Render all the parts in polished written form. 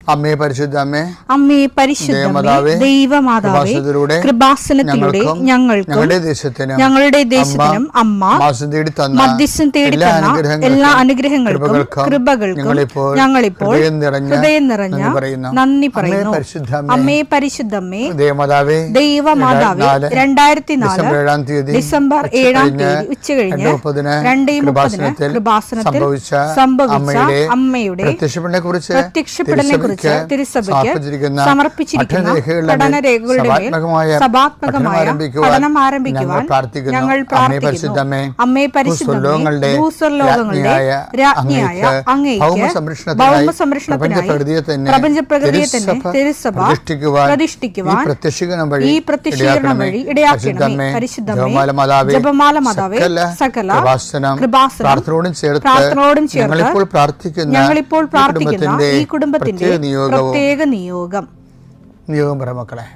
അമ്മേ പരിശുദ്ധമ്മേ, അമ്മേ പരിശുദ്ധമേ, ദൈവമാതാവേ, കൃപാസനത്തിലൂടെ ഞങ്ങൾക്കും ഞങ്ങളുടെ ദേശത്തിനും അമ്മ മധ്യസ്ഥം തേടി തന്ന എല്ലാ അനുഗ്രഹങ്ങൾക്കും കൃപകൾക്കും ഞങ്ങളിപ്പോൾ ഹൃദയം നിറഞ്ഞ നന്ദി പറയുന്നു. അമ്മേ പരിശുദ്ധമ്മേ, ദൈവമാതാവേ, 2004 ഡിസംബർ 7 ഉച്ചകഴിഞ്ഞ് 2:30 കൃപാസനത്തിൽ സംഭവിച്ച അമ്മയുടെ പ്രത്യക്ഷപ്പെടലിനെ കുറിച്ച് തിരുസഭയ്ക്ക് സമർപ്പിച്ചിരിക്കുന്ന പഠനരേഖകളുടെ സഭാത്മകമായ പഠനം ആരംഭിക്കുവാൻ ഞങ്ങൾ പ്രാർത്ഥിക്കുന്നു. അമ്മേ പരിശുദ്ധമേ, ഭൂസ്വർലോകങ്ങളുടെ രാജ്ഞിയായ അങ്ങേയ്ക്ക് ഭൗമസംരക്ഷണത്തിനായി പ്രപഞ്ചപ്രകൃതിയെ തന്നെ തിരുസഭ പ്രതിഷ്ഠിക്കുവാൻ ഈ പ്രത്യക്ഷീകരണം വഴി ഇടയാക്കണമേ. പരിശുദ്ധമേ, ജപമാല മാതാവേ, സകല കൃപാസനം പ്രാർത്ഥനയോടും ചേർത്ത് ഞങ്ങളിപ്പോൾ പ്രാർത്ഥിക്കുന്ന ഈ കുടുംബത്തിന്റെ പ്രത്യേക നിയോഗം മക്കളെ.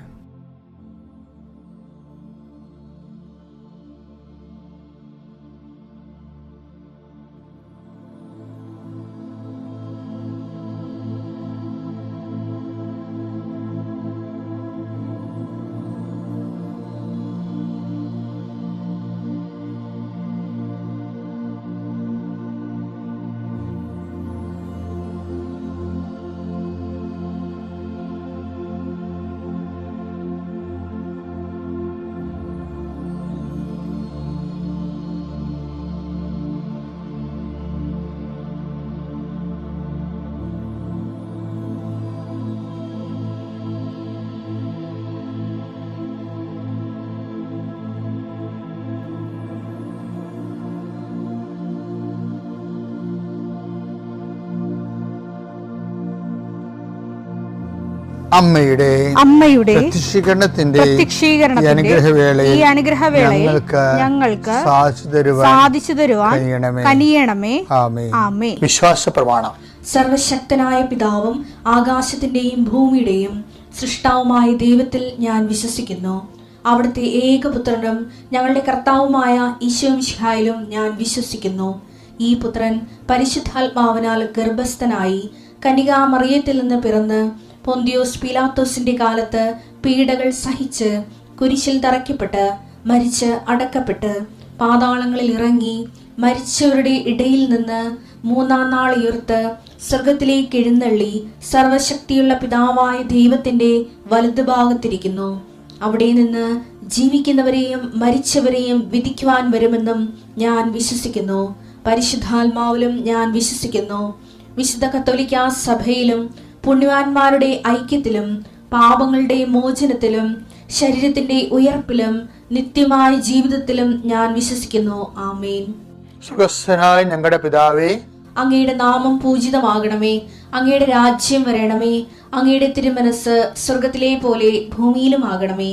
അമ്മയുടെ പ്രത്യക്ഷീകരണത്തിന്റെ ഈ അനുഗ്രഹവേളയിൽ ഞങ്ങൾക്ക് സാധിച്ചു തരുവാൻ കനിയണമേ. ആമേൻ. വിശ്വാസ പ്രമാണം. സർവശക്തനായ പിതാവും ആകാശത്തിന്റെയും ഭൂമിയുടെയും സൃഷ്ടാവുമായ ദൈവത്തിൽ ഞാൻ വിശ്വസിക്കുന്നു. അവിടുത്തെ ഏകപുത്രനും ഞങ്ങളുടെ കർത്താവുമായ ഈശോമിശിഹായിലും ഞാൻ വിശ്വസിക്കുന്നു. ഈ പുത്രൻ പരിശുദ്ധാത്മാവിനാൽ ഗർഭസ്ഥനായി കന്യകാമറിയത്തിൽ നിന്ന് പിറന്ന് പൊന്തിയോസ് പീലാത്തോസിന്റെ കാലത്ത് പീഡകൾ സഹിച്ച് കുരിശിൽ തറയ്ക്കപ്പെട്ട് മരിച്ച് അടക്കപ്പെട്ട് പാതാളങ്ങളിൽ ഇറങ്ങി മരിച്ചവരുടെ ഇടയിൽ നിന്ന് 3-ാം നാൾ ഉയർത്ത് സ്വർഗത്തിലേക്ക് എഴുന്നള്ളി സർവശക്തിയുള്ള പിതാവായ ദൈവത്തിന്റെ വലതുഭാഗത്തിരിക്കുന്നു. അവിടെ നിന്ന് ജീവിക്കുന്നവരെയും മരിച്ചവരെയും വിധിക്കുവാൻ വരുമെന്നും ഞാൻ വിശ്വസിക്കുന്നു. പരിശുദ്ധാത്മാവിലും ഞാൻ വിശ്വസിക്കുന്നു. വിശുദ്ധ കത്തോലിക്കാ സഭയിലും പുണ്യവാന്മാരുടെ ഐക്യത്തിലും പാപങ്ങളുടെ മോചനത്തിലും ശരീരത്തിന്റെ ഉയർപ്പിലും നിത്യമായ ജീവിതത്തിലും ഞാൻ വിശ്വസിക്കുന്നു. ആമേൻ. സുഖസ്ഥനായ ഞങ്ങളുടെ പിതാവേ, അങ്ങയുടെ നാമം പൂജിതമാകണമേ. അങ്ങയുടെ രാജ്യം വരണമേ. അങ്ങയുടെ തിരുമനസ് സ്വർഗത്തിലെ പോലെ ഭൂമിയിലും ആകണമേ.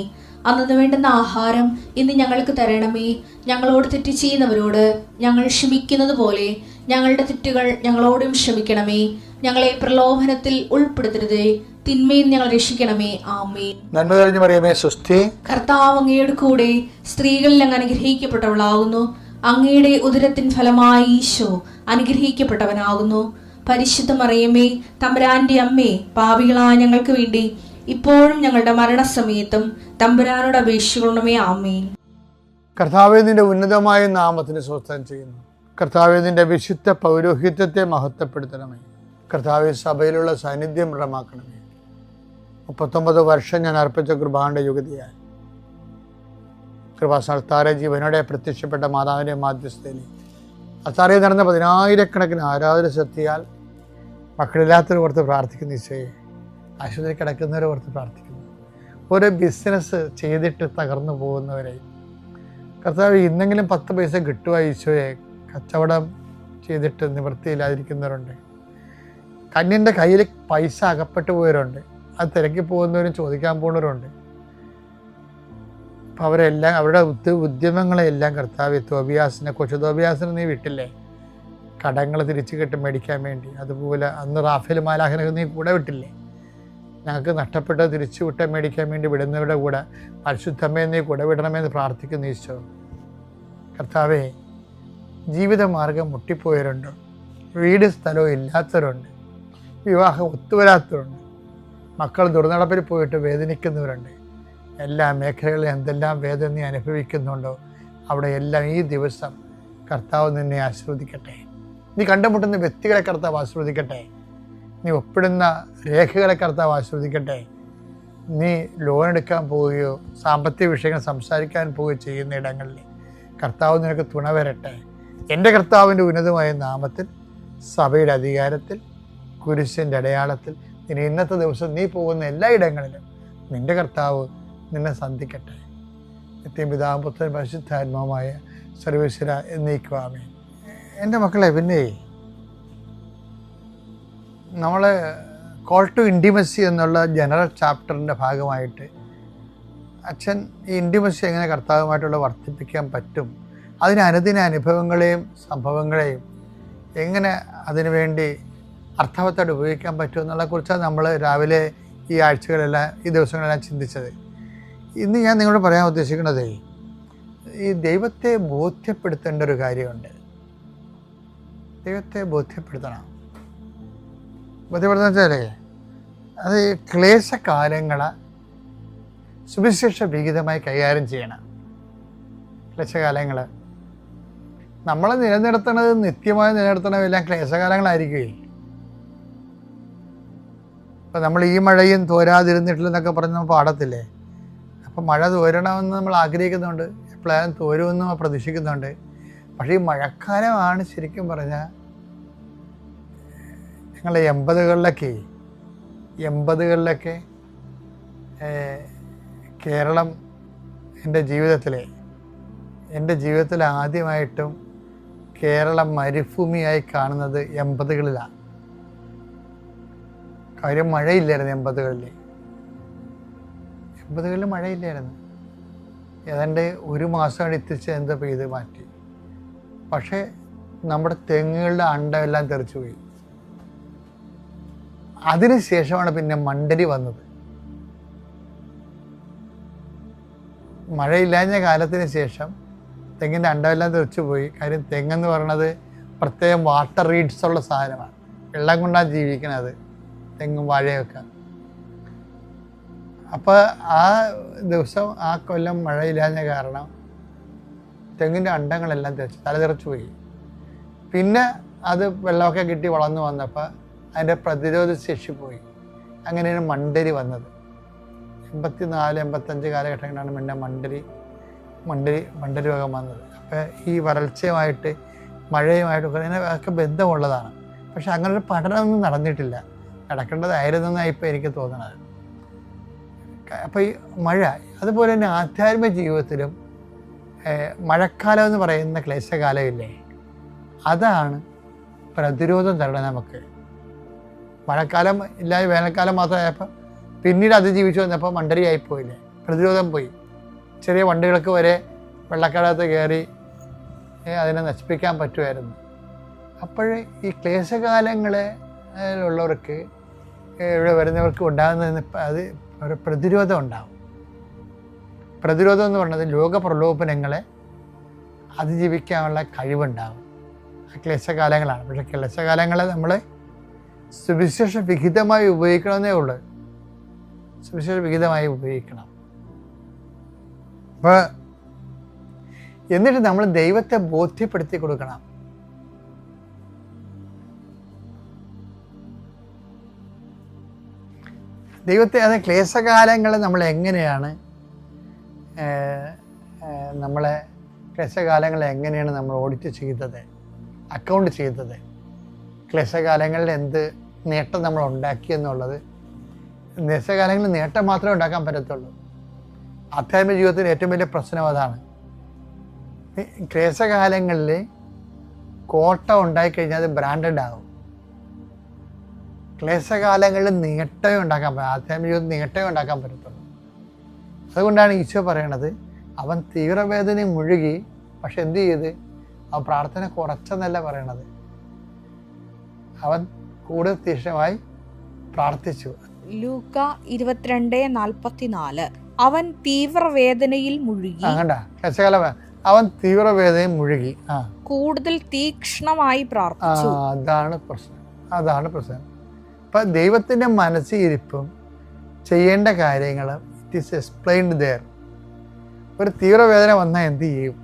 അന്നു വേണ്ടുന്ന ആഹാരം ഇന്ന് ഞങ്ങൾക്ക് തരണമേ. ഞങ്ങളോട് തെറ്റ് ചെയ്യുന്നവരോട് ഞങ്ങൾ ക്ഷമിക്കുന്നത് പോലെ ഞങ്ങളുടെ തെറ്റുകൾ ഞങ്ങളോടും ക്ഷമിക്കണമേ. ഞങ്ങളെ പ്രലോഭനത്തിൽ ഉൾപ്പെടുത്തരുതേ, തിന്മയിൽ ഞങ്ങൾ രക്ഷിക്കണമേ. ആമേൻ. നന്മ നിറഞ്ഞ മറിയമേ, സ്വസ്തി. കർത്താവ് അങ്ങയുടെ കൂടെ സ്ത്രീകളിൽ അങ്ങ് അനുഗ്രഹിക്കപ്പെട്ടവളാകുന്നു. അങ്ങയുടെ ഉദരത്തിൻ ഫലമായി ഈശോ അനുഗ്രഹിക്കപ്പെട്ടവനാകുന്നു. പരിശുദ്ധ മറിയമേ, തമ്പുരാന്റെ അമ്മേ, പാപികളായ ഞങ്ങൾക്ക് വേണ്ടി ഇപ്പോഴും ഞങ്ങളുടെ മരണസമയത്തും തമ്പുരാനോട് അപേക്ഷിക്കണമേ. ആമേൻ. കർത്താവേ, നിന്റെ ഉന്നതമായ നാമത്തിന് സ്വസ്ഥം ചെയ്യുന്നു. കർത്താവേ, നിന്റെ വിശുദ്ധ പൗരോഹിത്യത്തെ മഹത്വപ്പെടുത്തണമേ. കർത്താവേ, സഭയിലുള്ള സാന്നിധ്യം ദൃഢമാക്കണമേ. 39 വർഷം ഞാൻ അർപ്പിച്ച കൃപാന്റെ യുഗതിയായി കൃപാസ്ഥാന ജീവനോടെ പ്രത്യക്ഷപ്പെട്ട മാതാവിൻ്റെ മാധ്യസ്ഥയിൽ അത്താറയിൽ നടന്ന 10,000-കണക്കിന് ആരാധന ശക്തിയാൽ മക്കളില്ലാത്തവർ ഓർത്ത് പ്രാർത്ഥിക്കുന്ന ഈശോയെ, ആശുപത്രി കിടക്കുന്നവരെ ഓർത്ത് പ്രാർത്ഥിക്കുന്നു. ഓരോ ബിസിനസ് ചെയ്തിട്ട് തകർന്നു പോകുന്നവരെ കർത്താവ് ഇന്നെങ്കിലും 10 പൈസ കിട്ടുക ഈശോയെ, കച്ചവടം ചെയ്തിട്ട് നിവൃത്തിയില്ലാതിരിക്കുന്നവരുണ്ട്. കന്യൻ്റെ കയ്യിൽ പൈസ അകപ്പെട്ടു പോയവരുണ്ട്. അത് തിരക്കി പോകുന്നവരും ചോദിക്കാൻ പോകുന്നവരുണ്ട്. അപ്പം അവരെല്ലാം അവരുടെ ഉദ്യമങ്ങളെല്ലാം കർത്താവ് കൊച്ചു തോബിയാസിനെ നീ വിട്ടില്ലേ, കടങ്ങൾ തിരിച്ചു കിട്ടി മേടിക്കാൻ വേണ്ടി. അതുപോലെ അന്ന് റാഫേൽ മാലാഖനെ നീ കൂടെ വിട്ടില്ലേ, ഞങ്ങൾക്ക് നഷ്ടപ്പെട്ടത് തിരിച്ചു വിട്ട മേടിക്കാൻ വേണ്ടി വിടുന്നവരുടെ കൂടെ പരിശുദ്ധമ്മയെ നീ കൂടെ വിടണമെന്ന് പ്രാർത്ഥിക്കുന്നു ഈശോ. കർത്താവേ, ജീവിതമാർഗം മുട്ടിപ്പോയവരുണ്ട്, വീട് സ്ഥലവും ഇല്ലാത്തവരുണ്ട്, വിവാഹം ഒത്തുവരാത്തവരുണ്ട്, മക്കൾ ദുർനടപ്പിൽ പോയിട്ട് വേദനിക്കുന്നവരുണ്ട്. എല്ലാ മേഖലകളിലും എന്തെല്ലാം വേദന നീ അനുഭവിക്കുന്നുണ്ടോ അവിടെ എല്ലാം ഈ ദിവസം കർത്താവ് നിന്നെ ആശീർവദിക്കട്ടെ. നീ കണ്ടുമുട്ടുന്ന വ്യക്തികളെ കർത്താവ് ആശീർവദിക്കട്ടെ. നീ ഒപ്പിടുന്ന രേഖകളെ കർത്താവ് ആശീർവദിക്കട്ടെ. നീ ലോൺ എടുക്കാൻ പോവുകയോ സാമ്പത്തിക വിഷയങ്ങൾ സംസാരിക്കാൻ പോവുകയോ ചെയ്യുന്ന ഇടങ്ങളിൽ കർത്താവ് നിനക്ക് തുണ വരട്ടെ. എൻ്റെ കർത്താവിൻ്റെ ഉന്നതമായ നാമത്തിൽ, സഭയുടെ അധികാരത്തിൽ, കുരിശിൻ്റെ അടയാളത്തിൽ ഇനി ഇന്നത്തെ ദിവസം നീ പോകുന്ന എല്ലാ ഇടങ്ങളിലും നിൻ്റെ കർത്താവ് നിന്നെ സന്ധിക്കട്ടെ. നിത്യം പിതാവും പുത്രനും പരിശുദ്ധാത്മാവുമായ സർവേശ്വര എന്നേക്കുവാമേൻ. എൻ്റെ മക്കളെ, പിന്നെ നമ്മൾ കോൾ ടു ഇൻറ്റിമസി എന്നുള്ള ജനറൽ ചാപ്റ്ററിൻ്റെ ഭാഗമായിട്ട് അച്ഛൻ ഈ ഇൻറ്റിമസി എങ്ങനെ കർത്താവുമായിട്ടുള്ള വർദ്ധിപ്പിക്കാൻ പറ്റും, അതിന് അനുദിന അനുഭവങ്ങളെയും സംഭവങ്ങളെയും എങ്ങനെ അതിനുവേണ്ടി അർത്ഥവത്തോടെ ഉപയോഗിക്കാൻ പറ്റും എന്നുള്ളതിനെക്കുറിച്ചാണ് നമ്മൾ രാവിലെ ഈ ആഴ്ചകളെല്ലാം ഈ ദിവസങ്ങളെല്ലാം ചിന്തിച്ചത്. ഇന്ന് ഞാൻ നിങ്ങളോട് പറയാൻ ഉദ്ദേശിക്കുന്നത്, ഈ ദൈവത്തെ ബോധ്യപ്പെടുത്തേണ്ട ഒരു കാര്യമുണ്ട്. ദൈവത്തെ ബോധ്യപ്പെടുത്തണം. ബോധ്യപ്പെടുത്തുന്ന വെച്ചാൽ അത് ക്ലേശകാലങ്ങളെ സുവിശേഷ വിഹിതമായി കൈകാര്യം ചെയ്യണം. ക്ലേശകാലങ്ങൾ നമ്മളെ നിലനിർത്തണത്, നിത്യമായി നിലനിർത്തണമെല്ലാം ക്ലേശകാലങ്ങളായിരിക്കുകയും. ഇപ്പം നമ്മൾ ഈ മഴയും തോരാതിരുന്നിട്ടില്ലെന്നൊക്കെ പറഞ്ഞ് നമ്മൾ പാടത്തില്ലേ. അപ്പം മഴ തോരണമെന്ന് നമ്മൾ ആഗ്രഹിക്കുന്നുണ്ട്, എപ്പോഴായാലും തോരുമെന്ന് പ്രതീക്ഷിക്കുന്നുണ്ട്. പക്ഷേ ഈ മഴക്കാലമാണ് ശരിക്കും പറഞ്ഞാൽ ഞങ്ങൾ 80കളിലൊക്കെ കേരളം എൻ്റെ ജീവിതത്തിൽ ആദ്യമായിട്ടും കേരളം മരുഭൂമിയായി കാണുന്നത് 80കളിലാണ്. കാര്യം മഴയില്ലായിരുന്നു. 80കളിൽ മഴയില്ലായിരുന്നു. ഏതാണ്ട് ഒരു മാസം എത്തിച്ച് എന്താ പെയ്ത് മാറ്റി. പക്ഷേ നമ്മുടെ തെങ്ങുകളുടെ അണ്ടമെല്ലാം തെറിച്ചു പോയി. അതിനുശേഷമാണ് പിന്നെ മണ്ടരി വന്നത്. മഴയില്ലാഞ്ഞ കാലത്തിന് ശേഷം തെങ്ങിൻ്റെ അണ്ടമെല്ലാം തെറിച്ചു പോയി. കാര്യം തെങ്ങെന്ന് പറയണത് പ്രത്യേകം വാട്ടർ റീഡ്സ് ഉള്ള സാധനമാണ്. വെള്ളം കൊണ്ടാണ് ജീവിക്കണത് തെങ്ങും വാഴയൊക്കെ. അപ്പോൾ ആ ദിവസം ആ കൊല്ലം മഴയില്ലാഞ്ഞ കാരണം തെങ്ങിൻ്റെ അണ്ടങ്ങളെല്ലാം തലതെറിച്ചു പോയി. പിന്നെ അത് വെള്ളമൊക്കെ കിട്ടി വളർന്നു വന്നപ്പോൾ അതിൻ്റെ പ്രതിരോധ ശേഷി പോയി. അങ്ങനെയാണ് മണ്ടരി വന്നത്. 84-85 കാലഘട്ടങ്ങളിലാണ് പിന്നെ മണ്ടരി രോഗം വന്നത്. അപ്പോൾ ഈ വരൾച്ചയുമായിട്ട് മഴയുമായിട്ടൊക്കെ ഇതിനൊക്കെ ബന്ധമുള്ളതാണ്. പക്ഷെ അങ്ങനൊരു പഠനമൊന്നും നടന്നിട്ടില്ല. നടക്കേണ്ടതായിരുന്നെന്നാണ് ഇപ്പോൾ എനിക്ക് തോന്നുന്നത്. അപ്പോൾ ഈ മഴ, അതുപോലെ തന്നെ ആധ്യാത്മിക ജീവിതത്തിലും മഴക്കാലം എന്ന് പറയുന്ന ക്ലേശകാലമില്ലേ, അതാണ് പ്രതിരോധം തരണം നമുക്ക്. മഴക്കാലം ഇല്ലാതെ വേനൽക്കാലം മാത്രമായപ്പോൾ പിന്നീട് അതിജീവിച്ചു വന്നപ്പോൾ മണ്ടരിയായിപ്പോയില്ലേ, പ്രതിരോധം പോയി. ചെറിയ വണ്ടികൾക്ക് വരെ വെള്ളക്കടത്ത് കയറി അതിനെ നശിപ്പിക്കാൻ പറ്റുമായിരുന്നു. അപ്പോൾ ഈ ക്ലേശകാലങ്ങളിലുള്ളവർക്ക് ഇവിടെ വരുന്നവർക്ക് ഉണ്ടാകുന്നതിന് അത് ഒരു പ്രതിരോധം ഉണ്ടാകും. പ്രതിരോധം എന്ന് പറയുന്നത് ലോകപ്രലോഭനങ്ങളെ അതിജീവിക്കാനുള്ള കഴിവുണ്ടാകും. ആ ക്ലേശകാലങ്ങളാണ്. പക്ഷേ ക്ലേശകാലങ്ങളെ നമ്മൾ സുവിശേഷ വിഹിതമായി ഉപയോഗിക്കണമെന്നേ ഉള്ളൂ. സുവിശേഷ വിഹിതമായി ഉപയോഗിക്കണം. അപ്പോൾ എന്നിട്ട് നമ്മൾ ദൈവത്തെ ബോധ്യപ്പെടുത്തി കൊടുക്കണം. ദൈവത്തെ, അത് ക്ലേശകാലങ്ങളെ നമ്മൾ എങ്ങനെയാണ് നമ്മൾ ഓഡിറ്റ് ചെയ്തത്, അക്കൗണ്ട് ചെയ്തത്, ക്ലേശകാലങ്ങളിൽ എന്ത് നേട്ടം നമ്മൾ ഉണ്ടാക്കിയെന്നുള്ളത്. ക്ലേശകാലങ്ങളിൽ നേട്ടം മാത്രമേ ഉണ്ടാക്കാൻ പറ്റത്തുള്ളൂ. ആധ്യാത്മിക ജീവിതത്തിൽ ഏറ്റവും വലിയ പ്രശ്നം അതാണ്. ക്ലേശകാലങ്ങളിൽ കോട്ട ഉണ്ടായിക്കഴിഞ്ഞാൽ അത് ബ്രാൻഡഡ് ആകും. ക്ലേശകാലങ്ങളിൽ നേട്ടമേ ഉണ്ടാക്കാൻ പറ്റും. ആധ്യാത്മിക ജീവിതത്തിൽ നേട്ടമേ ഉണ്ടാക്കാൻ പറ്റത്തുള്ളൂ. അതുകൊണ്ടാണ് ഈശോ പറയണത്, അവൻ തീവ്രവേദനയും മുഴുകി, പക്ഷെ എന്ത് ചെയ്ത്? അവൻ പ്രാർത്ഥന കുറച്ചെന്നല്ല പറയണത്, അവൻ കൂടുതൽ തീക്ഷ്ണമായി പ്രാർത്ഥിച്ചു. ലൂക്ക 22:44 അവൻ തീവ്രവേദനയിൽ മുഴുകി. ക്ലേശകാലം അവൻ തീവ്രവേദനയിൽ മുഴുകി, കൂടുതൽ തീക്ഷ്ണമായി പ്രാർത്ഥിച്ചു. അതാണ് പ്രശ്നം. ഇപ്പം ദൈവത്തിൻ്റെ മനസ്സിരിപ്പും ചെയ്യേണ്ട കാര്യങ്ങൾ ഇറ്റ് ഈസ് എക്സ്പ്ലെയിൻഡ് ദെയർ. ഒരു തീവ്രവേദന വന്നാൽ എന്ത് ചെയ്യും?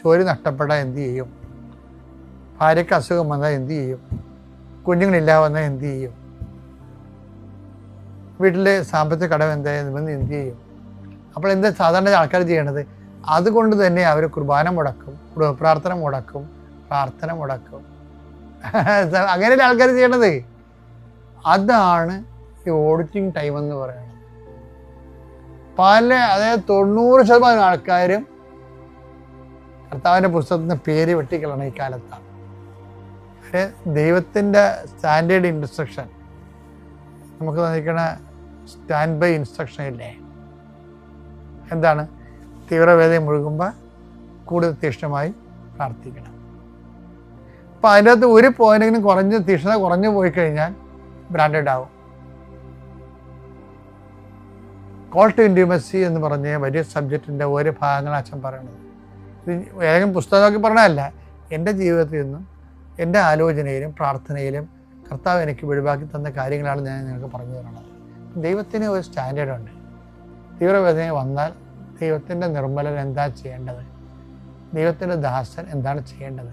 ജോലി നഷ്ടപ്പെട്ടാൽ എന്ത് ചെയ്യും? ഭാര്യയ്ക്ക് അസുഖം വന്നാൽ എന്ത് ചെയ്യും? കുഞ്ഞുങ്ങളില്ലാതെ വന്നാൽ എന്ത് ചെയ്യും? വീട്ടിലെ സാമ്പത്തിക കടം എന്തായാലും എന്ത് ചെയ്യും? അപ്പോൾ എന്താ സാധാരണ ആൾക്കാർ ചെയ്യണത്? അതുകൊണ്ട് തന്നെ അവർ കുർബാന മുടക്കും, പ്രാർത്ഥന മുടക്കും, പ്രാർത്ഥന മുടക്കും. അങ്ങനെയല്ലേ ആൾക്കാർ ചെയ്യണത്? അതാണ് ഈ ഓഡിറ്റിംഗ് ടൈം എന്ന് പറയുന്നത്. അതായത് 90% ആൾക്കാരും കർത്താവിൻ്റെ പുസ്തകത്തിൻ്റെ പേര് വെട്ടിക്കളണം ഈ കാലത്താണ്. ദൈവത്തിൻ്റെ സ്റ്റാൻഡേർഡ് ഇൻസ്ട്രക്ഷൻ നമുക്ക് തന്നിരിക്കണ സ്റ്റാൻഡ് ബൈ ഇൻസ്ട്രക്ഷൻ ഇല്ലേ? എന്താണ്? തീവ്രവേദന മുഴുകുമ്പോൾ കൂടുതൽ തീക്ഷ്ണമായി പ്രാർത്ഥിക്കണം. അപ്പം അതിൻ്റെ അകത്ത് ഒരു പോയിന്റെങ്കിലും തീക്ഷ്ണത കുറഞ്ഞു പോയി കഴിഞ്ഞാൽ ബ്രാൻഡഡ് ആവും. കോൾ ടു ഇൻറ്റിമസി എന്ന് പറഞ്ഞ വലിയ സബ്ജക്റ്റിൻ്റെ ഓരോ ഭാഗങ്ങൾ അച്ഛൻ പറയണത് ഇത് ഏതെങ്കിലും പുസ്തകമൊക്കെ പറഞ്ഞതല്ല. എൻ്റെ ജീവിതത്തിൽ നിന്നും എൻ്റെ ആലോചനയിലും പ്രാർത്ഥനയിലും കർത്താവ് എനിക്ക് വെളിവാക്കി തന്ന കാര്യങ്ങളാണ് ഞാൻ നിങ്ങൾക്ക് പറഞ്ഞു തരുന്നത്. ദൈവത്തിന് ഒരു സ്റ്റാൻഡേർഡുണ്ട്. തീവ്രവേദന വന്നാൽ ദൈവത്തിൻ്റെ നിർമ്മലൻ എന്താ ചെയ്യേണ്ടത്? ദൈവത്തിൻ്റെ ദാസൻ എന്താണ് ചെയ്യേണ്ടത്?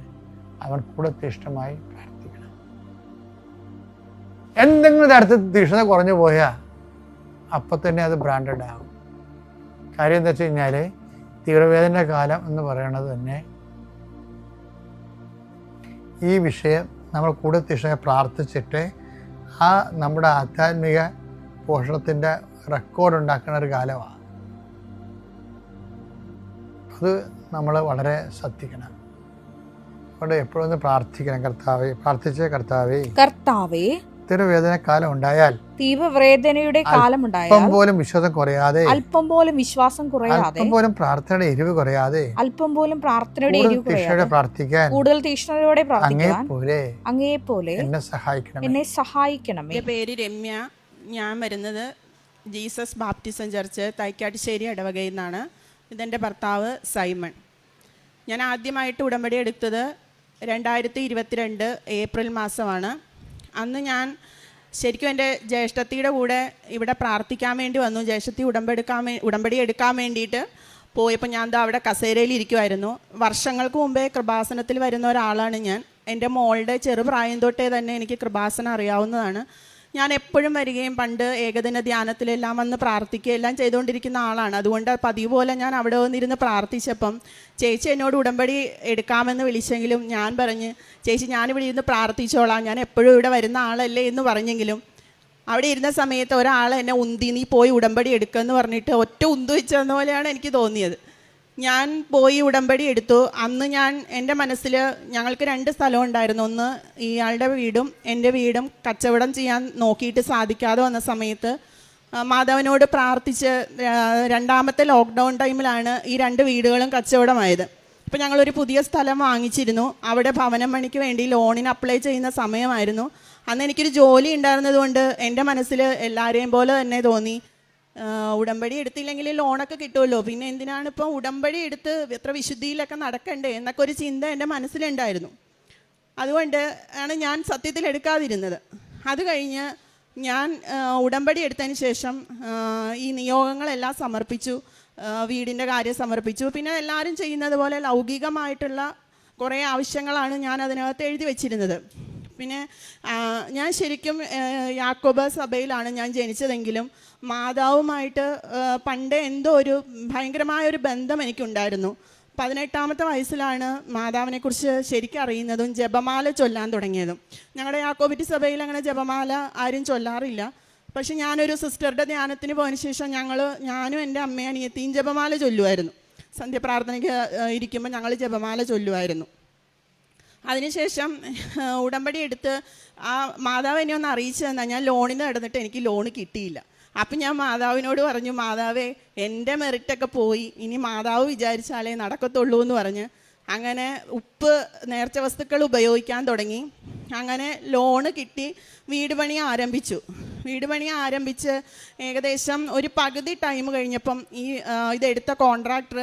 അവൻ കൂടുതൽ തീക്ഷ്ണമായി പ്രാർത്ഥിക്കണം. എന്തെങ്കിലും തരത്തിൽ തീക്ഷ്ണത കുറഞ്ഞു പോയാൽ അപ്പം തന്നെ അത് ബ്രാൻഡഡ് ആകും. കാര്യം എന്താ വെച്ച് കഴിഞ്ഞാൽ തീവ്രവേദന കാലം എന്ന് പറയുന്നത് തന്നെ ഈ വിഷയം നമ്മൾ കൂടുതൽ തീക്ഷ്ണമായി പ്രാർത്ഥിച്ചിട്ട് ആ നമ്മുടെ ആധ്യാത്മിക പോഷണത്തിൻ്റെ റെക്കോർഡ് ഉണ്ടാക്കുന്ന ഒരു കാലമാണ്. അത് നമ്മൾ വളരെ ശ്രദ്ധിക്കണം. അതുകൊണ്ട് എപ്പോഴും ഒന്ന് പ്രാർത്ഥിക്കണം. കർത്താവേ തീവ്രവേദന കാലം ഉണ്ടായാൽ, തീവ്രവേദനയുടെ കാലം ഉണ്ടായാൽ അല്പം പോലും വിശ്വാസം കുറയാതെ, അല്പം പോലും വിശ്വാസം കുറയാതെ, അല്പം പോലും പ്രാർത്ഥനയുടെ എരിവ് കുറയാതെ, അല്പം പോലും പ്രാർത്ഥനയുടെ എരിവ് കുറയാതെ പ്രാർത്ഥിക്കാൻ, കൂടുതൽ തീക്ഷ്ണതയോടെ പ്രാർത്ഥിക്കാൻ അങ്ങേപോലെ എന്നെ സഹായിക്കണമേ. എൻ്റെ പേര് രമ്യ. ഞാൻ വരുന്നത് ജീസസ് ബാപ്റ്റിസം ചർച്ച് തൈക്കാട്ടുശ്ശേരി ഇടവകയിൽ നിന്നാണ്. ഇതെൻ്റെ ഭർത്താവ് സൈമൺ. ഞാൻ ആദ്യമായിട്ട് ഉടമ്പടി എടുത്തത് 2022 ഏപ്രിൽ മാസമാണ്. അന്ന് ഞാൻ ശരിക്കും എൻ്റെ ജ്യേഷ്ഠത്തിയുടെ കൂടെ ഇവിടെ പ്രാർത്ഥിക്കാൻ വേണ്ടി വന്നു. ജ്യേഷ്ഠത്തി ഉടമ്പടി എടുക്കാൻ വേണ്ടിയിട്ട് പോയപ്പോൾ ഞാൻ ദാ അവിടെ കസേരയിൽ ഇരിക്കുമായിരുന്നു. വർഷങ്ങൾക്ക് മുമ്പേ കൃപാസനത്തിൽ വരുന്ന ഒരാളാണ് ഞാൻ. എൻ്റെ മോളുടെ ചെറുപ്രായം തൊട്ടേ തന്നെ എനിക്ക് കൃപാസനം അറിയാവുന്നതാണ്. ഞാൻ എപ്പോഴും വരികയും പണ്ട് ഏകദിന ധ്യാനത്തിലെല്ലാം വന്ന് പ്രാർത്ഥിക്കുകയും എല്ലാം ചെയ്തുകൊണ്ടിരിക്കുന്ന ആളാണ്. അതുകൊണ്ട് പതിവ് പോലെ ഞാൻ അവിടെ വന്നിരുന്ന് പ്രാർത്ഥിച്ചപ്പം ചേച്ചി എന്നോട് ഉടമ്പടി എടുക്കാമെന്ന് വിളിച്ചെങ്കിലും ഞാൻ പറഞ്ഞ് ചേച്ചി ഞാനിവിടെ ഇരുന്ന് പ്രാർത്ഥിച്ചോളാം, ഞാൻ എപ്പോഴും ഇവിടെ വരുന്ന ആളല്ലേ എന്ന് പറഞ്ഞെങ്കിലും അവിടെ ഇരുന്ന സമയത്ത് ഒരാൾ എന്നെ ഉന്തി നീ പോയി ഉടമ്പടി എടുക്കുമെന്ന് പറഞ്ഞിട്ട് ഒറ്റ ഉന്തു വെച്ചെന്ന പോലെയാണ് എനിക്ക് തോന്നിയത്. ഞാൻ പോയി ഉടമ്പടി എടുത്തു. അന്ന് എൻ്റെ മനസ്സിൽ ഞങ്ങൾക്ക് 2 സ്ഥലം ഉണ്ടായിരുന്നു. ഒന്ന് ഇയാളുടെ വീടും എൻ്റെ വീടും കച്ചവടം ചെയ്യാൻ നോക്കിയിട്ട് സാധിക്കാതെ വന്ന സമയത്ത് മാതാവിനോട് പ്രാർത്ഥിച്ച് 2ാമത്തെ ലോക്ക്ഡൗൺ ടൈമിലാണ് ഈ 2 വീടുകളും കച്ചവടമായത്. അപ്പോൾ ഞങ്ങളൊരു പുതിയ സ്ഥലം വാങ്ങിച്ചിരുന്നു. അവിടെ ഭവനം പണിക്ക് വേണ്ടി ലോണിന് അപ്ലൈ ചെയ്യുന്ന സമയമായിരുന്നു. അന്ന് എനിക്കൊരു ജോലി ഉണ്ടായിരുന്നതുകൊണ്ട് എൻ്റെ മനസ്സിൽ എല്ലാവരെയും പോലെ തന്നെ തോന്നി ഉടമ്പടി എടുത്തില്ലെങ്കിൽ ലോണൊക്കെ കിട്ടുമല്ലോ, പിന്നെ എന്തിനാണ് ഇപ്പോൾ ഉടമ്പടി എടുത്ത് എത്ര വിശുദ്ധിയിലൊക്കെ നടക്കണ്ടേ എന്നൊക്കെ ഒരു ചിന്ത എൻ്റെ മനസ്സിലുണ്ടായിരുന്നു. അതുകൊണ്ട് ആണ് ഞാൻ സത്യത്തിൽ എടുക്കാതിരുന്നത്. അത് കഴിഞ്ഞ് ഞാൻ ഉടമ്പടി എടുത്തതിന് ശേഷം ഈ നിയോഗങ്ങളെല്ലാം സമർപ്പിച്ചു. വീടിൻ്റെ കാര്യം സമർപ്പിച്ചു. പിന്നെ എല്ലാവരും ചെയ്യുന്നത് പോലെ ലൗകികമായിട്ടുള്ള കുറേ ആവശ്യങ്ങളാണ് ഞാൻ അതിനകത്ത് എഴുതി വച്ചിരുന്നത്. പിന്നെ ഞാൻ ശരിക്കും യാക്കോബ സഭയിലാണ് ഞാൻ ജനിച്ചതെങ്കിലും മാതാവുമായിട്ട് പണ്ട് എന്തോ ഒരു ഭയങ്കരമായൊരു ബന്ധം എനിക്കുണ്ടായിരുന്നു. 18ാമത്തെ വയസ്സിലാണ് മാതാവിനെക്കുറിച്ച് ശരിക്കും അറിയുന്നതും ജപമാല ചൊല്ലാൻ തുടങ്ങിയതും. ഞങ്ങളുടെ യാക്കോബിറ്റ് സഭയിൽ അങ്ങനെ ജപമാല ആരും ചൊല്ലാറില്ല. പക്ഷെ ഞാനൊരു സിസ്റ്ററുടെ ധ്യാനത്തിന് പോയതിന് ശേഷം ഞാനും എൻ്റെ അമ്മയും അനിയത്തിയും ജപമാല ചൊല്ലുമായിരുന്നു. സന്ധ്യപ്രാർത്ഥനയ്ക്ക് ഇരിക്കുമ്പോൾ ഞങ്ങൾ ജപമാല ചൊല്ലുമായിരുന്നു. അതിനുശേഷം ഉടമ്പടി എടുത്ത് ആ മാതാവ് എന്നെ ഒന്ന് അറിയിച്ചു തന്നാൽ ഞാൻ ലോണിന് നടന്നിട്ട് എനിക്ക് ലോണ് കിട്ടിയില്ല. അപ്പം ഞാൻ മാതാവിനോട് പറഞ്ഞു, മാതാവേ എൻ്റെ മെറിറ്റൊക്കെ പോയി, ഇനി മാതാവ് വിചാരിച്ചാലേ നടക്കത്തുള്ളൂ എന്ന് പറഞ്ഞ് അങ്ങനെ ഉപ്പ് നേർച്ച വസ്തുക്കൾ ഉപയോഗിക്കാൻ തുടങ്ങി. അങ്ങനെ ലോണ് കിട്ടി. വീട് പണി ആരംഭിച്ച് ഏകദേശം ഒരു പകുതി ടൈം കഴിഞ്ഞപ്പം ഇതെടുത്ത കോൺട്രാക്ടർ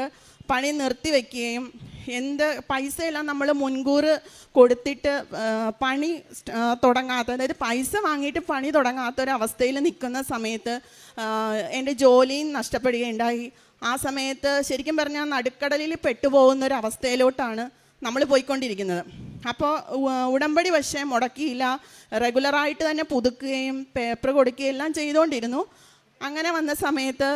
പണി നിർത്തിവെക്കുകയും പൈസയെല്ലാം നമ്മൾ മുൻകൂർ കൊടുത്തിട്ട് പണി തുടങ്ങാത്ത, അതായത് പൈസ വാങ്ങിയിട്ട് പണി തുടങ്ങാത്തൊരവസ്ഥയിൽ നിൽക്കുന്ന സമയത്ത് എൻ്റെ ജോലിയും നഷ്ടപ്പെടുകയുണ്ടായി. ആ സമയത്ത് ശരിക്കും പറഞ്ഞാൽ നടുക്കടലിൽ പെട്ടുപോകുന്നൊരവസ്ഥയിലോട്ടാണ് നമ്മൾ പോയിക്കൊണ്ടിരിക്കുന്നത്. അപ്പോൾ ഉടമ്പടി പക്ഷേ മുടക്കിയില്ല, റെഗുലറായിട്ട് തന്നെ പുതുക്കുകയും പേപ്പർ കൊടുക്കുകയും എല്ലാം ചെയ്തുകൊണ്ടിരുന്നു. അങ്ങനെ വന്ന സമയത്ത്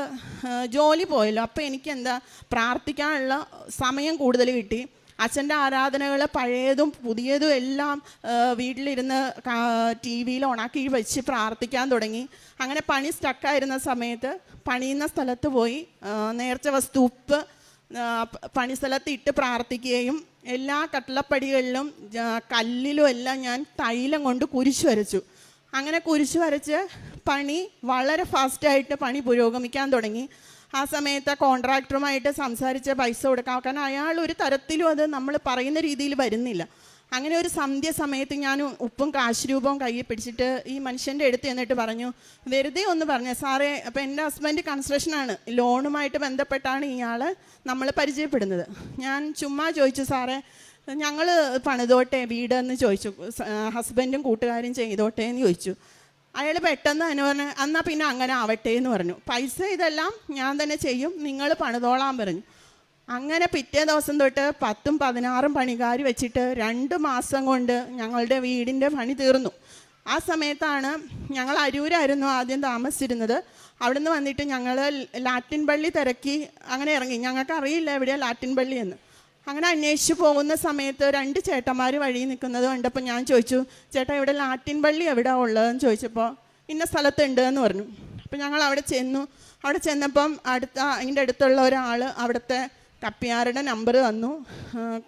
ജോലി പോയല്ലോ. അപ്പോൾ എനിക്കെന്താ പ്രാർത്ഥിക്കാനുള്ള സമയം കൂടുതൽ കിട്ടി. അച്ഛൻ്റെ ആരാധനകൾ പഴയതും പുതിയതും എല്ലാം വീട്ടിലിരുന്ന് TV-യിൽ ഓണാക്കി വെച്ച് പ്രാർത്ഥിക്കാൻ തുടങ്ങി. അങ്ങനെ പണി സ്റ്റക്കായിരുന്ന സമയത്ത് പണിയുന്ന സ്ഥലത്ത് പോയി നേർച്ച വസ്തു ഉപ്പ് പണിസ്ഥലത്ത് ഇട്ട് പ്രാർത്ഥിക്കുകയും എല്ലാ കട്ടിളപ്പടികളിലും കല്ലിലും എല്ലാം ഞാൻ തൈലം കൊണ്ട് കുരിശ് വരച്ചു. അങ്ങനെ കുരിശ് വരച്ച് പണി വളരെ ഫാസ്റ്റായിട്ട് പണി പുരോഗമിക്കാൻ തുടങ്ങി. ആ സമയത്ത് കോൺട്രാക്ടറുമായിട്ട് സംസാരിച്ച് പൈസ കൊടുക്കാം, കാരണം അയാൾ ഒരു തരത്തിലും അത് നമ്മൾ പറയുന്ന രീതിയിൽ വരുന്നില്ല. അങ്ങനെ ഒരു സന്ധ്യ സമയത്ത് ഞാൻ ഉപ്പും കാശ് രൂപവും കയ്യിൽ പിടിച്ചിട്ട് ഈ മനുഷ്യൻ്റെ അടുത്ത് എന്നിട്ട് പറഞ്ഞു, വെറുതെ ഒന്ന് പറഞ്ഞു സാറേ, അപ്പോൾ എൻ്റെ ഹസ്ബൻഡ് കൺസ്ട്രക്ഷനാണ്, ലോണുമായിട്ട് ബന്ധപ്പെട്ടാണ് ഇയാൾ നമ്മൾ പരിചയപ്പെടുന്നത്. ഞാൻ ചുമ്മാ ചോദിച്ചു, സാറേ ഞങ്ങൾ പണിതോട്ടെ വീടെന്ന് ചോദിച്ചു, ഹസ്ബൻഡും കൂട്ടുകാരും ചെയ്തോട്ടെ എന്ന് ചോദിച്ചു. അയാൾ പെട്ടെന്ന് തന്നെ പറഞ്ഞു, എന്നാൽ പിന്നെ അങ്ങനെ ആവട്ടെ എന്ന് പറഞ്ഞു. പൈസ ഇതെല്ലാം ഞാൻ തന്നെ ചെയ്യും, നിങ്ങൾ പണിതോളാൻ പറഞ്ഞു. അങ്ങനെ പിറ്റേ ദിവസം തൊട്ട് 10-16 പണിക്കാർ വെച്ചിട്ട് 2 മാസം കൊണ്ട് ഞങ്ങളുടെ വീടിൻ്റെ പണി തീർന്നു. ആ സമയത്താണ് ഞങ്ങൾ അരൂരായിരുന്നു ആദ്യം താമസിച്ചിരുന്നത്. അവിടുന്ന് വന്നിട്ട് ഞങ്ങൾ ലാറ്റിൻ പള്ളി തിരക്കി അങ്ങനെ ഇറങ്ങി. ഞങ്ങൾക്ക് അറിയില്ല എവിടെയാണ് ലാറ്റിൻ പള്ളി എന്ന്. അങ്ങനെ അന്വേഷിച്ച് പോകുന്ന സമയത്ത് 2 ചേട്ടന്മാർ വഴി നിൽക്കുന്നത് കണ്ടപ്പോൾ ഞാൻ ചോദിച്ചു, ചേട്ടാ ഇവിടെ ലാറ്റിൻ പള്ളി എവിടെയാണ് ഉള്ളതെന്ന് ചോദിച്ചപ്പോൾ ഇന്ന സ്ഥലത്തുണ്ട് എന്ന് പറഞ്ഞു. അപ്പോൾ ഞങ്ങൾ അവിടെ ചെന്നു. അവിടെ ചെന്നപ്പം അതിൻ്റെ അടുത്തുള്ള ഒരാൾ അവിടുത്തെ കപ്പിയാരുടെ നമ്പർ തന്നു,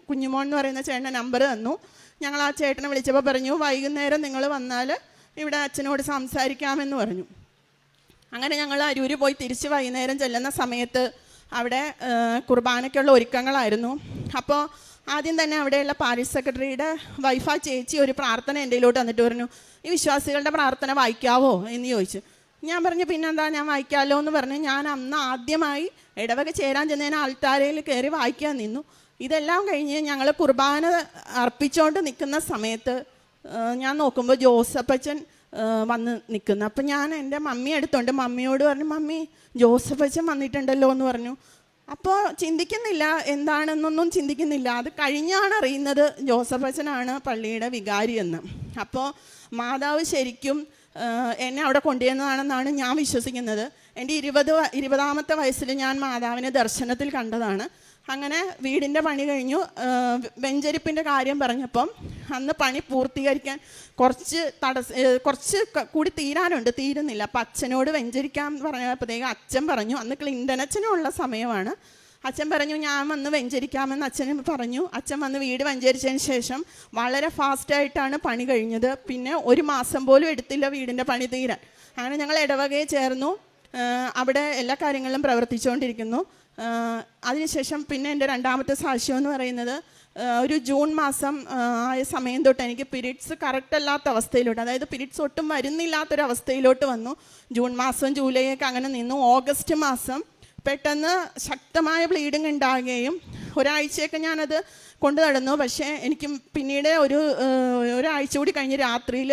കുഞ്ഞുമോൻ എന്ന് പറയുന്ന ചേട്ടൻ്റെ നമ്പർ തന്നു. ഞങ്ങൾ ആ ചേട്ടനെ വിളിച്ചപ്പോൾ പറഞ്ഞു, വൈകുന്നേരം നിങ്ങൾ വന്നാൽ ഇവിടെ അച്ഛനോട് സംസാരിക്കാമെന്ന് പറഞ്ഞു. അങ്ങനെ ഞങ്ങൾ അരൂര് പോയി തിരിച്ച് വൈകുന്നേരം ചെല്ലുന്ന സമയത്ത് അവിടെ കുർബാനയ്ക്കുള്ള ഒരുക്കങ്ങളായിരുന്നു. അപ്പോൾ ആദ്യം തന്നെ അവിടെയുള്ള പാരിഷ് സെക്രട്ടറിയുടെ വൈഫ ചേച്ചി ഒരു പ്രാർത്ഥന എൻ്റെ കയ്യിലോട്ട് വന്നിട്ട് പറഞ്ഞു, ഈ വിശ്വാസികളുടെ പ്രാർത്ഥന വായിക്കാവോ എന്ന് ചോദിച്ചു. ഞാൻ പറഞ്ഞു, പിന്നെന്താ ഞാൻ വായിക്കാമല്ലോ എന്ന് പറഞ്ഞ് ഞാൻ അന്ന് ആദ്യമായി ഇടവക ചേരാൻ ചെന്നതിന് ആൾത്താരയിൽ കയറി വായിക്കാൻ നിന്നു. ഇതെല്ലാം കഴിഞ്ഞ് ഞങ്ങൾ കുർബാന അർപ്പിച്ചുകൊണ്ട് നിൽക്കുന്ന സമയത്ത് ഞാൻ നോക്കുമ്പോൾ ജോസഫച്ചൻ വന്ന് നിൽക്കുന്നു. അപ്പം ഞാൻ എൻ്റെ മമ്മി അടുത്തുണ്ട്, മമ്മിയോട് പറഞ്ഞു, മമ്മി ജോസഫച്ചൻ വന്നിട്ടുണ്ടല്ലോ എന്ന് പറഞ്ഞു. അപ്പോൾ ചിന്തിക്കുന്നില്ല, എന്താണെന്നൊന്നും ചിന്തിക്കുന്നില്ല. അത് കഴിഞ്ഞാണ് അറിയുന്നത് ജോസഫച്ചനാണ് പള്ളിയുടെ വികാരി എന്ന്. അപ്പോൾ മാതാവ് ശരിക്കും എന്നെ അവിടെ കൊണ്ടുവന്നതാണെന്നാണ് ഞാൻ വിശ്വസിക്കുന്നത്. എൻ്റെ 20ാമത്തെ വയസ്സിൽ ഞാൻ മാതാവിനെ ദർശനത്തിൽ കണ്ടതാണ്. അങ്ങനെ വീടിൻ്റെ പണി കഴിഞ്ഞു. വെഞ്ചരിപ്പിൻ്റെ കാര്യം പറഞ്ഞപ്പം അന്ന് പണി പൂർത്തീകരിക്കാൻ കുറച്ച് കൂടി തീരുന്നില്ല. അപ്പം അച്ഛനോട് വെഞ്ചരിക്കാൻ പറഞ്ഞപ്പോഴത്തേക്ക് അച്ഛൻ പറഞ്ഞു, അന്ന് ക്ലിൻ്റൺ അച്ഛനുള്ള സമയമാണ്. അച്ഛൻ പറഞ്ഞു, ഞാൻ വന്ന് വെഞ്ചരിക്കാമെന്ന് അച്ഛൻ പറഞ്ഞു. അച്ഛൻ വന്ന് വീട് വെഞ്ചരിച്ചതിന് ശേഷം വളരെ ഫാസ്റ്റായിട്ടാണ് പണി കഴിഞ്ഞത്. പിന്നെ 1 മാസം പോലും എടുത്തില്ല വീടിൻ്റെ പണി തീരാൻ. അങ്ങനെ ഞങ്ങൾ ഇടവകയിൽ ചേർന്നു. അവിടെ എല്ലാ കാര്യങ്ങളും പ്രവർത്തിച്ചുകൊണ്ടിരിക്കുന്നു. അതിനുശേഷം പിന്നെ എൻ്റെ 2ാമത്തെ സാക്ഷ്യം എന്ന് പറയുന്നത്, ഒരു ജൂൺ മാസം ആയ സമയം തൊട്ട് എനിക്ക് പീരീഡ്സ് കറക്റ്റ് അല്ലാത്ത അവസ്ഥയിലോട്ട്, അതായത് പീരീഡ്സ് ഒട്ടും വരുന്നില്ലാത്തൊരവസ്ഥയിലോട്ട് വന്നു. ജൂൺ മാസം ജൂലൈ ഒക്കെ അങ്ങനെ നിന്നു. ഓഗസ്റ്റ് മാസം പെട്ടെന്ന് ശക്തമായ ബ്ലീഡിങ് ഉണ്ടാകുകയും ഒരാഴ്ചയൊക്കെ ഞാനത് കൊണ്ടു നടന്നു. പക്ഷേ എനിക്ക് പിന്നീട് ഒരാഴ്ച കൂടി കഴിഞ്ഞ് രാത്രിയിൽ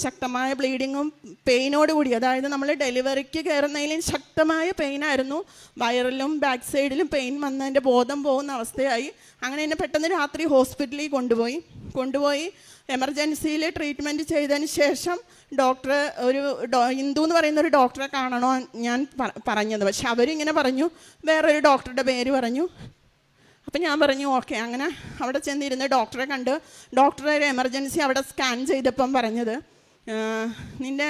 ശക്തമായ ബ്ലീഡിങ്ങും പെയിനോട് കൂടി, അതായത് നമ്മൾ ഡെലിവറിക്ക് കയറുന്നതിലും ശക്തമായ പെയിനായിരുന്നു. വയറിലും ബാക്ക് സൈഡിലും പെയിൻ വന്നതിൻ്റെ ബോധം പോകുന്ന അവസ്ഥയായി. അങ്ങനെ എന്നെ പെട്ടെന്ന് രാത്രി ഹോസ്പിറ്റലിൽ കൊണ്ടുപോയി എമർജൻസിയിൽ ട്രീറ്റ്മെൻറ്റ് ചെയ്തതിന് ശേഷം ഡോക്ടർ ഹിന്ദു എന്ന് പറയുന്ന ഒരു ഡോക്ടറെ കാണണോ ഞാൻ പറഞ്ഞത്. പക്ഷെ അവരിങ്ങനെ പറഞ്ഞു, വേറൊരു ഡോക്ടറുടെ പേര് പറഞ്ഞു. അപ്പം ഞാൻ പറഞ്ഞു ഓക്കെ. അങ്ങനെ അവിടെ ചെന്നിരുന്ന് ഡോക്ടറെ കണ്ട് ഡോക്ടർ ഒരു എമർജൻസി അവിടെ സ്കാൻ ചെയ്തപ്പം പറഞ്ഞത്, നിൻ്റെ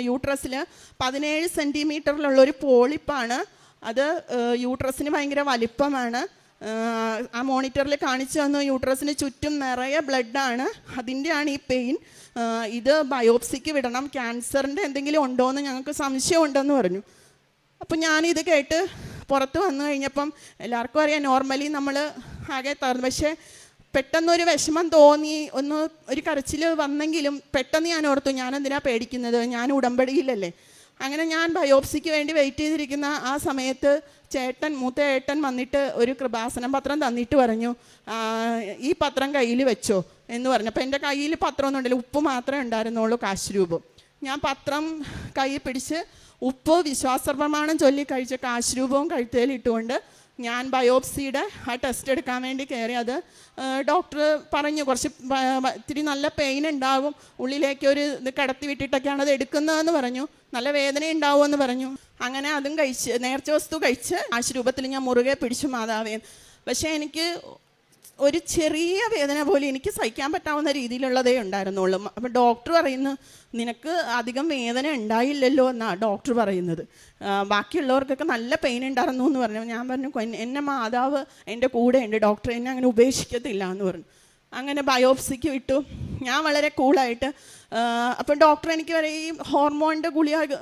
യൂട്രസിൽ 17 സെൻറ്റിമീറ്ററിലുള്ളൊരു പോളിപ്പാണ്. അത് യൂട്രസിന് ഭയങ്കര വലിപ്പമാണ്. ആ മോണിറ്ററിൽ കാണിച്ചു തന്നു, യൂട്രസിന് ചുറ്റും നിറയെ ബ്ലഡാണ്, അതിൻ്റെയാണ് ഈ പെയിൻ. ഇത് ബയോപ്സിക്ക് വിടണം, ക്യാൻസറിൻ്റെ എന്തെങ്കിലും ഉണ്ടോ എന്ന് ഞങ്ങൾക്ക് സംശയമുണ്ടെന്ന് പറഞ്ഞു. അപ്പം ഞാനിത് കേട്ട് പുറത്ത് വന്നു കഴിഞ്ഞപ്പം എല്ലാവർക്കും അറിയാം നോർമലി നമ്മൾ ആകെ തറന്നു. പക്ഷേ പെട്ടെന്നൊരു വിഷമം തോന്നി, ഒരു കരച്ചിൽ വന്നെങ്കിലും പെട്ടെന്ന് ഞാൻ ഓർത്തു, ഞാനെന്തിനാ പേടിക്കുന്നത്, ഞാൻ ഉടമ്പടിയിലല്ലേ. അങ്ങനെ ഞാൻ ബയോപ്സിക്ക് വേണ്ടി വെയിറ്റ് ചെയ്തിരിക്കുന്ന ആ സമയത്ത് മൂത്ത ഏട്ടൻ വന്നിട്ട് ഒരു കൃപാസനം പത്രം തന്നിട്ട് പറഞ്ഞു, ഈ പത്രം കയ്യിൽ വെച്ചോ എന്ന് പറഞ്ഞു. അപ്പോൾ എൻ്റെ കയ്യിൽ പത്രമൊന്നും ഉണ്ടല്ലോ, ഉപ്പ് മാത്രമേ ഉണ്ടായിരുന്നുള്ളൂ, കാശ് രൂപം. ഞാൻ പത്രം കൈ പിടിച്ച് ഉപ്പ് വിശ്വാസപ്രമാണം ചൊല്ലി കഴിച്ച കാശ് രൂപവും കഴുത്തേലിട്ടുകൊണ്ട് ഞാൻ ബയോപ്സിയുടെ ആ ടെസ്റ്റ് എടുക്കാൻ വേണ്ടി കയറി. അത് ഡോക്ടർ പറഞ്ഞു കുറച്ച് ഇത്തിരി നല്ല പെയിൻ ഉണ്ടാവും, ഉള്ളിലേക്ക് ഒരു ഇത് കിടത്തി വിട്ടിട്ടൊക്കെയാണ് അത് എടുക്കുന്നതെന്ന് പറഞ്ഞു, നല്ല വേദന ഉണ്ടാവുമെന്ന് പറഞ്ഞു. അങ്ങനെ അതും കഴിച്ച് നേർച്ച വസ്തു കഴിച്ച് ആശുരൂപത്തിൽ ഞാൻ മുറുകെ പിടിച്ചു മാതാവേ. പക്ഷേ എനിക്ക് ഒരു ചെറിയ വേദന പോലും എനിക്ക് സഹിക്കാൻ പറ്റാവുന്ന രീതിയിലുള്ളതേ ഉണ്ടായിരുന്നുള്ളൂ. അപ്പം ഡോക്ടർ പറയുന്നു, നിനക്ക് അധികം വേദന ഉണ്ടായില്ലല്ലോ എന്നാണ് ഡോക്ടർ പറയുന്നത്, ബാക്കിയുള്ളവർക്കൊക്കെ നല്ല പെയിൻ ഉണ്ടായിരുന്നു എന്ന് പറഞ്ഞു. ഞാൻ പറഞ്ഞു, എന്നെ മാതാവ് എൻ്റെ കൂടെ ഉണ്ട്, ഡോക്ടർ എന്നെ അങ്ങനെ ഉപേക്ഷിക്കത്തില്ല എന്ന് പറഞ്ഞു. അങ്ങനെ ബയോപ്സിക്ക് വിട്ടു. ഞാൻ വളരെ കൂളായിട്ട് അപ്പം ഡോക്ടർ എനിക്ക് പറയും, ഈ ഹോർമോണിൻ്റെ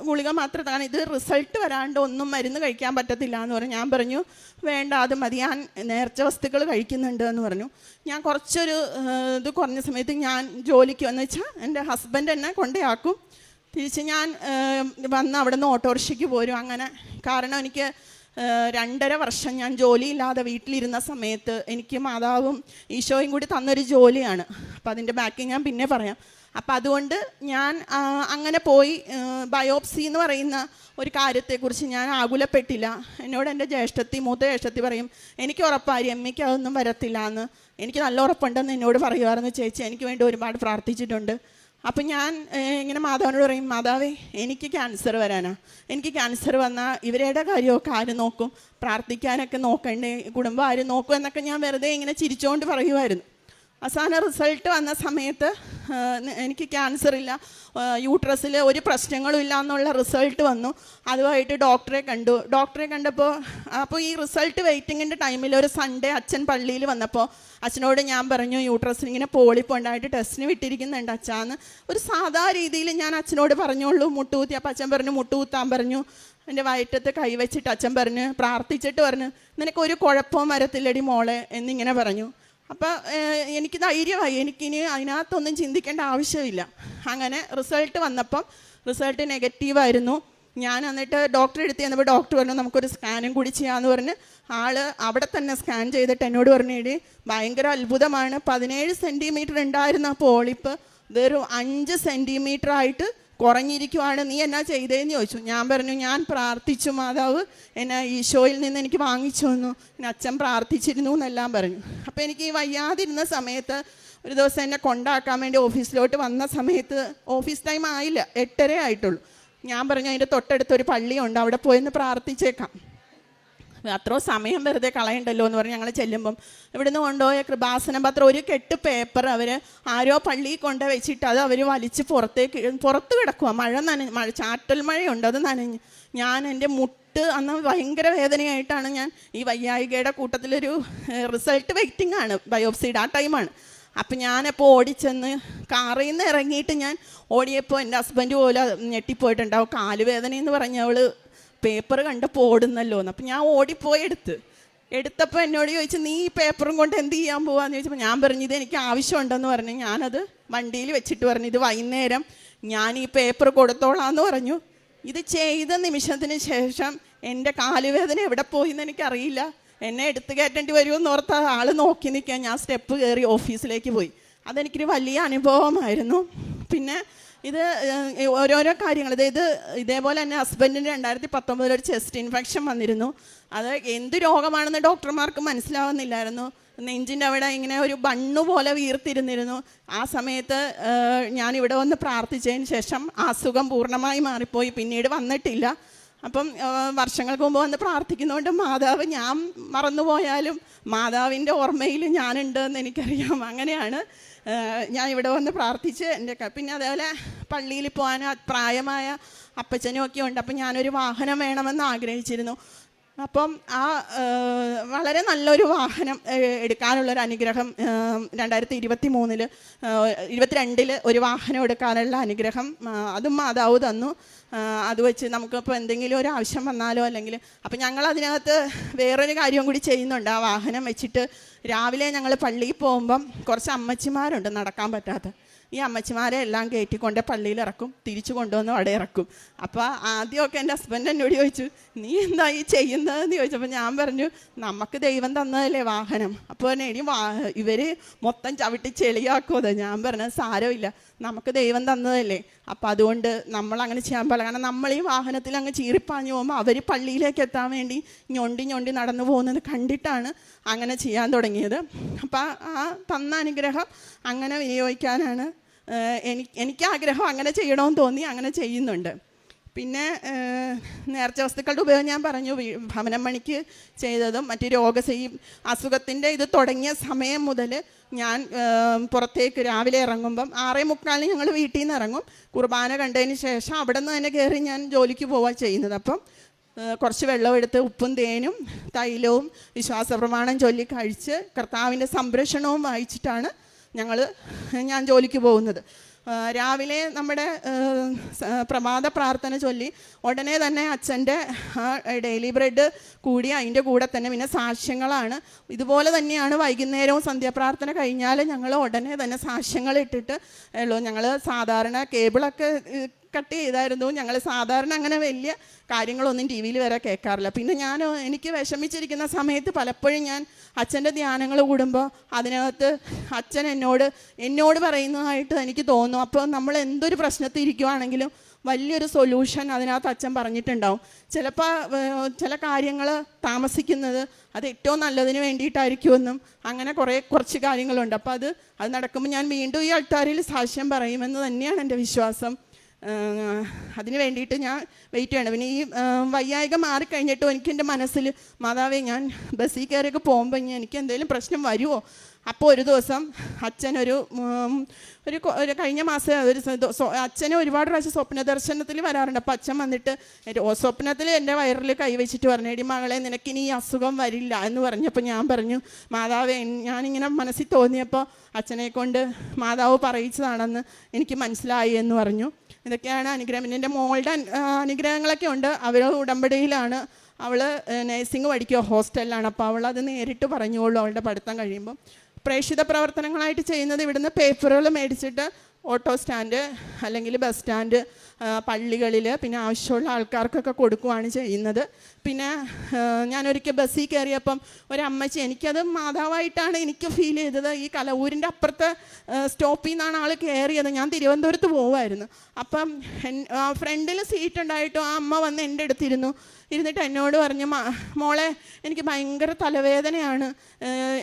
ഗുളിക മാത്രമാണ്, ഇത് റിസൾട്ട് വരാണ്ട് ഒന്നും മരുന്ന് കഴിക്കാൻ പറ്റത്തില്ല എന്ന് പറഞ്ഞു. ഞാൻ പറഞ്ഞു, വേണ്ട, അത് മതി, ഞാൻ നേർച്ച വസ്തുക്കൾ കഴിക്കുന്നുണ്ട് എന്ന് പറഞ്ഞു. ഞാൻ കുറച്ചൊരു ഇത് കുറഞ്ഞ സമയത്ത് ഞാൻ ജോലിക്ക് വന്നു വെച്ചാൽ എൻ്റെ ഹസ്ബൻഡ് എന്നെ കൊണ്ടേയാക്കും, തിരിച്ച് ഞാൻ വന്ന് അവിടെ നിന്ന് ഓട്ടോറിക്ഷയ്ക്ക് പോരും. അങ്ങനെ കാരണം എനിക്ക് 2.5 വർഷം ഞാൻ ജോലിയില്ലാതെ വീട്ടിലിരുന്ന സമയത്ത് എനിക്ക് മാതാവും ഈശോയും കൂടി തന്നൊരു ജോലിയാണ്. അപ്പോൾ അതിൻ്റെ ബാക്കി ഞാൻ പിന്നെ പറയാം. അപ്പം അതുകൊണ്ട് ഞാൻ അങ്ങനെ പോയി. ബയോപ്സി എന്ന് പറയുന്ന ഒരു കാര്യത്തെക്കുറിച്ച് ഞാൻ ആകുലപ്പെട്ടില്ല. എന്നോട് എൻ്റെ മൂത്ത ജ്യേഷ്ഠത്തി പറയും, എനിക്ക് ഉറപ്പായി അമ്മയ്ക്ക് അതൊന്നും വരത്തില്ല എന്ന്, എനിക്ക് നല്ല ഉറപ്പുണ്ടെന്ന് എന്നോട് പറയുമായിരുന്നു. ചേച്ചി എനിക്ക് വേണ്ടി ഒരുപാട് പ്രാർത്ഥിച്ചിട്ടുണ്ട്. അപ്പം ഞാൻ ഇങ്ങനെ മാതാവിനോട് പറയും, മാതാവേ എനിക്ക് ക്യാൻസർ വരാനാ, എനിക്ക് ക്യാൻസർ വന്നാൽ ഇവരുടെ കാര്യമൊക്കെ ആര് നോക്കും, പ്രാർത്ഥിക്കാനൊക്കെ നോക്കണ്ടേ, കുടുംബം ആര് നോക്കും എന്നൊക്കെ ഞാൻ വെറുതെ ഇങ്ങനെ ചിരിച്ചുകൊണ്ട് പറയുമായിരുന്നു. അവസാന റിസൾട്ട് വന്ന സമയത്ത് എനിക്ക് ക്യാൻസർ ഇല്ല, യൂട്രസിൽ ഒരു പ്രശ്നങ്ങളും ഇല്ല എന്നുള്ള റിസൾട്ട് വന്നു. അതുമായിട്ട് ഡോക്ടറെ കണ്ടു. ഡോക്ടറെ കണ്ടപ്പോൾ ഈ റിസൾട്ട് വെയിറ്റിങ്ങിൻ്റെ ടൈമിൽ ഒരു സൺഡേ അച്ഛൻ പള്ളിയിൽ വന്നപ്പോൾ അച്ഛനോട് ഞാൻ പറഞ്ഞു, യൂട്രസിന് ഇങ്ങനെ പോളിപ്പോണ്ടായിട്ട് ടെസ്റ്റിന് വിട്ടിരിക്കുന്നുണ്ട് അച്ഛാന്ന്. ഒരു സാധാ രീതിയിൽ ഞാൻ അച്ഛനോട് പറഞ്ഞോളൂ മുട്ടുകുത്തി. അപ്പോൾ അച്ഛൻ പറഞ്ഞു മുട്ടുകുത്താൻ പറഞ്ഞു. എൻ്റെ വയറ്റത്ത് കൈവച്ചിട്ട് അച്ഛൻ പറഞ്ഞ് പ്രാർത്ഥിച്ചിട്ട് പറഞ്ഞു, നിനക്കൊരു കുഴപ്പവും വരത്തില്ലടി മോളെ എന്നിങ്ങനെ പറഞ്ഞു. അപ്പോൾ എനിക്ക് ധൈര്യമായി, എനിക്കിനി അതിനകത്തൊന്നും ചിന്തിക്കേണ്ട ആവശ്യമില്ല. അങ്ങനെ റിസൾട്ട് വന്നപ്പം റിസൾട്ട് നെഗറ്റീവായിരുന്നു. ഞാൻ എന്നിട്ട് ഡോക്ടറെ അടുത്ത് ചെന്നപ്പോൾ ഡോക്ടർ പറഞ്ഞു, നമുക്കൊരു സ്കാനും കൂടി ചെയ്യാമെന്ന് പറഞ്ഞ് അവിടെ തന്നെ സ്കാൻ ചെയ്തിട്ട് എന്നോട് പറഞ്ഞു, ഭയങ്കര അത്ഭുതമാണ്, 17 സെൻറ്റിമീറ്റർ ഉണ്ടായിരുന്ന പോളിപ്പ് ഇതൊരു 5 സെൻറ്റിമീറ്റർ ആയിട്ട് കുറഞ്ഞിരിക്കുവാണ്, നീ എന്നാ ചെയ്തതെന്ന് ചോദിച്ചു. ഞാൻ പറഞ്ഞു, ഞാൻ പ്രാർത്ഥിച്ചു, മാതാവ് എന്നെ ഈശോയിൽ നിന്ന് എനിക്ക് വാങ്ങിച്ചു വന്നു, പിന്നെ അച്ഛൻ പ്രാർത്ഥിച്ചിരുന്നു എന്നെല്ലാം പറഞ്ഞു. അപ്പോൾ എനിക്ക് ഈ വയ്യാതിരുന്ന സമയത്ത് ഒരു ദിവസം എന്നെ കൊണ്ടാക്കാൻ വേണ്ടി ഓഫീസിലോട്ട് വന്ന സമയത്ത് ഓഫീസ് ടൈം ആയില്ല, 8:30 ആയിട്ടുള്ളൂ. ഞാൻ പറഞ്ഞു, അതിൻ്റെ തൊട്ടടുത്തൊരു പള്ളിയുണ്ട്, അവിടെ പോയെന്ന് പ്രാർത്ഥിച്ചേക്കാം, അത്രയും സമയം വെറുതെ കളയണ്ടല്ലോ എന്ന് പറഞ്ഞ് ഞങ്ങൾ ചെല്ലുമ്പം ഇവിടുന്ന് കൊണ്ടുപോയ കൃപാസന പത്രം ഒരു കെട്ട് പേപ്പർ അവർ ആരോ പള്ളിയിൽ കൊണ്ട് വെച്ചിട്ട് അത് അവർ വലിച്ച് പുറത്ത് കിടക്കുക. മഴ ചാറ്റൽ മഴയുണ്ട്, അത് നനഞ്ഞ് ഞാൻ എൻ്റെ അന്ന് ഭയങ്കര വേദനയായിട്ടാണ് ഞാൻ ഈ വയ്യായികയുടെ കൂട്ടത്തിലൊരു റിസൾട്ട് വെയിറ്റിംഗ് ആണ്, ബയോപ്സിയുടെ ആ ടൈമാണ്. അപ്പം ഞാനപ്പോൾ ഓടിച്ചെന്ന് കാറിൽ നിന്ന് ഇറങ്ങിയിട്ട് ഞാൻ ഓടിയപ്പോൾ എൻ്റെ ഹസ്ബൻഡ് പോലും ഞെട്ടിപ്പോയിട്ടുണ്ടാവും, കാലുവേദനയെന്ന് പറഞ്ഞ് അവൾ പേപ്പർ കണ്ടപ്പോൾ ഓടുന്നല്ലോ എന്ന്. അപ്പം ഞാൻ ഓടിപ്പോയി എടുത്തപ്പോൾ എന്നോട് ചോദിച്ചു, നീ ഈ പേപ്പറും കൊണ്ട് എന്ത് ചെയ്യാൻ പോവാന്ന് ചോദിച്ചപ്പോൾ ഞാൻ പറഞ്ഞു, ഇത് എനിക്ക് ആവശ്യമുണ്ടെന്ന് പറഞ്ഞു. ഞാനത് വണ്ടിയിൽ വെച്ചിട്ട് പറഞ്ഞു, ഇത് വൈകുന്നേരം ഞാൻ ഈ പേപ്പർ കൊടുത്തോളാന്ന് പറഞ്ഞു. ഇത് ചെയ്ത നിമിഷത്തിന് ശേഷം എൻ്റെ കാലുവേദന എവിടെ പോയി എന്ന് എനിക്കറിയില്ല. എന്നെ എടുത്തു കയറ്റേണ്ടി വരുമെന്ന് ഓർത്ത ആൾ നോക്കി നിൽക്കാൻ ഞാൻ സ്റ്റെപ്പ് കയറി ഓഫീസിലേക്ക് പോയി. അതെനിക്കൊരു വലിയ അനുഭവമായിരുന്നു. പിന്നെ ഇത് ഓരോരോ കാര്യങ്ങൾ, ഇതേപോലെ തന്നെ ഹസ്ബൻഡിന് 2019 ഒരു ചെസ്റ്റ് ഇൻഫെക്ഷൻ വന്നിരുന്നു. അത് എന്ത് രോഗമാണെന്ന് ഡോക്ടർമാർക്ക് മനസ്സിലാവുന്നില്ലായിരുന്നു. നെഞ്ചിൻ്റെ അവിടെ ഇങ്ങനെ ഒരു ബണ്ണു പോലെ വീർത്തിരുന്നിരുന്നു. ആ സമയത്ത് ഞാനിവിടെ വന്ന് പ്രാർത്ഥിച്ചതിന് ശേഷം ആ അസുഖം പൂർണ്ണമായി മാറിപ്പോയി, പിന്നീട് വന്നിട്ടില്ല. അപ്പം വർഷങ്ങൾക്ക് മുമ്പ് വന്ന് പ്രാർത്ഥിക്കുന്നതുകൊണ്ട് മാതാവ് ഞാൻ മറന്നുപോയാലും മാതാവിൻ്റെ ഓർമ്മയിൽ ഞാനുണ്ട് എന്ന് എനിക്കറിയാം. അങ്ങനെയാണ് ഞാൻ ഇവിടെ വന്ന് പ്രാർത്ഥിച്ച് പിന്നെ അതേപോലെ പള്ളിയിൽ പോകാൻ പ്രായമായ അപ്പച്ചനും ഒക്കെ ഉണ്ട്. അപ്പം ഞാനൊരു വാഹനം വേണമെന്ന് ആഗ്രഹിച്ചിരുന്നു. അപ്പം വളരെ നല്ലൊരു വാഹനം എടുക്കാനുള്ളൊരു അനുഗ്രഹം 2022 ഒരു വാഹനം എടുക്കാനുള്ള അനുഗ്രഹം അതും മാതാവ് തന്നു. അത് വെച്ച് നമുക്കിപ്പോൾ എന്തെങ്കിലും ഒരു ആവശ്യം വന്നാലോ അല്ലെങ്കിൽ അപ്പം ഞങ്ങൾ അതിനകത്ത് വേറൊരു കാര്യം കൂടി ചെയ്യുന്നുണ്ട്. ആ വാഹനം വെച്ചിട്ട് രാവിലെ ഞങ്ങൾ പള്ളിയിൽ പോകുമ്പം കുറച്ച് അമ്മച്ചിമാരുണ്ട് നടക്കാൻ പറ്റാത്ത, ഈ അമ്മച്ചിമാരെ എല്ലാം കയറ്റിക്കൊണ്ട് പള്ളിയിൽ ഇറക്കും, തിരിച്ചു കൊണ്ടുവന്ന് അവിടെ ഇറക്കും. അപ്പോൾ ആദ്യമൊക്കെ എൻ്റെ ഹസ്ബൻഡ് എന്നോട് ചോദിച്ചു, നീ എന്താ ഈ ചെയ്യുന്നതെന്ന് ചോദിച്ചപ്പോൾ ഞാൻ പറഞ്ഞു, നമുക്ക് ദൈവം തന്നതല്ലേ വാഹനം. അപ്പോൾ എനി ഇവർ മൊത്തം ചവിട്ടി ചെളിയാക്കുമത്. ഞാൻ പറഞ്ഞത് സാരമില്ല, നമുക്ക് ദൈവം തന്നതല്ലേ, അപ്പോൾ അതുകൊണ്ട് നമ്മളങ്ങനെ ചെയ്യാൻ പാടില്ല. കാരണം നമ്മൾ ഈ വാഹനത്തിൽ അങ്ങ് ചീറിപ്പാഞ്ഞു പോകുമ്പോൾ അവർ പള്ളിയിലേക്ക് എത്താൻ വേണ്ടി ഞൊണ്ടി നടന്നു പോകുന്നത് കണ്ടിട്ടാണ് അങ്ങനെ ചെയ്യാൻ തുടങ്ങിയത്. അപ്പോൾ ആ തന്ന അനുഗ്രഹം അങ്ങനെ വിനിയോഗിക്കാനാണ് എനിക്ക് ആഗ്രഹം. അങ്ങനെ ചെയ്യണമെന്ന് തോന്നി, അങ്ങനെ ചെയ്യുന്നുണ്ട്. പിന്നെ നേർച്ച വസ്തുക്കളുടെ ഉപയോഗം ഞാൻ പറഞ്ഞു, ഭവനം മണിക്ക് ചെയ്തതും മറ്റ് അസുഖത്തിൻ്റെ ഇത് തുടങ്ങിയ സമയം മുതൽ ഞാൻ പുറത്തേക്ക് രാവിലെ ഇറങ്ങുമ്പം 6:45 ഞങ്ങൾ വീട്ടിൽ നിന്ന് ഇറങ്ങും. കുർബാന കണ്ടതിന് ശേഷം അവിടെ നിന്ന് തന്നെ കയറി ഞാൻ ജോലിക്ക് പോവുക ചെയ്യുന്നത്. അപ്പം കുറച്ച് വെള്ളമെടുത്ത് ഉപ്പും തേനും തൈലവും വിശ്വാസപ്രമാണം ചൊല്ലി കഴിച്ച് കർത്താവിൻ്റെ സംരക്ഷണവും വായിച്ചിട്ടാണ് ഞാൻ ജോലിക്ക് പോകുന്നത്. രാവിലെ നമ്മുടെ പ്രഭാത പ്രാർത്ഥന ചൊല്ലി ഉടനെ തന്നെ അച്ഛൻ്റെ ഡെയിലി ബ്രെഡ് കൂടി അതിൻ്റെ കൂടെ തന്നെ പിന്നെ സാക്ഷ്യങ്ങളാണ്. ഇതുപോലെ തന്നെയാണ് വൈകുന്നേരവും സന്ധ്യാപ്രാർത്ഥന കഴിഞ്ഞാൽ ഞങ്ങൾ ഉടനെ തന്നെ സാക്ഷ്യങ്ങൾ ഇട്ടിട്ട് ഉള്ളൂ. ഞങ്ങൾ സാധാരണ കേബിളൊക്കെ കട്ട് ചെയ്തായിരുന്നു. ഞങ്ങൾ സാധാരണ അങ്ങനെ വലിയ കാര്യങ്ങളൊന്നും ടി വിയിൽ വരെ കേൾക്കാറില്ല. പിന്നെ എനിക്ക് വിഷമിച്ചിരിക്കുന്ന സമയത്ത് പലപ്പോഴും ഞാൻ അച്ഛൻ്റെ ധ്യാനങ്ങൾ കൂടുമ്പോൾ അതിനകത്ത് അച്ഛൻ എന്നോട് പറയുന്നതായിട്ട് എനിക്ക് തോന്നും. അപ്പോൾ നമ്മൾ എന്തൊരു പ്രശ്നത്തിൽ ഇരിക്കുവാണെങ്കിലും വലിയൊരു സൊല്യൂഷൻ അതിനകത്ത് അച്ഛൻ പറഞ്ഞിട്ടുണ്ടാവും. ചിലപ്പോൾ ചില കാര്യങ്ങൾ താമസിക്കുന്നത് അത് ഏറ്റവും നല്ലതിന് വേണ്ടിയിട്ടായിരിക്കുമെന്നും അങ്ങനെ കുറച്ച് കാര്യങ്ങളുണ്ട്. അപ്പോൾ അത് നടക്കുമ്പോൾ ഞാൻ വീണ്ടും ഈ അൾത്താരിൽ സാക്ഷ്യം പറയുമെന്ന് തന്നെയാണ് എൻ്റെ വിശ്വാസം. അതിന് വേണ്ടിയിട്ട് ഞാൻ വെയിറ്റ് ചെയ്യണം. പിന്നെ ഈ വയ്യായിക മാറിക്കഴിഞ്ഞിട്ടും എനിക്ക് എൻ്റെ മനസ്സിൽ, മാതാവേ, ഞാൻ ബസ്സിൽ കയറിയൊക്കെ പോകുമ്പോൾ എനിക്ക് എന്തെങ്കിലും പ്രശ്നം വരുമോ? അപ്പോൾ ഒരു ദിവസം അച്ഛനൊരു കഴിഞ്ഞ മാസം അച്ഛനെ ഒരുപാട് പ്രാവശ്യം സ്വപ്ന ദർശനത്തിൽ വരാറുണ്ട്. അപ്പോൾ അച്ഛൻ വന്നിട്ട് സ്വപ്നത്തിൽ എൻ്റെ വയറിൽ കൈവച്ചിട്ട് പറഞ്ഞു, എടി മകളെ, നിനക്കിനി ഈ അസുഖം വരില്ല എന്ന് പറഞ്ഞപ്പോൾ ഞാൻ പറഞ്ഞു, മാതാവേ, ഞാനിങ്ങനെ മനസ്സിൽ തോന്നിയപ്പോൾ അച്ഛനെ കൊണ്ട് മാതാവ് പറയിച്ചതാണെന്ന് എനിക്ക് മനസ്സിലായി എന്ന് പറഞ്ഞു. ഇതൊക്കെയാണ് അനുഗ്രഹം. പിന്നെ എൻ്റെ മോളുടെ അനുഗ്രഹങ്ങളൊക്കെ ഉണ്ട്. അവർ ഉടമ്പടിയിലാണ്, അവൾ നേഴ്സിംഗ് പഠിക്കുക, ഹോസ്റ്റലിലാണ്. അപ്പോൾ അവളത് നേരിട്ട് പറഞ്ഞോളൂ അവളുടെ പഠിത്തം കഴിയുമ്പം. പ്രേക്ഷിത പ്രവർത്തനങ്ങളായിട്ട് ചെയ്യുന്നത് ഇവിടുന്ന് പേപ്പറുകൾ മേടിച്ചിട്ട് ഓട്ടോ സ്റ്റാൻഡ് അല്ലെങ്കിൽ ബസ് സ്റ്റാൻഡ്, പള്ളികളിൽ പിന്നെ ആവശ്യമുള്ള ആൾക്കാർക്കൊക്കെ കൊടുക്കുകയാണ് ചെയ്യുന്നത്. പിന്നെ ഞാനൊരിക്കൽ ബസ്സിൽ കയറിയപ്പം ഒരമ്മച്ചി, എനിക്കത് മാതാവായിട്ടാണ് എനിക്ക് ഫീൽ ചെയ്തത്. ഈ കലവൂരിൻ്റെ അപ്പുറത്തെ സ്റ്റോപ്പിൽ നിന്നാണ് ആൾ കയറിയത്. ഞാൻ തിരുവനന്തപുരത്ത് പോവുമായിരുന്നു. അപ്പം ഫ്രണ്ടിൽ സീറ്റ് ഉണ്ടായിട്ടും ആ അമ്മ വന്ന് എൻ്റെ ഇരുന്നിട്ട് എന്നോട് പറഞ്ഞു, മോളെ, എനിക്ക് ഭയങ്കര തലവേദനയാണ്,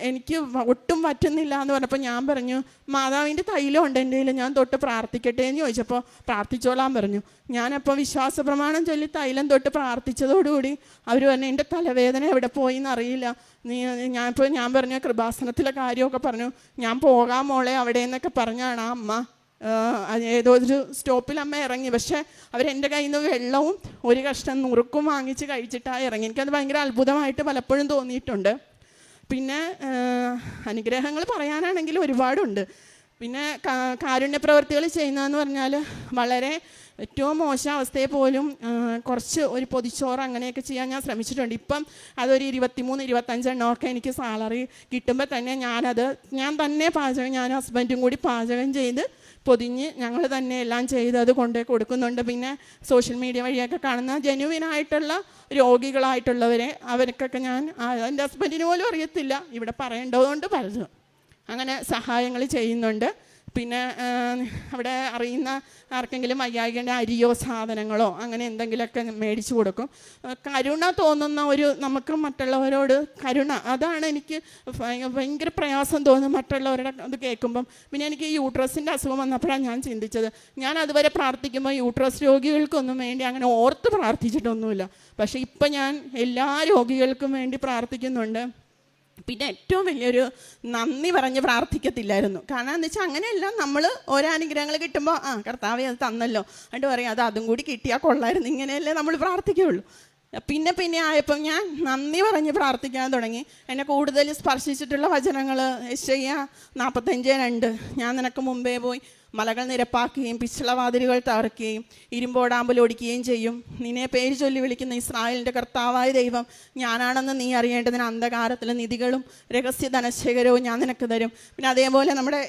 എനിക്ക് ഒട്ടും പറ്റുന്നില്ല എന്ന് പറഞ്ഞപ്പോൾ ഞാൻ പറഞ്ഞു, മാതാവിൻ്റെ തൈലം ഉണ്ട് എൻ്റെ കയ്യിൽ, ഞാൻ തൊട്ട് പ്രാർത്ഥിക്കട്ടെ എന്ന് ചോദിച്ചപ്പോൾ പ്രാർത്ഥിച്ചോളാൻ പറഞ്ഞു. ഞാനപ്പോൾ വിശ്വാസ പ്രമാണം ചൊല്ലി തൈലം തൊട്ട് പ്രാർത്ഥിച്ചതോടുകൂടി അവർ പറഞ്ഞു, എൻ്റെ തലവേദന എവിടെ പോയി എന്നറിയില്ല. ഞാൻ പറഞ്ഞു കൃപാസനത്തിലെ കാര്യമൊക്കെ പറഞ്ഞു. ഞാൻ പോകാം മോളെ അവിടെ എന്നൊക്കെ പറഞ്ഞാണ് ആ അമ്മ ഏതോ ഒരു സ്റ്റോപ്പിൽ അമ്മ ഇറങ്ങി. പക്ഷേ അവരെൻ്റെ കയ്യിൽ നിന്ന് വെള്ളവും ഒരു കഷ്ണം നുറുക്കും വാങ്ങിച്ച് കഴിച്ചിട്ടാണ് ഇറങ്ങി. എനിക്കത് ഭയങ്കര അത്ഭുതമായിട്ട് പലപ്പോഴും തോന്നിയിട്ടുണ്ട്. പിന്നെ അനുഗ്രഹങ്ങൾ പറയാനാണെങ്കിൽ ഒരുപാടുണ്ട്. പിന്നെ കാരുണ്യ പ്രവൃത്തികൾ ചെയ്യുന്നതെന്ന് പറഞ്ഞാൽ വളരെ ഏറ്റവും മോശം അവസ്ഥയെ പോലും കുറച്ച് ഒരു പൊതിച്ചോറ് അങ്ങനെയൊക്കെ ചെയ്യാൻ ഞാൻ ശ്രമിച്ചിട്ടുണ്ട്. ഇപ്പം അതൊരു 23-25 എണ്ണമൊക്കെ എനിക്ക് സാലറി കിട്ടുമ്പോൾ തന്നെ ഞാൻ തന്നെ പാചകം, ഞാനും ഹസ്ബൻഡും കൂടി പാചകം ചെയ്ത് പൊതിഞ്ഞ് ഞങ്ങൾ തന്നെ എല്ലാം ചെയ്ത് അത് കൊണ്ടുപോയി കൊടുക്കുന്നുണ്ട്. പിന്നെ സോഷ്യൽ മീഡിയ വഴിയൊക്കെ കാണുന്ന ജെന്യുവിനായിട്ടുള്ള രോഗികളായിട്ടുള്ളവരെ അവർക്കൊക്കെ ഞാൻ എൻ്റെ ഹസ്ബൻഡിന് പോലും അറിയത്തില്ല, ഇവിടെ പറയേണ്ടതുകൊണ്ട് പറഞ്ഞു അങ്ങനെ സഹായങ്ങൾ ചെയ്യുന്നുണ്ട്. പിന്നെ അവിടെ അറിയുന്ന ആർക്കെങ്കിലും വയ്യായികേണ്ട അരിയോ സാധനങ്ങളോ അങ്ങനെ എന്തെങ്കിലുമൊക്കെ മേടിച്ചു കൊടുക്കും. കരുണ തോന്നുന്ന നമുക്ക് മറ്റുള്ളവരോട് കരുണ, അതാണ് എനിക്ക് ഭയങ്കര പ്രയാസം തോന്നും മറ്റുള്ളവരുടെ അത് കേൾക്കുമ്പം. പിന്നെ എനിക്ക് യൂട്രസിൻ്റെ അസുഖം വന്നപ്പോഴാണ് ഞാൻ ചിന്തിച്ചത്, ഞാൻ അതുവരെ പ്രാർത്ഥിക്കുമ്പോൾ യൂട്രസ് രോഗികൾക്കൊന്നും വേണ്ടി അങ്ങനെ ഓർത്ത് പ്രാർത്ഥിച്ചിട്ടൊന്നുമില്ല. പക്ഷേ ഇപ്പം ഞാൻ എല്ലാ രോഗികൾക്കും വേണ്ടി പ്രാർത്ഥിക്കുന്നുണ്ട്. പിന്നെ ഏറ്റവും വലിയൊരു നന്ദി പറഞ്ഞ് പ്രാർത്ഥിക്കത്തില്ലായിരുന്നു. കാരണം എന്ന് വെച്ചാൽ അങ്ങനെയല്ല, നമ്മൾ ഓരോ അനുഗ്രഹങ്ങൾ കിട്ടുമ്പോൾ കർത്താവേ അത് തന്നല്ലോ എന്നിട്ട് പറയും അതും കൂടി കിട്ടിയാൽ കൊള്ളായിരുന്നു, ഇങ്ങനെയല്ലേ നമ്മൾ പ്രാർത്ഥിക്കുകയുള്ളൂ. പിന്നെ ആയപ്പം ഞാൻ നന്ദി പറഞ്ഞ് പ്രാർത്ഥിക്കാൻ തുടങ്ങി. എന്നെ കൂടുതൽ സ്പർശിച്ചിട്ടുള്ള വചനങ്ങൾ യെശയ്യാ 45:2, ഞാൻ നിനക്ക് മുമ്പേ പോയി മലകൾ നിരപ്പാക്കുകയും പിച്ചളവാതിലുകൾ തകർക്കുകയും ഇരുമ്പോടാമ്പൽ ഓടിക്കുകയും ചെയ്യും. നിന്നെ പേര് ചൊല്ലി വിളിക്കുന്ന ഇസ്രായേലിൻ്റെ കർത്താവായ ദൈവം ഞാനാണെന്ന് നീ അറിയേണ്ടതിന് അന്ധകാരത്തിലെ നിധികളും രഹസ്യ ധനശേഖരവും ഞാൻ നിനക്ക് തരും. പിന്നെ അതേപോലെ നമ്മുടെ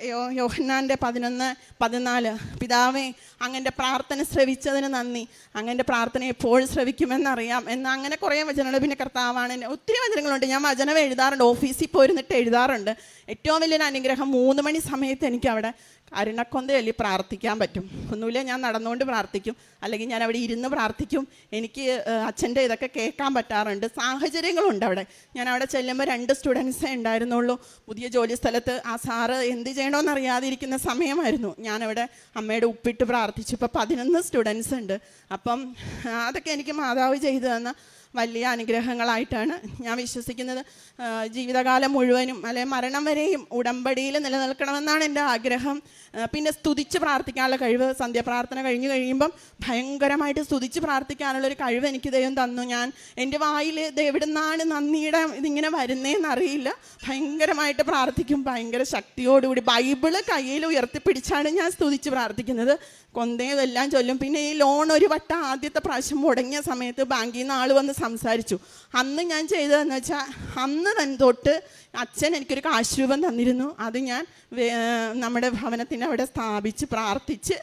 യോഹന്നാൻ്റെ 11:14 പിതാവേ അങ്ങൻ്റെ പ്രാർത്ഥന ശ്രവിച്ചതിന് നന്ദി, അങ്ങൻ്റെ പ്രാർത്ഥന എപ്പോഴും ശ്രവിക്കുമെന്നറിയാം എന്ന് അങ്ങനെ കുറേ വചനങ്ങൾ. പിന്നെ കർത്താവാണ് എന്നെ ഒത്തിരി വചനങ്ങളുണ്ട്. ഞാൻ വചനം എഴുതാറുണ്ട്, ഓഫീസിൽ പോയിരുന്നിട്ട് എഴുതാറുണ്ട്. ഏറ്റവും വലിയൊരു അനുഗ്രഹം 3 മണി സമയത്ത് എനിക്ക് അവിടെ അരുണക്കൊന്ത ചൊല്ലി പ്രാർത്ഥിക്കാൻ പറ്റും. ഒന്നുമില്ല, ഞാൻ നടന്നുകൊണ്ട് പ്രാർത്ഥിക്കും, അല്ലെങ്കിൽ ഞാൻ അവിടെ ഇരുന്ന് പ്രാർത്ഥിക്കും. എനിക്ക് അച്ഛൻ്റെ ഇതൊക്കെ കേൾക്കാൻ പറ്റാറുണ്ട്. സാഹചര്യങ്ങളുണ്ട് അവിടെ. ഞാൻ അവിടെ ചെല്ലുമ്പോൾ 2 സ്റ്റുഡൻസേ ഉണ്ടായിരുന്നുള്ളൂ. പുതിയ ജോലി സ്ഥലത്ത് ആ സാറ് എന്ത് ചെയ്യണമെന്ന് അറിയാതിരിക്കുന്ന സമയമായിരുന്നു. ഞാനവിടെ അമ്മയുടെ ഉപ്പിട്ട് പ്രാർത്ഥിച്ചു. ഇപ്പോൾ 11 സ്റ്റുഡൻസ് ഉണ്ട്. അപ്പം അതൊക്കെ എനിക്ക് മാതാവ് ചെയ്തു തന്ന വലിയ അനുഗ്രഹങ്ങളായിട്ടാണ് ഞാൻ വിശ്വസിക്കുന്നത്. ജീവിതകാലം മുഴുവനും അല്ലെങ്കിൽ മരണം വരെയും ഉടമ്പടിയിൽ നിലനിൽക്കണമെന്നാണ് എൻ്റെ ആഗ്രഹം. പിന്നെ സ്തുതിച്ച് പ്രാർത്ഥിക്കാനുള്ള കഴിവ്, സന്ധ്യാപ്രാർത്ഥന കഴിഞ്ഞ് കഴിയുമ്പം ഭയങ്കരമായിട്ട് സ്തുതിച്ച് പ്രാർത്ഥിക്കാനുള്ളൊരു കഴിവ് എനിക്ക് ദൈവം തന്നു. ഞാൻ എൻ്റെ വായിൽ എവിടെ നിന്നാണ് നന്ദിയുടെ ഇതിങ്ങനെ വരുന്നതെന്നറിയില്ല. ഭയങ്കരമായിട്ട് പ്രാർത്ഥിക്കും, ഭയങ്കര ശക്തിയോടുകൂടി. ബൈബിള് കയ്യിൽ ഉയർത്തിപ്പിടിച്ചാണ് ഞാൻ സ്തുതിച്ച് പ്രാർത്ഥിക്കുന്നത്. കൊന്തയതെല്ലാം ചൊല്ലും. പിന്നെ ഈ ലോൺ ഒരു വട്ടം ആദ്യത്തെ പ്രാവശ്യം മുടങ്ങിയ സമയത്ത് ബാങ്കിൽ നിന്ന് ആൾ വന്ന് സംസാരിച്ചു. അന്ന് ഞാൻ ചെയ്തതെന്ന് വെച്ചാൽ അന്ന് തന്നെ തൊട്ട് അച്ഛൻ എനിക്കൊരു കാശ് രൂപം തന്നിരുന്നു. അത് ഞാൻ നമ്മുടെ ഭവനത്തിൻ്റെ അവിടെ സ്ഥാപിച്ച് പ്രാർത്ഥിച്ച്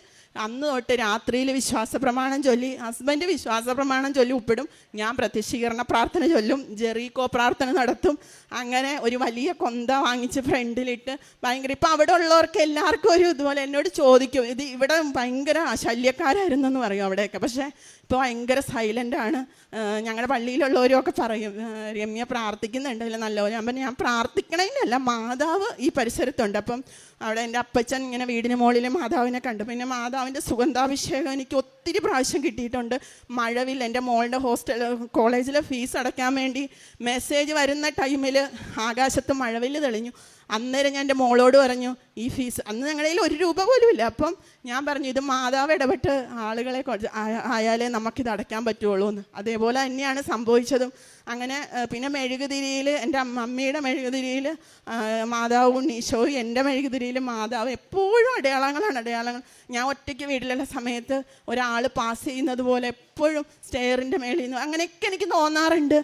അന്ന് തൊട്ട് രാത്രിയിൽ വിശ്വാസ പ്രമാണം ചൊല്ലി, ഹസ്ബൻഡ് വിശ്വാസ പ്രമാണം ചൊല്ലി ഉപ്പിടും, ഞാൻ പ്രത്യക്ഷീകരണ പ്രാർത്ഥന ചൊല്ലും, ജെറീക്കോ പ്രാർത്ഥന നടത്തും. അങ്ങനെ ഒരു വലിയ കൊന്ത വാങ്ങിച്ച് ഫ്രണ്ടിലിട്ട് ഭയങ്കര. ഇപ്പം അവിടെ ഉള്ളവർക്ക് എല്ലാവർക്കും ഒരു ഇതുപോലെ എന്നോട് ചോദിക്കും, ഇത് ഇവിടെ ഭയങ്കര ശല്യക്കാരായിരുന്നെന്ന് പറയും അവിടെയൊക്കെ. പക്ഷേ ഇപ്പോൾ ഭയങ്കര സൈലൻ്റാണ്. ഞങ്ങളുടെ പള്ളിയിലുള്ളവരും ഒക്കെ പറയും രമ്യ പ്രാർത്ഥിക്കുന്നുണ്ട് അല്ല നല്ലപോലെ. അപ്പം ഞാൻ പ്രാർത്ഥിക്കണേനല്ല, മാതാവ് ഈ പരിസരത്തുണ്ട്. അപ്പം അവിടെ എൻ്റെ അപ്പച്ചൻ ഇങ്ങനെ വീടിന് മുകളിൽ മാതാവിനെ കണ്ടു. പിന്നെ മാതാവിൻ്റെ സുഗന്ധാഭിഷേകം എനിക്ക് ഒത്തിരി പ്രാവശ്യം കിട്ടിയിട്ടുണ്ട്. മഴവിൽ എൻ്റെ മോളുടെ കോളേജിലെ ഫീസ് അടയ്ക്കാൻ വേണ്ടി മെസ്സേജ് വരുന്ന ടൈമിൽ ആകാശത്ത് മഴവിൽ തെളിഞ്ഞു. അന്നേരം ഞാൻ എൻ്റെ മോളോട് പറഞ്ഞു ഈ ഫീസ്, അന്ന് ഞങ്ങളുടെ കയ്യിൽ 1 രൂപ പോലും ഇല്ല. അപ്പം ഞാൻ പറഞ്ഞു ഇത് മാതാവ് ഇടപെട്ട് ആളുകളെ ആയാലേ നമുക്കിത് അടയ്ക്കാൻ പറ്റുള്ളൂ എന്ന്. അതേപോലെ തന്നെയാണ് സംഭവിച്ചതും. അങ്ങനെ പിന്നെ മെഴുകുതിരിയിൽ എൻ്റെ മമ്മിയുടെ മെഴുകുതിരിയിൽ മാതാവും ഈശോയും, എൻ്റെ മെഴുകുതിരിയിൽ മാതാവ്. എപ്പോഴും അടയാളങ്ങൾ. ഞാൻ ഒറ്റയ്ക്ക് വീട്ടിലുള്ള സമയത്ത് ഒരാൾ പാസ് ചെയ്യുന്നത് പോലെ എപ്പോഴും സ്റ്റെയറിൻ്റെ മേളിൽ നിന്ന് അങ്ങനെയൊക്കെ എനിക്ക് തോന്നാറുണ്ട്.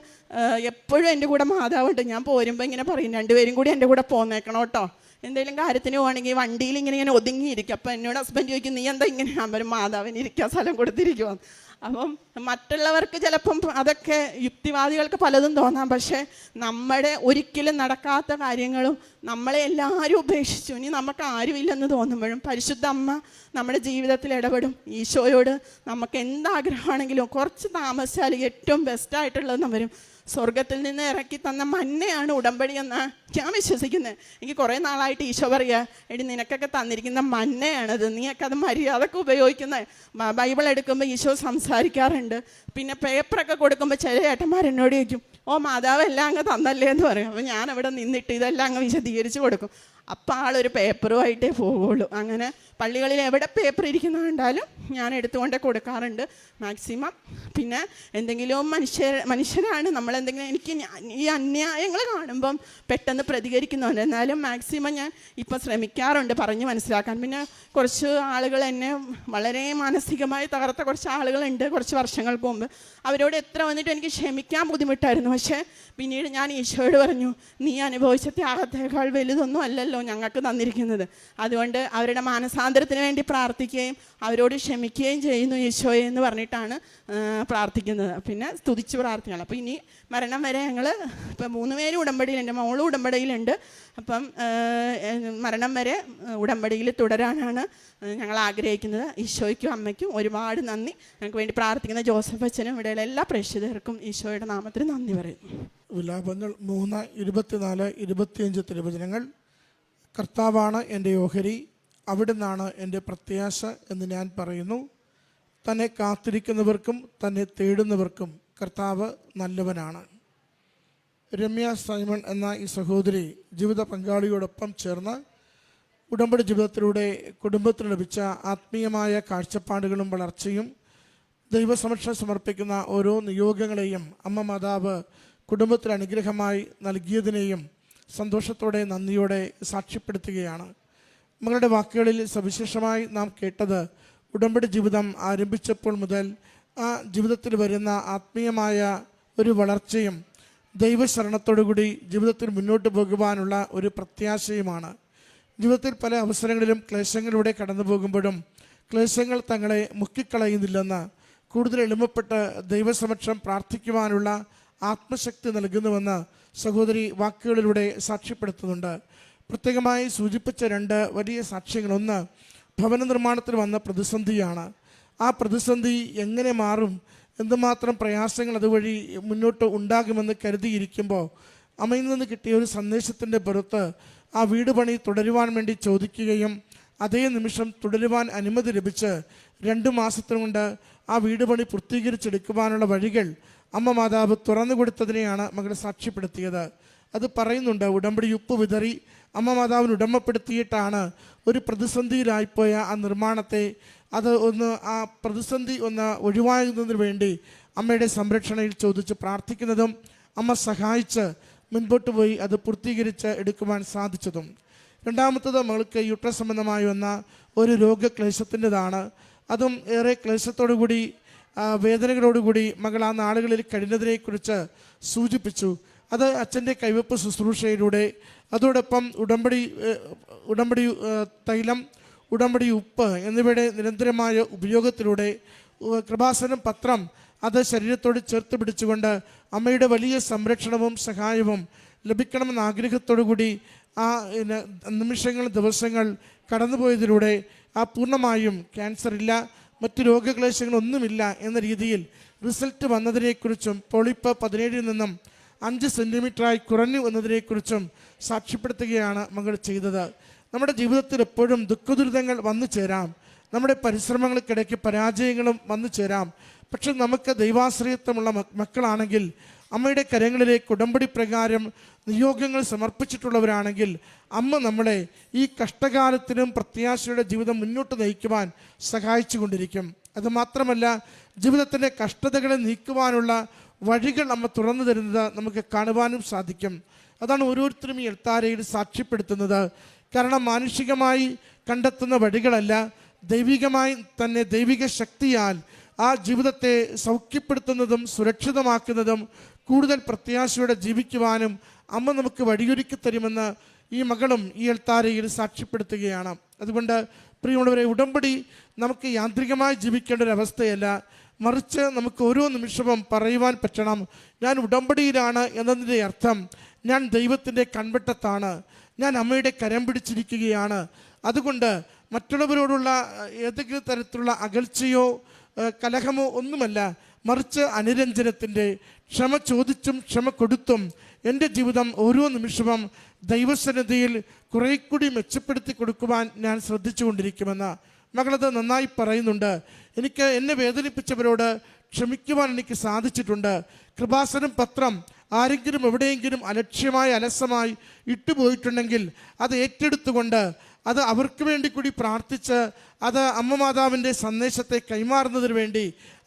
എപ്പോഴും എൻ്റെ കൂടെ മാതാവുണ്ട്. ഞാൻ പോരുമ്പോൾ ഇങ്ങനെ പറയും 2 പേരും കൂടി എൻ്റെ കൂടെ പോന്നേക്കണം കേട്ടോ, എന്തെങ്കിലും കാര്യത്തിന് പോകണമെങ്കിൽ. വണ്ടിയിൽ ഇങ്ങനെ ഒതുങ്ങിയിരിക്കും. അപ്പം എന്നോട് ഹസ്ബൻഡ് ചോദിക്കും നീ എന്താ ഇങ്ങനെ? ഞാൻ പറയും മാതാവിന് ഇരിക്കാൻ സ്ഥലം കൊടുത്തിരിക്കുവാന്ന്. അപ്പം മറ്റുള്ളവർക്ക് ചിലപ്പം അതൊക്കെ യുക്തിവാദികൾക്ക് പലതും തോന്നാം. പക്ഷേ നമ്മുടെ ഒരിക്കലും നടക്കാത്ത കാര്യങ്ങളും നമ്മളെ എല്ലാവരും ഉപേക്ഷിച്ചു, ഇനി നമുക്ക് ആരുമില്ലെന്ന് തോന്നുമ്പോഴും പരിശുദ്ധ അമ്മ നമ്മുടെ ജീവിതത്തിൽ ഇടപെടും. ഈശോയോട് നമുക്ക് എന്താഗ്രഹമാണെങ്കിലും കുറച്ച് താമസിച്ചാൽ ഏറ്റവും ബെസ്റ്റായിട്ടുള്ളതെന്ന് വരും. സ്വർഗത്തിൽ നിന്ന് ഇറക്കി തന്ന മന്നയാണ് ഉടമ്പടി എന്നാണ് ഞാൻ വിശ്വസിക്കുന്നത്. എനിക്ക് കുറേ നാളായിട്ട് ഈശോ പറയുക, എടി നിനക്കൊക്കെ തന്നിരിക്കുന്ന മന്നയാണത്, നീയൊക്കെ അത് മര്യാദക്ക് ഉപയോഗിക്കുന്നത്. ബൈബിൾ എടുക്കുമ്പോൾ ഈശോ സംസാരിക്കാറുണ്ട്. പിന്നെ പേപ്പറൊക്കെ കൊടുക്കുമ്പോൾ ചില ഏട്ടന്മാരെന്നോട് ചോദിക്കും ഓ മാതാവ് എല്ലാം അങ്ങ് തന്നല്ലേ എന്ന് പറയും. അപ്പോൾ ഞാനവിടെ നിന്നിട്ട് ഇതെല്ലാം അങ്ങ് വിശദീകരിച്ച് കൊടുക്കും. അപ്പം ആളൊരു പേപ്പറുമായിട്ടേ പോവുള്ളൂ. അങ്ങനെ പള്ളികളിൽ എവിടെ പേപ്പർ ഇരിക്കുന്ന കണ്ടാലും ഞാൻ എടുത്തുകൊണ്ട് കൊടുക്കാറുണ്ട് മാക്സിമം. പിന്നെ എന്തെങ്കിലും മനുഷ്യരാണ് നമ്മളെന്തെങ്കിലും, എനിക്ക് ഈ അന്യായങ്ങൾ കാണുമ്പം പെട്ടെന്ന് പ്രതികരിക്കുന്നുണ്ട്. എന്നാലും മാക്സിമം ഞാൻ ഇപ്പം ശ്രമിക്കാറുണ്ട് പറഞ്ഞ് മനസ്സിലാക്കാൻ. പിന്നെ കുറച്ച് ആളുകൾ എന്നെ വളരെ മാനസികമായി തകർത്ത കുറച്ച് ആളുകളുണ്ട് കുറച്ച് വർഷങ്ങൾക്ക് മുമ്പ്. അവരോട് എത്ര വന്നിട്ട് എനിക്ക് ക്ഷമിക്കാൻ ബുദ്ധിമുട്ടായിരുന്നു. പക്ഷേ പിന്നീട് ഞാൻ ഈശോയോട് പറഞ്ഞു നീ അനുഭവിച്ച ത്യാഗത്തേക്കാൾ വലുതൊന്നും അല്ലല്ലോ ഞങ്ങൾക്ക് തന്നിരിക്കുന്നത്. അതുകൊണ്ട് അവരുടെ മാനസാന്തരത്തിന് വേണ്ടി പ്രാർത്ഥിക്കുകയും അവരോട് ക്ഷമിക്കുകയും ചെയ്യുന്നു ഈശോയെ എന്ന് പറഞ്ഞിട്ടാണ് പ്രാർത്ഥിക്കുന്നത്. പിന്നെ സ്തുതിച്ച് പ്രാർത്ഥിക്കണം. അപ്പോൾ ഇനി മരണം വരെ ഞങ്ങൾ ഇപ്പം 3 പേരും ഉടമ്പടിയിലുണ്ട്, എൻ്റെ മോളും ഉടമ്പടിയിലുണ്ട്. അപ്പം മരണം വരെ ഉടമ്പടിയിൽ തുടരാനാണ് ഞങ്ങൾ ആഗ്രഹിക്കുന്നത്. ഈശോയ്ക്കും അമ്മയ്ക്കും ഒരുപാട് നന്ദി. ഞങ്ങൾക്ക് വേണ്ടി പ്രാർത്ഥിക്കുന്ന ജോസഫ് അച്ഛനും ഇവിടെയുള്ള എല്ലാ പ്രേക്ഷിതർക്കും ഈശോയുടെ നാമത്തിൽ നന്ദി പറയുന്നു. വിലാപങ്ങൾ 3, 24, 25 തിരുവചനങ്ങൾ. കർത്താവാണ് എൻ്റെ ഓഹരി, അവിടുന്നാണ് എൻ്റെ പ്രത്യാശ എന്ന് ഞാൻ പറയുന്നു. തന്നെ കാത്തിരിക്കുന്നവർക്കും തന്നെ തേടുന്നവർക്കും കർത്താവ് നല്ലവനാണ്. രമ്യ സൈമൺ എന്ന ഈ സഹോദരി ജീവിത പങ്കാളിയോടൊപ്പം ചേർന്ന് ഉടമ്പടി ജീവിതത്തിലൂടെ കുടുംബത്തിന് ലഭിച്ച ആത്മീയമായ കാഴ്ചപ്പാടുകളും വളർച്ചയും ദൈവസമക്ഷം സമർപ്പിക്കുന്ന ഓരോ നിയോഗങ്ങളെയും അമ്മ മാതാവ് കുടുംബത്തിന് അനുഗ്രഹമായി നൽകിയതിനെയും സന്തോഷത്തോടെ നന്ദിയോടെ സാക്ഷ്യപ്പെടുത്തുകയാണ്. മകളുടെ വാക്കുകളിൽ സവിശേഷമായി നാം കേട്ടത് ഉടമ്പടി ജീവിതം ആരംഭിച്ചപ്പോൾ മുതൽ ആ ജീവിതത്തിൽ വരുന്ന ആത്മീയമായ ഒരു വളർച്ചയും ദൈവശരണത്തോടുകൂടി ജീവിതത്തിൽ മുന്നോട്ട് പോകുവാനുള്ള ഒരു പ്രത്യാശയുമാണ്. ജീവിതത്തിൽ പല അവസരങ്ങളിലും ക്ലേശങ്ങളിലൂടെ കടന്നു പോകുമ്പോഴും ക്ലേശങ്ങൾ തങ്ങളെ മുക്കിക്കളയുന്നില്ലെന്ന്, കൂടുതൽ എളിമപ്പെട്ട് ദൈവസമക്ഷം പ്രാർത്ഥിക്കുവാനുള്ള ആത്മശക്തി നൽകുന്നുവെന്ന് സഹോദരി വാക്കുകളിലൂടെ സാക്ഷ്യപ്പെടുത്തുന്നുണ്ട്. പ്രത്യേകമായി സൂചിപ്പിച്ച 2 വലിയ സാക്ഷ്യങ്ങൾ. ഒന്ന്, ഭവന നിർമ്മാണത്തിൽ വന്ന പ്രതിസന്ധിയാണ്. ആ പ്രതിസന്ധി എങ്ങനെ മാറും, എന്തുമാത്രം പ്രയാസങ്ങൾ അതുവഴി മുന്നോട്ട് ഉണ്ടാകുമെന്ന് കരുതിയിരിക്കുമ്പോൾ അമ്മയിൽ നിന്ന് കിട്ടിയ ഒരു സന്ദേശത്തിൻ്റെ പുറത്ത് ആ വീട് പണി തുടരുവാൻ വേണ്ടി ചോദിക്കുകയും അതേ നിമിഷം തുടരുവാൻ അനുമതി ലഭിച്ച് 2 മാസത്തിനുകൊണ്ട് ആ വീട് പണി പൂർത്തീകരിച്ചെടുക്കുവാനുള്ള വഴികൾ അമ്മ മാതാവ് തുറന്നു കൊടുത്തതിനെയാണ് മകൾ സാക്ഷ്യപ്പെടുത്തിയത്. അത് പറയുന്നുണ്ട്, ഉടമ്പടി ഉപ്പ് വിതറി അമ്മ മാതാവിന് ഉടമപ്പെടുത്തിയിട്ടാണ് ഒരു പ്രതിസന്ധിയിലായിപ്പോയ ആ നിർമ്മാണത്തെ ആ പ്രതിസന്ധി ഒഴിവാകുന്നതിന് വേണ്ടി അമ്മയുടെ സംരക്ഷണയിൽ ചോദിച്ച് പ്രാർത്ഥിക്കുന്നതും അമ്മ സഹായിച്ച് മുൻപോട്ട് പോയി അത് പൂർത്തീകരിച്ച് എടുക്കുവാൻ സാധിച്ചതും. രണ്ടാമത്തത്, മകൾക്ക് യൂട്രസ് സംബന്ധമായി വന്ന ഒരു രോഗക്ലേശത്തിൻ്റെതാണ്. അതും ഏറെ ക്ലേശത്തോടുകൂടി വേദനകളോടുകൂടി മകൾ ആ നാളുകളിൽ കഴിഞ്ഞതിനെക്കുറിച്ച് സൂചിപ്പിച്ചു. അത് അച്ഛൻ്റെ കൈവപ്പ് ശുശ്രൂഷയിലൂടെ, അതോടൊപ്പം ഉടമ്പടി തൈലം, ഉടമ്പടി ഉപ്പ് എന്നിവയുടെ നിരന്തരമായ ഉപയോഗത്തിലൂടെ, കൃപാസനം പത്രം അത് ശരീരത്തോട് ചേർത്ത് പിടിച്ചുകൊണ്ട് അമ്മയുടെ വലിയ സംരക്ഷണവും സഹായവും ലഭിക്കണമെന്ന ആഗ്രഹത്തോടു കൂടി ആ നിമിഷങ്ങൾ, ദിവസങ്ങൾ കടന്നുപോയതിലൂടെ ആ പൂർണ്ണമായും ക്യാൻസർ ഇല്ല, മറ്റു രോഗക്ലേശങ്ങളൊന്നുമില്ല എന്ന രീതിയിൽ റിസൾട്ട് വന്നതിനെക്കുറിച്ചും പോളിപ്പ് 17 നിന്നും 5 സെൻറ്റിമീറ്ററായി കുറഞ്ഞു എന്നതിനെക്കുറിച്ചും സാക്ഷ്യപ്പെടുത്തുകയാണ് മകൾ ചെയ്തത്. നമ്മുടെ ജീവിതത്തിൽ എപ്പോഴും ദുഃഖദുരിതങ്ങൾ വന്നു ചേരാം, നമ്മുടെ പരിശ്രമങ്ങൾക്കിടയ്ക്ക് പരാജയങ്ങളും വന്നു ചേരാം. പക്ഷെ നമുക്ക് ദൈവാശ്രയത്വമുള്ള മക്കളാണെങ്കിൽ, അമ്മയുടെ കരങ്ങളിലേക്ക് ഉടമ്പടി പ്രകാരം നിയോഗങ്ങൾ സമർപ്പിച്ചിട്ടുള്ളവരാണെങ്കിൽ, അമ്മ നമ്മളെ ഈ കഷ്ടകാലത്തിനും പ്രത്യാശയുടെ ജീവിതം മുന്നോട്ട് നയിക്കുവാൻ സഹായിച്ചു കൊണ്ടിരിക്കും. അതുമാത്രമല്ല, ജീവിതത്തിൻ്റെ കഷ്ടതകളെ നീക്കുവാനുള്ള വഴികൾ അമ്മ തുറന്നു തരുന്നത് നമുക്ക് കാണുവാനും സാധിക്കും. അതാണ് ഓരോരുത്തരും ഈ എൽത്താരയിൽ സാക്ഷ്യപ്പെടുത്തുന്നത്. കാരണം മാനുഷികമായി കണ്ടെത്തുന്ന വഴികളല്ല, ദൈവികമായി തന്നെ ദൈവിക ശക്തിയാൽ ആ ജീവിതത്തെ സൗഖ്യപ്പെടുത്തുന്നതും സുരക്ഷിതമാക്കുന്നതും കൂടുതൽ പ്രത്യാശയോടെ ജീവിക്കുവാനും അമ്മ നമുക്ക് വഴിയൊരുക്കി തരുമെന്ന് ഈ മകളും ഈ എൽത്താരയിൽ സാക്ഷ്യപ്പെടുത്തുകയാണ്. അതുകൊണ്ട് പ്രിയമുള്ളവരെ, ഉടമ്പടി നമുക്ക് യാന്ത്രികമായി ജീവിക്കേണ്ട ഒരു അവസ്ഥയല്ല, മറിച്ച് നമുക്ക് ഓരോ നിമിഷവും പറയുവാൻ പറ്റണം, ഞാൻ ഉടമ്പടിയിലാണ് എന്നതിൻ്റെ അർത്ഥം ഞാൻ ദൈവത്തിൻ്റെ കൺവെട്ടത്താണ്, ഞാൻ അമ്മയുടെ കരം പിടിച്ചിരിക്കുകയാണ്. അതുകൊണ്ട് മറ്റുള്ളവരോടുള്ള ഏതെങ്കിലും തരത്തിലുള്ള അകൽച്ചയോ കലഹമോ ഒന്നുമല്ല, മറിച്ച് അനുരഞ്ജനത്തിൻ്റെ, ക്ഷമ ചോദിച്ചും ക്ഷമ കൊടുത്തും എൻ്റെ ജീവിതം ഓരോ നിമിഷവും ദൈവസന്നിധിയിൽ കുറെ കൂടി മെച്ചപ്പെടുത്തി കൊടുക്കുവാൻ ഞാൻ ശ്രദ്ധിച്ചു കൊണ്ടിരിക്കുമെന്ന് മകളത് നന്നായി പറയുന്നുണ്ട്. എന്നെ വേദനിപ്പിച്ചവരോട് ക്ഷമിക്കുവാൻ എനിക്ക് സാധിച്ചിട്ടുണ്ട്. കൃപാസനം പത്രം ആരെങ്കിലും എവിടെയെങ്കിലും അലക്ഷ്യമായി അലസമായി ഇട്ടുപോയിട്ടുണ്ടെങ്കിൽ അത് ഏറ്റെടുത്തുകൊണ്ട് അത് അവർക്ക് വേണ്ടി കൂടി പ്രാർത്ഥിച്ച് അത് അമ്മ മാതാവിൻ്റെ സന്ദേശത്തെ കൈമാറുന്നതിന് വേണ്ടി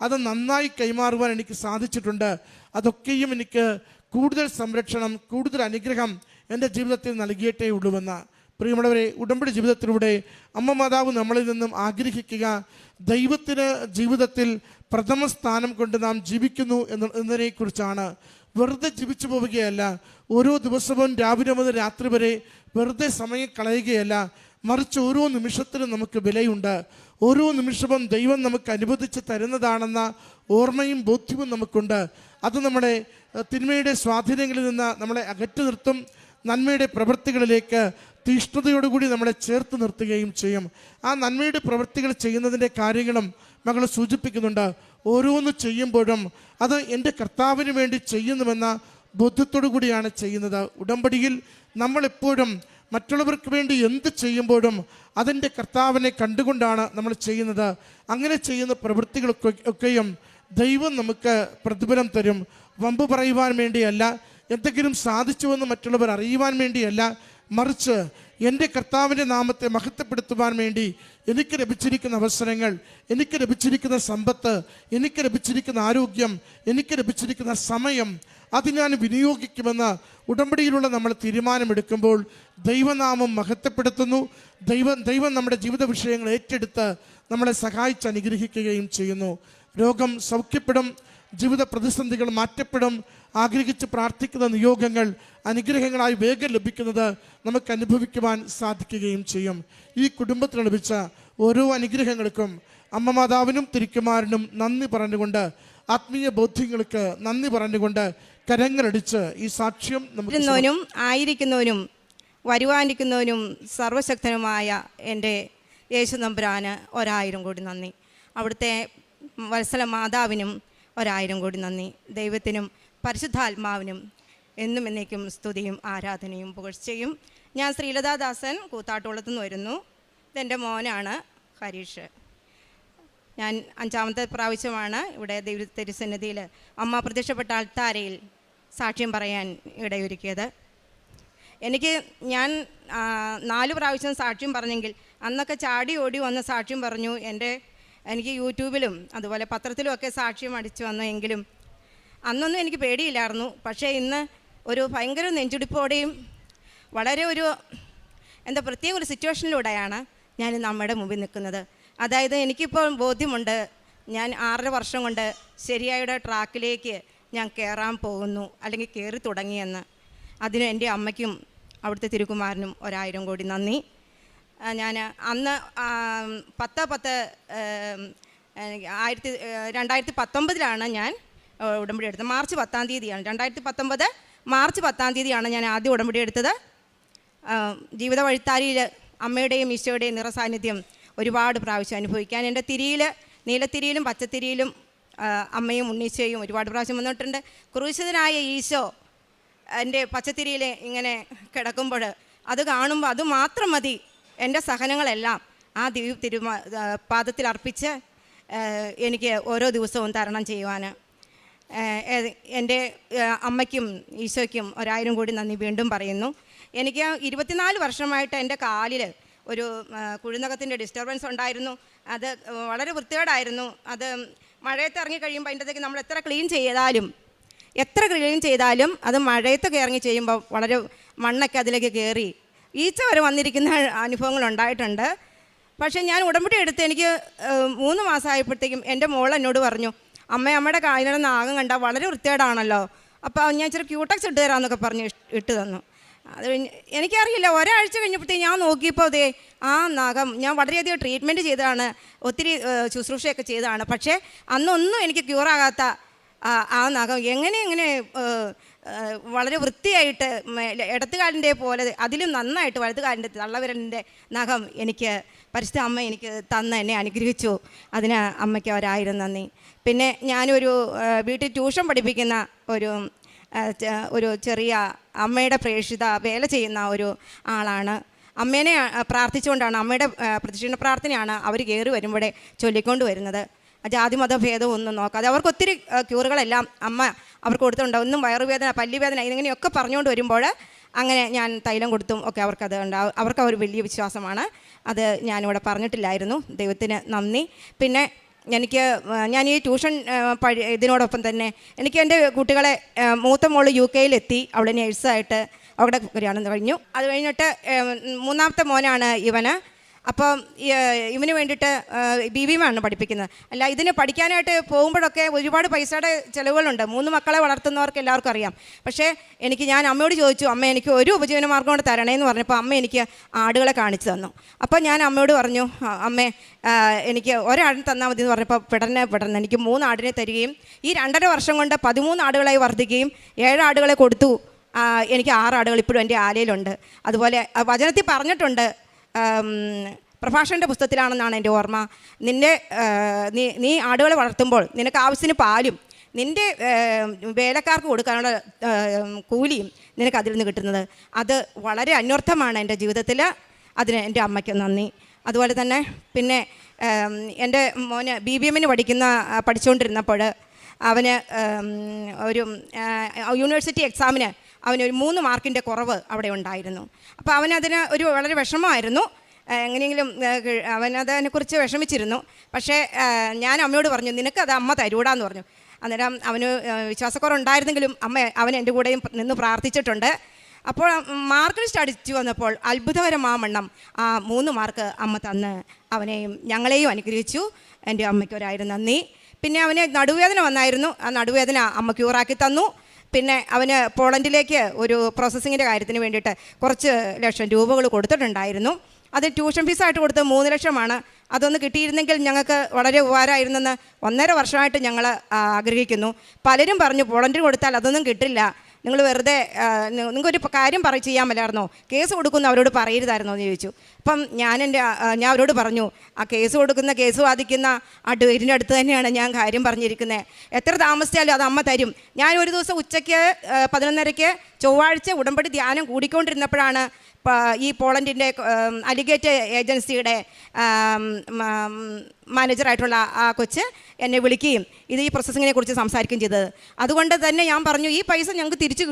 അത് നന്നായി കൈമാറുവാൻ എനിക്ക് സാധിച്ചിട്ടുണ്ട്. അതൊക്കെയും എനിക്ക് കൂടുതൽ സംരക്ഷണം, കൂടുതൽ അനുഗ്രഹം എൻ്റെ ജീവിതത്തിൽ നൽകിയിട്ടേ ഉള്ളൂവെന്ന്. പ്രിയമുള്ളവരെ, ഉടമ്പടി ജീവിതത്തിലൂടെ അമ്മ മാതാവ് നമ്മളിൽ നിന്നും ആഗ്രഹിക്കുക, ദൈവത്തിന് ജീവിതത്തിൽ പ്രഥമ സ്ഥാനം കൊണ്ട് നാം ജീവിക്കുന്നു എന്നതിനെക്കുറിച്ചാണ്. വെറുതെ ജീവിച്ചു പോവുകയല്ല, ഓരോ ദിവസവും രാവിലെ മുതൽ രാത്രി വരെ വെറുതെ സമയം കളയുകയല്ല, മറിച്ച് ഓരോ നിമിഷത്തിലും നമുക്ക് വിലയുണ്ട്. ഓരോ നിമിഷവും ദൈവം നമുക്ക് അനുവദിച്ച് തരുന്നതാണെന്ന ഓർമ്മയും ബോധ്യവും നമുക്കുണ്ട്. അത് നമ്മുടെ തിന്മയുടെ സ്വാധീനങ്ങളിൽ നിന്ന് നമ്മളെ അകറ്റി നിർത്തും, നന്മയുടെ പ്രവൃത്തികളിലേക്ക് തീഷ്ണതയോടുകൂടി നമ്മളെ ചേർത്ത് നിർത്തുകയും ചെയ്യും. ആ നന്മയുടെ പ്രവൃത്തികൾ ചെയ്യുന്നതിൻ്റെ കാര്യങ്ങളും മകൾ സൂചിപ്പിക്കുന്നുണ്ട്. ഓരോന്ന് ചെയ്യുമ്പോഴും അത് എൻ്റെ കർത്താവിന് വേണ്ടി ചെയ്യുന്നുവെന്ന ബോധ്യത്തോടു കൂടിയാണ് ചെയ്യുന്നത്. ഉടമ്പടിയിൽ നമ്മളെപ്പോഴും മറ്റുള്ളവർക്ക് വേണ്ടി എന്ത് ചെയ്യുമ്പോഴും അതിൻ്റെ കർത്താവിനെ കണ്ടുകൊണ്ടാണ് നമ്മൾ ചെയ്യുന്നത്. അങ്ങനെ ചെയ്യുന്ന പ്രവൃത്തികളൊക്കെയും ദൈവം നമുക്ക് പ്രതിഫലം തരും. വമ്പ് പറയുവാൻ വേണ്ടിയല്ല, എന്തെങ്കിലും സാധിച്ചുവെന്ന് മറ്റുള്ളവർ അറിയുവാൻ വേണ്ടിയല്ല, മറിച്ച് എൻ്റെ കർത്താവിൻ്റെ നാമത്തെ മഹത്വപ്പെടുത്തുവാൻ വേണ്ടി എനിക്ക് ലഭിച്ചിരിക്കുന്ന അവസരങ്ങൾ, എനിക്ക് ലഭിച്ചിരിക്കുന്ന സമ്പത്ത്, എനിക്ക് ലഭിച്ചിരിക്കുന്ന ആരോഗ്യം, എനിക്ക് ലഭിച്ചിരിക്കുന്ന സമയം അത് ഞാൻ വിനിയോഗിക്കുമെന്ന് ഉടമ്പടിയിലുള്ള നമ്മൾ തീരുമാനമെടുക്കുമ്പോൾ ദൈവനാമം മഹത്വപ്പെടുത്തുന്നു. ദൈവം നമ്മുടെ ജീവിത വിഷയങ്ങൾ ഏറ്റെടുത്ത് നമ്മളെ സഹായിച്ച് അനുഗ്രഹിക്കുകയും ചെയ്യുന്നു. രോഗം സൗഖ്യപ്പെടും, ജീവിത പ്രതിസന്ധികൾ മാറ്റപ്പെടും, ആഗ്രഹിച്ച് പ്രാർത്ഥിക്കുന്ന നിയോഗങ്ങൾ അനുഗ്രഹങ്ങളായി വേഗം ലഭിക്കുന്നത് നമുക്ക് അനുഭവിക്കുവാൻ സാധിക്കുകയും ചെയ്യും. ഈ കുടുംബത്തിന് ലഭിച്ച ഓരോ അനുഗ്രഹങ്ങൾക്കും അമ്മ മാതാവിനും തിരുക്കുമാരനും നന്ദി പറഞ്ഞുകൊണ്ട്, ആത്മീയ ബോധ്യങ്ങൾക്ക് നന്ദി പറഞ്ഞുകൊണ്ട് കരങ്ങളടിച്ച് ഈ സാക്ഷ്യം ഇരുന്നവനും ആയിരിക്കുന്നവനും വരുവാനിരിക്കുന്നവനും സർവശക്തനുമായ എൻ്റെ യേശു നമ്പുരാന് 1000 കോടി നന്ദി. അവിടുത്തെ വത്സല മാതാവിനും 1000 കോടി നന്ദി. ദൈവത്തിനും പരിശുദ്ധാത്മാവിനും എന്നും എന്നേക്കും സ്തുതിയും ആരാധനയും പുകഴ്ചയും. ഞാൻ ശ്രീലതാദാസൻ കൂത്താട്ടുകുളത്തുനിന്ന് വരുന്നു. ഇതെൻ്റെ മോനാണ് ഹരീഷ്. ഞാൻ 5ാമത്തെ പ്രാവശ്യമാണ് ഇവിടെ ദൈവ തിരുസന്നിധിയിൽ അമ്മ പ്രത്യക്ഷപ്പെട്ട അൾത്താരയിൽ സാക്ഷ്യം പറയാൻ ഇടയൊരുക്കിയത്. ഞാൻ 4 പ്രാവശ്യം സാക്ഷ്യം പറഞ്ഞെങ്കിൽ അന്നൊക്കെ ചാടി ഓടി വന്ന് സാക്ഷ്യം പറഞ്ഞു. എനിക്ക് യൂട്യൂബിലും അതുപോലെ പത്രത്തിലും ഒക്കെ സാക്ഷ്യം അടിച്ചു വന്നു. എങ്കിലും അന്നൊന്നും എനിക്ക് പേടിയില്ലായിരുന്നു. പക്ഷേ ഇന്ന് ഒരു ഭയങ്കര നെഞ്ചുടിപ്പോടെയും വളരെ പ്രത്യേക ഒരു സിറ്റുവേഷനിലൂടെയാണ് ഞാൻ നമ്മുടെ മുമ്പിൽ നിൽക്കുന്നത്. അതായത് എനിക്കിപ്പോൾ ബോധ്യമുണ്ട്, ഞാൻ 6.5 വർഷം കൊണ്ട് ശരിയായ ട്രാക്കിലേക്ക് ഞാൻ കയറാൻ പോകുന്നു, അല്ലെങ്കിൽ കയറി തുടങ്ങിയെന്ന്. അതിന് എൻ്റെ അമ്മയ്ക്കും അവിടുത്തെ തിരുക്കുമാരനും 1000 കോടി നന്ദി. ഞാൻ അന്ന് 2019 ഞാൻ ഉടമ്പടി എടുത്തത്. മാർച്ച് 10-ാം തീയതിയാണ്. 2019 മാർച്ച് 10-ാം തീയതിയാണ് ഞാൻ ആദ്യം ഉടമ്പടി എടുത്തത്. ജീവിത വഴിത്താരിയിൽ അമ്മയുടെയും ഈശോയുടെയും നിറസാന്നിധ്യം ഒരുപാട് പ്രാവശ്യം അനുഭവിക്കാൻ എൻ്റെ നീലത്തിരിയിലും പച്ചത്തിരിയിലും അമ്മയും ഉണ്ണീശോയും ഒരുപാട് പ്രാവശ്യം വന്നിട്ടുണ്ട്. ക്രൂശിതനായ ഈശോ എൻ്റെ പച്ചത്തിരിയിൽ ഇങ്ങനെ കിടക്കുമ്പോൾ അത് കാണുമ്പോൾ അത് മാത്രം മതി എൻ്റെ സഹനങ്ങളെല്ലാം ആ പാദത്തിൽ അർപ്പിച്ച് എനിക്ക് ഓരോ ദിവസവും തരണം ചെയ്യുവാൻ. എൻ്റെ അമ്മയ്ക്കും ഈശോയ്ക്കും 1000 കോടി നന്ദി വീണ്ടും പറയുന്നു. എനിക്ക് 24 വർഷമായിട്ട് എൻ്റെ കാലിൽ ഒരു കുഴിനകത്തിൻ്റെ ഡിസ്റ്റർബൻസ് ഉണ്ടായിരുന്നു. അത് വളരെ വൃത്തികേടായിരുന്നു. അത് മഴയത്ത് ഇറങ്ങി കഴിയുമ്പോൾ അതിൻ്റെതൊക്കെ നമ്മൾ എത്ര ക്ലീൻ ചെയ്താലും അത് മഴയത്ത് ഇറങ്ങി ചെയ്യുമ്പോൾ വളരെ മണ്ണൊക്കെ അതിലേക്ക് കയറി ഈച്ച വരെ വന്നിരിക്കുന്ന അനുഭവങ്ങളുണ്ടായിട്ടുണ്ട്. പക്ഷേ ഞാൻ ഉടമ്പടി എടുത്ത് എനിക്ക് 3 മാസമായപ്പോഴത്തേക്കും എൻ്റെ മോൾ എന്നോട് പറഞ്ഞു, അമ്മയുടെ കാലിലെ നാഗം കണ്ടാൽ വളരെ വൃത്തികേടാണല്ലോ, അപ്പോൾ ഞാൻ ഇച്ചിരി ക്യൂടെക്സ് ഇട്ട് തരാമെന്നൊക്കെ പറഞ്ഞ് ഇട്ട് തന്നു. അത് എനിക്കറിയില്ല, ഒരാഴ്ച കഴിഞ്ഞപ്പോഴത്തേക്ക് ഞാൻ നോക്കിയപ്പോൾ ആ നഖം ഞാൻ വളരെയധികം ട്രീറ്റ്മെൻറ്റ് ചെയ്തതാണ്, ഒത്തിരി ശുശ്രൂഷയൊക്കെ ചെയ്തതാണ്. പക്ഷേ അന്നൊന്നും എനിക്ക് ക്യൂറാകാത്ത ആ നഖം എങ്ങനെ വളരെ വൃത്തിയായിട്ട് ഇടത്തുകാലിൻ്റെ പോലെ അതിലും നന്നായിട്ട് വലതുകാലിൻ്റെ തള്ളവിരലിൻ്റെ നഖം എനിക്ക് പരിശുദ്ധ അമ്മ എനിക്ക് എന്നെ അനുഗ്രഹിച്ചു. അതിന് അമ്മയ്ക്ക് 1000 നന്ദി. പിന്നെ ഞാനൊരു വീട്ടിൽ ട്യൂഷൻ പഠിപ്പിക്കുന്ന ഒരു ചെറിയ അമ്മയുടെ പ്രേക്ഷിത വേല ചെയ്യുന്ന ഒരു ആളാണ്. അമ്മേനെ പ്രാർത്ഥിച്ചുകൊണ്ടാണ്, അമ്മയുടെ പ്രദക്ഷിണ പ്രാർത്ഥനയാണ് അവർ കയറി വരുമ്പോഴേ ചൊല്ലിക്കൊണ്ട് വരുന്നത്. ജാതിമത ഭേദം ഒന്നും നോക്കാതെ അവർക്ക് ഒത്തിരി ക്യൂറുകളെല്ലാം അമ്മ അവർക്ക് കൊടുത്തിട്ടുണ്ട്. ഒന്നും വയറുവേദന, പല്ലുവേദന ഇങ്ങനെയൊക്കെ പറഞ്ഞുകൊണ്ട് വരുമ്പോൾ അങ്ങനെ ഞാൻ തൈലം കൊടുത്തും ഒക്കെ അവർക്കത് ഉണ്ടാവും. അവർക്ക് ഒരു വലിയ വിശ്വാസമാണ്. അത് ഞാനിവിടെ പറഞ്ഞിട്ടില്ലായിരുന്നു. ദൈവത്തിന് നന്ദി. പിന്നെ ഞാൻ ഈ ട്യൂഷൻ ഇതിനോടൊപ്പം തന്നെ എനിക്ക് എൻ്റെ കുട്ടികളെ മൂത്ത മോള് UK എത്തി, അവൾ നേഴ്സായിട്ട് അവിടെ കല്യാണം കഴിഞ്ഞു. അത് കഴിഞ്ഞിട്ട് 3ാമത്തെ മോനാണ് ഇവന്. അപ്പം ഇവന് വേണ്ടിയിട്ട് BBM ആണ് പഠിപ്പിക്കുന്നത്. അല്ല, ഇതിന് പഠിക്കാനായിട്ട് പോകുമ്പോഴൊക്കെ ഒരുപാട് പൈസയുടെ ചിലവുകളുണ്ട്. 3 മക്കളെ വളർത്തുന്നവർക്ക് എല്ലാവർക്കും അറിയാം. പക്ഷേ ഞാൻ അമ്മയോട് ചോദിച്ചു, അമ്മ എനിക്ക് ഒരു ഉപജീവന മാർഗ്ഗം കൊണ്ട് തരണേന്ന് പറഞ്ഞപ്പോൾ അമ്മ എനിക്ക് ആടുകളെ കാണിച്ചു തന്നു. അപ്പോൾ ഞാൻ അമ്മയോട് പറഞ്ഞു, അമ്മേ എനിക്ക് ഒരാടിനെ തന്നാൽ മതി എന്ന് പറഞ്ഞപ്പോൾ പെട്ടെന്ന് എനിക്ക് 3 ആടിനെ തരികയും ഈ 2.5 വർഷം കൊണ്ട് 13 ആടുകളായി വർദ്ധിക്കുകയും 7 ആടുകളെ കൊടുത്തു. എനിക്ക് 6 ആടുകൾ ഇപ്പോഴും എൻ്റെ ആലയിലുണ്ട്. അതുപോലെ വചനത്തിൽ പറഞ്ഞിട്ടുണ്ട്, പ്രഭാഷകൻ്റെ പുസ്തകത്തിലാണെന്നാണ് എൻ്റെ ഓർമ്മ, നീ ആടുകളെ വളർത്തുമ്പോൾ നിനക്ക് ആവശ്യത്തിന് പാലും നിൻ്റെ വേലക്കാർക്ക് കൊടുക്കാനുള്ള കൂലിയും നിനക്ക് അതിൽ നിന്ന് കിട്ടുന്നത്. അത് വളരെ അന്വർത്ഥമാണ് എൻ്റെ ജീവിതത്തിൽ. അതിന് എൻ്റെ അമ്മയ്ക്ക് നന്ദി. അതുപോലെ തന്നെ പിന്നെ എൻ്റെ മോന് BBMന് പഠിച്ചുകൊണ്ടിരുന്നപ്പോൾ അവന് ഒരു യൂണിവേഴ്സിറ്റി എക്സാമിന് അവനൊരു 3 മാർക്കിൻ്റെ കുറവ് അവിടെ ഉണ്ടായിരുന്നു. അപ്പോൾ അവനതിന് ഒരു വളരെ വിഷമമായിരുന്നു. എങ്ങനെയെങ്കിലും അവനതിനെക്കുറിച്ച് വിഷമിച്ചിരുന്നു. പക്ഷേ ഞാൻ അമ്മയോട് പറഞ്ഞു, നിനക്കത് അമ്മ തരൂടാന്ന് പറഞ്ഞു. അന്നേരം അവന് വിശ്വാസക്കുറവുണ്ടായിരുന്നെങ്കിലും അവൻ എൻ്റെ കൂടെയും നിന്ന് പ്രാർത്ഥിച്ചിട്ടുണ്ട്. അപ്പോൾ മാർക്ക് ലിസ്റ്റ് അടിച്ചു വന്നപ്പോൾ അത്ഭുതകരമാവണ്ണം ആ 3 മാർക്ക് അമ്മ തന്ന് അവനെയും ഞങ്ങളെയും അനുഗ്രഹിച്ചു. എൻ്റെ അമ്മയ്ക്ക് ഒരായിരം നന്ദി. പിന്നെ അവന് നടുവേദന വന്നായിരുന്നു. ആ നടുവേദന അമ്മ ക്യൂറാക്കി തന്നു. പിന്നെ അവന് പോളണ്ടിലേക്ക് ഒരു പ്രോസസ്സിങ്ങിൻ്റെ കാര്യത്തിന് വേണ്ടിയിട്ട് കുറച്ച് ലക്ഷം രൂപകൾ കൊടുത്തിട്ടുണ്ടായിരുന്നു. അത് ട്യൂഷൻ ഫീസായിട്ട് കൊടുത്ത് 3 ലക്ഷമാണ്. അതൊന്ന് കിട്ടിയിരുന്നെങ്കിൽ ഞങ്ങൾക്ക് വളരെ ഉപകാരമായിരുന്നെന്ന് 1.5 വർഷമായിട്ട് ഞങ്ങൾ ആഗ്രഹിക്കുന്നു. പലരും പറഞ്ഞു പോളണ്ടിന് കൊടുത്താൽ അതൊന്നും കിട്ടില്ല, നിങ്ങൾ വെറുതെ നിങ്ങൾക്കൊരു കാര്യം ചെയ്യാൻ മേലായിരുന്നോ, കേസ് കൊടുക്കുന്ന അവരോട് പറയരുതായിരുന്നോ എന്ന് ചോദിച്ചു. അപ്പം ഞാൻ അവരോട് പറഞ്ഞു, ആ കേസ് വാദിക്കുന്ന വീടിൻ്റെ അടുത്ത് തന്നെയാണ് ഞാൻ കാര്യം പറഞ്ഞിരിക്കുന്നത്. എത്ര താമസിച്ചാലും അത് അമ്മ തരും. ഞാൻ ഒരു ദിവസം ഉച്ചയ്ക്ക് 11:30 ചൊവ്വാഴ്ച ഉടമ്പടി ധ്യാനം കൂടിക്കൊണ്ടിരുന്നപ്പോഴാണ് ഈ പോളണ്ടിൻ്റെ അലിഗേറ്റ് ഏജൻസിയുടെ മാനേജറായിട്ടുള്ള ആ കൊച്ച് എന്നെ വിളിക്കുകയും ഈ പ്രോസസ്സിങ്ങിനെ കുറിച്ച് സംസാരിക്കുകയും ചെയ്തത്. അതുകൊണ്ട് തന്നെ ഞാൻ പറഞ്ഞു, ഈ പൈസ ഞങ്ങൾക്ക് തിരിച്ച്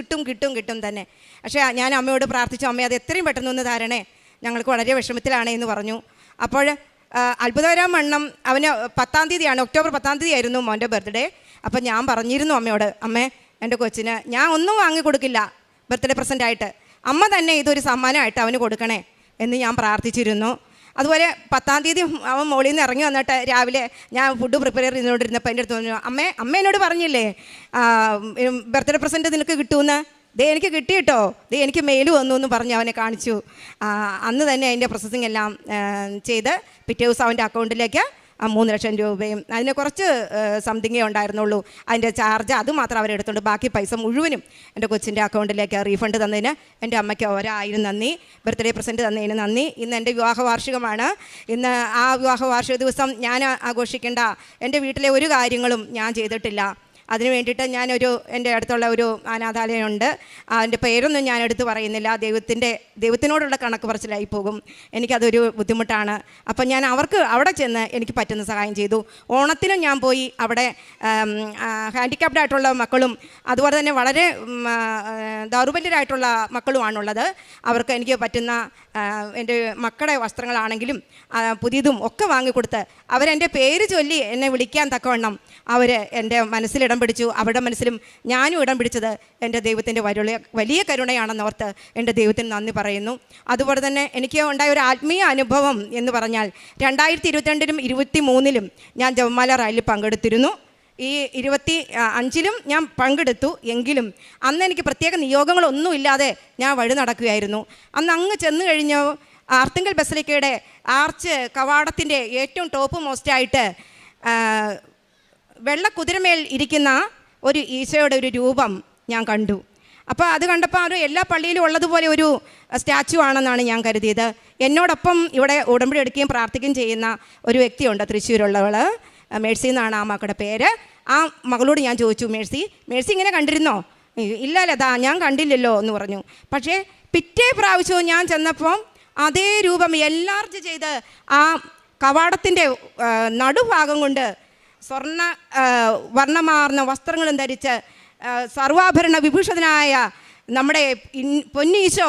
കിട്ടും തന്നെ. പക്ഷേ ഞാൻ അമ്മയോട് പ്രാർത്ഥിച്ചു, അമ്മ അത് എത്രയും പെട്ടെന്ന് ഒന്ന് തരണേ, ഞങ്ങൾക്ക് വളരെ വിഷമത്തിലാണ് എന്ന് പറഞ്ഞു. അപ്പോൾ അത്ഭുതകരവണ്ണം അവന് 10-ാം തീയതിയാണ്, ഒക്ടോബർ 10-ാം തീയതി ആയിരുന്നു മോൻ്റെ ബർത്ത്ഡേ. അപ്പം ഞാൻ പറഞ്ഞിരുന്നു അമ്മയോട്, അമ്മേ എൻ്റെ കൊച്ചിന് ഞാൻ ഒന്നും വാങ്ങിക്കൊടുക്കില്ല ബർത്ത്ഡേ പ്രസൻ്റായിട്ട്, അമ്മ തന്നെ ഇതൊരു സമ്മാനമായിട്ട് അവന് കൊടുക്കണേ എന്ന് ഞാൻ പ്രാർത്ഥിച്ചിരുന്നു. അതുപോലെ 10-ാം തീയതി അവൻ മോളിൽ നിന്ന് ഇറങ്ങി വന്നിട്ട് രാവിലെ ഞാൻ ഫുഡ് പ്രിപ്പയർ ചെയ്തുകൊണ്ടിരുന്നപ്പോൾ എൻ്റെ അടുത്ത് പറഞ്ഞു, അമ്മ എന്നോട് പറഞ്ഞില്ലേ ബർത്ത്ഡേ പ്രസൻറ്റ് നിനക്ക് കിട്ടുമെന്ന്, എനിക്ക് കിട്ടിയിട്ടോ, എനിക്ക് മെയിൽ വന്നു എന്ന് പറഞ്ഞ് അവനെ കാണിച്ചു. അന്ന് തന്നെ അതിൻ്റെ പ്രോസസ്സിങ് എല്ലാം ചെയ്ത് പിറ്റേ ദിവസം അവൻ്റെ അക്കൗണ്ടിലേക്ക് 3 ലക്ഷം രൂപയും അതിന് കുറച്ച് സംതിങ്ങേ ഉണ്ടായിരുന്നുള്ളൂ അതിൻ്റെ ചാർജ്, അത് മാത്രം അവരെടുത്തുകൊണ്ട് ബാക്കി പൈസ മുഴുവനും എൻ്റെ കൊച്ചിൻ്റെ അക്കൗണ്ടിലേക്ക് റീഫണ്ട് തന്നതിന് എൻ്റെ അമ്മയ്ക്ക് 1000 നന്ദി. ബർത്ത്ഡേ പ്രസൻറ്റ് തന്നതിന് നന്ദി. ഇന്ന് എൻ്റെ വിവാഹ വാർഷികമാണ്. ഇന്ന് ആ വിവാഹ വാർഷിക ദിവസം ഞാൻ ആഘോഷിക്കേണ്ട എൻ്റെ വീട്ടിലെ ഒരു കാര്യങ്ങളും ഞാൻ ചെയ്തിട്ടില്ല. അതിന് വേണ്ടിയിട്ട് എൻ്റെ അടുത്തുള്ള ഒരു അനാഥാലയമുണ്ട്, അതിൻ്റെ പേരൊന്നും ഞാൻ എടുത്ത് പറയുന്നില്ല, ദൈവത്തിനോടുള്ള കണക്ക് പറച്ചിലായി പോകും, എനിക്കതൊരു ബുദ്ധിമുട്ടാണ്. അപ്പം ഞാൻ അവർക്ക് അവിടെ ചെന്ന് എനിക്ക് പറ്റുന്ന സഹായം ചെയ്തു. ഓണത്തിനും ഞാൻ പോയി അവിടെ ഹാൻഡിക്യാപ്ഡ് ആയിട്ടുള്ള മക്കളും അതുപോലെ തന്നെ വളരെ ദൗർബല്യരായിട്ടുള്ള മക്കളുമാണുള്ളത്. അവർക്ക് എനിക്ക് പറ്റുന്ന എൻ്റെ മക്കളുടെ വസ്ത്രങ്ങളാണെങ്കിലും പുതിയതും ഒക്കെ വാങ്ങിക്കൊടുത്ത് അവരെൻ്റെ പേര് ചൊല്ലി എന്നെ വിളിക്കാൻ തക്കവണ്ണം അവർ എൻ്റെ മനസ്സിലിടം പിടിച്ചു. അവരുടെ മനസ്സിലും ഞാനും ഇടം പിടിച്ചത് എൻ്റെ ദൈവത്തിൻ്റെ വലിയ കരുണയാണെന്നോർത്ത് എൻ്റെ ദൈവത്തിന് നന്ദി പറയുന്നു. അതുപോലെ തന്നെ എനിക്ക് ഉണ്ടായ ഒരു ആത്മീയ അനുഭവം എന്ന് പറഞ്ഞാൽ 2022-ലും 2023-ലും ഞാൻ ജപമാല റാലിയിൽ പങ്കെടുത്തിരുന്നു. ഈ 25-ലും ഞാൻ പങ്കെടുത്തു. എങ്കിലും അന്ന് എനിക്ക് പ്രത്യേക നിയോഗങ്ങളൊന്നുമില്ലാതെ ഞാൻ വഴി നടക്കുകയായിരുന്നു. അന്ന് അങ്ങ് ചെന്ന് കഴിഞ്ഞു ആർത്തിങ്കൽ ബസലിക്കയുടെ ആർച്ച് കവാടത്തിൻ്റെ ഏറ്റവും ടോപ്പ് മോസ്റ്റായിട്ട് വെള്ളക്കുതിരമേൽ ഇരിക്കുന്ന ഒരു ഈശോയുടെ ഒരു രൂപം ഞാൻ കണ്ടു. അപ്പോൾ അത് കണ്ടപ്പോൾ അത് എല്ലാ പള്ളിയിലും ഉള്ളതുപോലെ ഒരു സ്റ്റാച്ചു ആണെന്നാണ് ഞാൻ കരുതിയത്. എന്നോടൊപ്പം ഇവിടെ ഉടമ്പടി എടുക്കുകയും പ്രാർത്ഥിക്കുകയും ചെയ്യുന്ന ഒരു വ്യക്തിയുണ്ട്, തൃശ്ശൂരുള്ളവൾ, മേഴ്സി എന്നാണ് ആ മക്കളുടെ പേര്. ആ മകളോട് ഞാൻ ചോദിച്ചു, മേഴ്സി ഇങ്ങനെ കണ്ടിരുന്നോ? ഇല്ല ലതാ, ഞാൻ കണ്ടില്ലല്ലോ എന്ന് പറഞ്ഞു. പക്ഷേ പിറ്റേ പ്രാവശ്യവും ഞാൻ ചെന്നപ്പം അതേ രൂപം എൻലാർജ് ചെയ്ത് ആ കവാടത്തിൻ്റെ നടുഭാഗം കൊണ്ട് വർണ്ണമാർന്ന വസ്ത്രങ്ങളും ധരിച്ച് സർവാഭരണ വിഭൂഷിതനായ നമ്മുടെ പൊന്നീശോ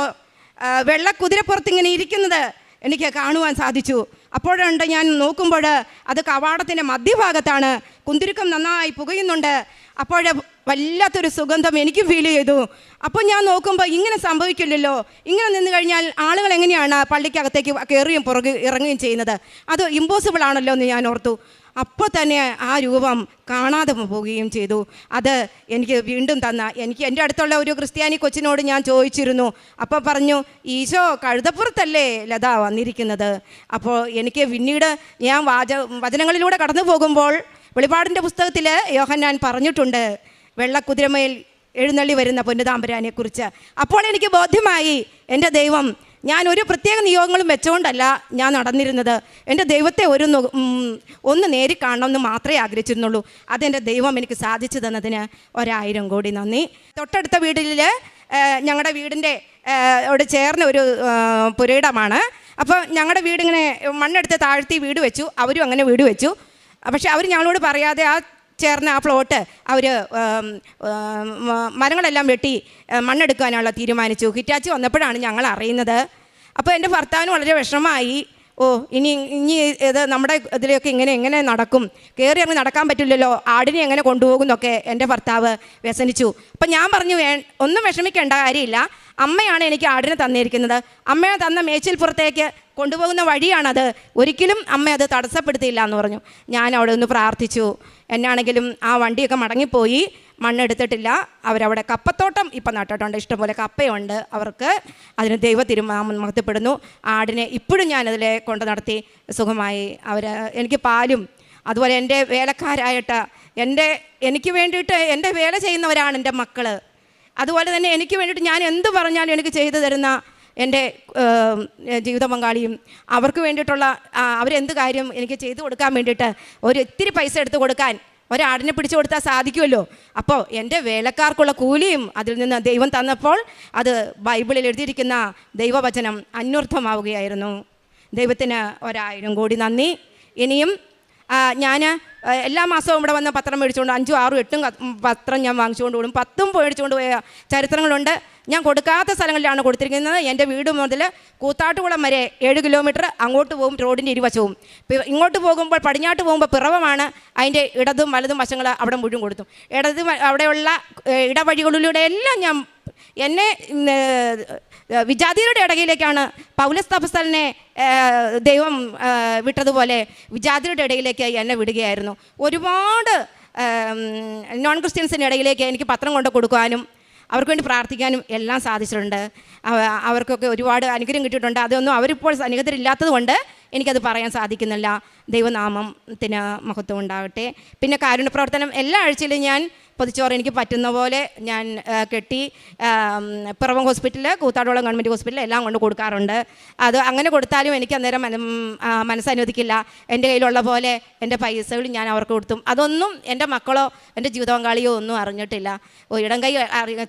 വെള്ളക്കുതിരപ്പുറത്തിങ്ങനെ ഇരിക്കുന്നത് എനിക്ക് കാണുവാൻ സാധിച്ചു. അപ്പോഴുണ്ട് ഞാൻ നോക്കുമ്പോൾ അത് കവാടത്തിൻ്റെ മധ്യഭാഗത്താണ്. കുന്തിരുക്കം നന്നായി പുകയുന്നുണ്ട്. അപ്പോൾ വല്ലാത്തൊരു സുഗന്ധം എനിക്ക് ഫീൽ ചെയ്തു. അപ്പോൾ ഞാൻ നോക്കുമ്പോൾ ഇങ്ങനെ സംഭവിക്കില്ലല്ലോ, ഇങ്ങനെ നിന്ന് കഴിഞ്ഞാൽ ആളുകൾ എങ്ങനെയാണ് പള്ളിക്കകത്തേക്ക് കയറുകയും ഇറങ്ങുകയും ചെയ്യുന്നത്, അത് ഇമ്പോസിബിൾ ആണല്ലോ എന്ന് ഞാൻ ഓർത്തു. അപ്പോൾ തന്നെ ആ രൂപം കാണാതെ പോവുകയും ചെയ്തു. അത് എനിക്ക് വീണ്ടും എനിക്ക് എൻ്റെ അടുത്തുള്ള ഒരു ക്രിസ്ത്യാനി കൊച്ചിനോട് ഞാൻ ചോദിച്ചിരുന്നു. അപ്പോൾ പറഞ്ഞു, ഈശോ കഴുതപ്പുറത്തല്ലേ ലത വന്നിരിക്കുന്നത്. അപ്പോൾ എനിക്ക് പിന്നീട് ഞാൻ വചനങ്ങളിലൂടെ കടന്നു പോകുമ്പോൾ വെളിപാടിൻ്റെ പുസ്തകത്തിൽ യോഹന്നാൻ പറഞ്ഞിട്ടുണ്ട് വെള്ളക്കുതിരമേൽ എഴുന്നള്ളി വരുന്ന പൊന്നുതാമ്പരാനെക്കുറിച്ച്. അപ്പോൾ എനിക്ക് ബോധ്യമായി എൻ്റെ ദൈവം, ഞാൻ ഒരു പ്രത്യേക നിയോഗങ്ങളും വെച്ചുകൊണ്ടല്ല ഞാൻ നടന്നിരുന്നത്, എൻ്റെ ദൈവത്തെ ഒന്ന് നേരി കാണണമെന്ന് മാത്രമേ ആഗ്രഹിച്ചിരുന്നുള്ളൂ. അതെൻ്റെ ദൈവം എനിക്ക് സാധിച്ചു തന്നതിന് 1000 കോടി നന്ദി. തൊട്ടടുത്ത വീട്ടിൽ ഞങ്ങളുടെ വീടിൻ്റെ അവിടെ ചേർന്ന ഒരു പുരയിടമാണ്. അപ്പോൾ ഞങ്ങളുടെ വീടിങ്ങനെ മണ്ണെടുത്ത് താഴ്ത്തി വീട് വെച്ചു, അവരും അങ്ങനെ വീട് വെച്ചു. പക്ഷേ അവർ ഞങ്ങളോട് പറയാതെ ആ ചേർന്ന ആ പ്ലോട്ട് അവർ മരങ്ങളെല്ലാം വെട്ടി മണ്ണെടുക്കാനുള്ള തീരുമാനിച്ചു. ഹിറ്റാച്ചി വന്നപ്പോഴാണ് ഞങ്ങൾ അറിയുന്നത്. അപ്പോൾ എൻ്റെ ഭർത്താവിന് വളരെ വിഷമമായി. ഇനി ഇത് നമ്മുടെ ഇതിലൊക്കെ എങ്ങനെ നടക്കും, കയറി അങ്ങ് നടക്കാൻ പറ്റില്ലല്ലോ, ആടിനെ എങ്ങനെ കൊണ്ടുപോകും എന്നൊക്കെ എൻ്റെ ഭർത്താവ് വ്യസനിച്ചു. അപ്പം ഞാൻ പറഞ്ഞു, ഒന്നും വിഷമിക്കേണ്ട കാര്യമില്ല, അമ്മയാണ് എനിക്ക് ആടിനെ തന്നിരിക്കുന്നത്, അമ്മയെ തന്ന മേച്ചിൽപ്പുറത്തേക്ക് കൊണ്ടുപോകുന്ന വഴിയാണത്, ഒരിക്കലും അമ്മ അത് തടസ്സപ്പെടുത്തിയില്ല എന്ന് പറഞ്ഞു. ഞാൻ അവിടെ ഒന്ന് പ്രാർത്ഥിച്ചു. എന്നാണെങ്കിലും ആ വണ്ടിയൊക്കെ മടങ്ങിപ്പോയി, മണ്ണെടുത്തിട്ടില്ല. അവരവിടെ കപ്പത്തോട്ടം ഇപ്പം നട്ടിട്ടുണ്ട്, ഇഷ്ടംപോലെ കപ്പയുണ്ട് അവർക്ക്. അതിന് ദൈവ മഹത്വപ്പെടുന്നു. ആടിനെ ഇപ്പോഴും ഞാനതിലെ കൊണ്ട് നടത്തി സുഖമായി. എനിക്ക് പാലും അതുപോലെ എൻ്റെ വേലക്കാരായിട്ട് എനിക്ക് വേണ്ടിയിട്ട് എൻ്റെ വേല ചെയ്യുന്നവരാണ് എൻ്റെ മക്കൾ. അതുപോലെ തന്നെ എനിക്ക് വേണ്ടിയിട്ട് ഞാൻ എന്ത് പറഞ്ഞാലും എനിക്ക് ചെയ്തു തരുന്ന എൻ്റെ ജീവിത പങ്കാളിയും, അവർക്ക് വേണ്ടിയിട്ടുള്ള അവരെന്ത് കാര്യം എനിക്ക് ചെയ്തു കൊടുക്കാൻ വേണ്ടിയിട്ട് ഇത്തിരി പൈസ എടുത്ത് കൊടുക്കാൻ ഒരാടിനെ പിടിച്ചു കൊടുത്താൽ സാധിക്കുമല്ലോ. അപ്പോൾ എൻ്റെ വേലക്കാർക്കുള്ള കൂലിയും അതിൽ നിന്ന് ദൈവം തന്നപ്പോൾ അത് ബൈബിളിൽ എഴുതിയിരിക്കുന്ന ദൈവവചനം അന്വർത്ഥമാവുകയായിരുന്നു. ദൈവത്തിന് 1000 കോടി നന്ദി. ഇനിയും ഞാൻ എല്ലാ മാസവും ഇവിടെ വന്ന് പത്രം മേടിച്ചുകൊണ്ട് 5, 6, 8 പത്രം ഞാൻ വാങ്ങിച്ചുകൊണ്ട് കൂടും. 10 മേടിച്ചുകൊണ്ട് പോയ ചരിത്രങ്ങളുണ്ട്. ഞാൻ കൊടുക്കാത്ത സ്ഥലങ്ങളിലാണ് കൊടുത്തിരിക്കുന്നത്. എൻ്റെ വീട് മുതൽ കൂത്താട്ടുകുളം വരെ 7 കിലോമീറ്റർ അങ്ങോട്ട് പോകും, റോഡിൻ്റെ ഇരുവശവും. ഇങ്ങോട്ട് പോകുമ്പോൾ പടിഞ്ഞാട്ട് പോകുമ്പോൾ പിറവമാണ്, അതിൻ്റെ ഇടതും വലതും വശങ്ങൾ അവിടെ മുഴുവൻ കൊടുത്തു. അവിടെയുള്ള ഇടവഴികളിലൂടെ എല്ലാം ഞാൻ എന്നെ വിജാതിയരുടെ ഇടയിലേക്കാണ് പൗലോസ് അപ്പോസ്തലനെ ദൈവം വിട്ടതുപോലെ വിജാതിയരുടെ ഇടയിലേക്ക് എന്നെ വിടുകയായിരുന്നു. ഒരുപാട് നോൺ ക്രിസ്ത്യൻസിൻ്റെ ഇടയിലേക്ക് എനിക്ക് പത്രം കൊണ്ട് കൊടുക്കാനും അവർക്ക് വേണ്ടി പ്രാർത്ഥിക്കാനും എല്ലാം സാധിച്ചിട്ടുണ്ട്. അവർക്കൊക്കെ ഒരുപാട് അനുഗ്രഹം കിട്ടിയിട്ടുണ്ട്. അതൊന്നും അവരിപ്പോൾ സന്നിഹിതരില്ലാത്തത് കൊണ്ട് എനിക്കത് പറയാൻ സാധിക്കുന്നില്ല. ദൈവനാമത്തിന് മഹത്വം ഉണ്ടാകട്ടെ. പിന്നെ കാരുണ്യ പ്രവർത്തനം എല്ലാ ആഴ്ചയിലും ഞാൻ പൊതിച്ചോറ് എനിക്ക് പറ്റുന്ന പോലെ ഞാൻ കെട്ടി പിറവം ഹോസ്പിറ്റൽ, കൂത്താടുകുളം ഗവൺമെൻറ് ഹോസ്പിറ്റൽ എല്ലാം കൊണ്ട് കൊടുക്കാറുണ്ട്. അത് അങ്ങനെ കൊടുത്താലും എനിക്ക് അന്നേരം മനസ്സനുവദിക്കില്ല. എൻ്റെ കയ്യിലുള്ള പോലെ എൻ്റെ പൈസകൾ ഞാൻ അവർക്ക് കൊടുത്തും അതൊന്നും എൻ്റെ മക്കളോ എൻ്റെ ജീവിത പങ്കാളിയോ ഒന്നും അറിഞ്ഞിട്ടില്ല. ഇടം കൈ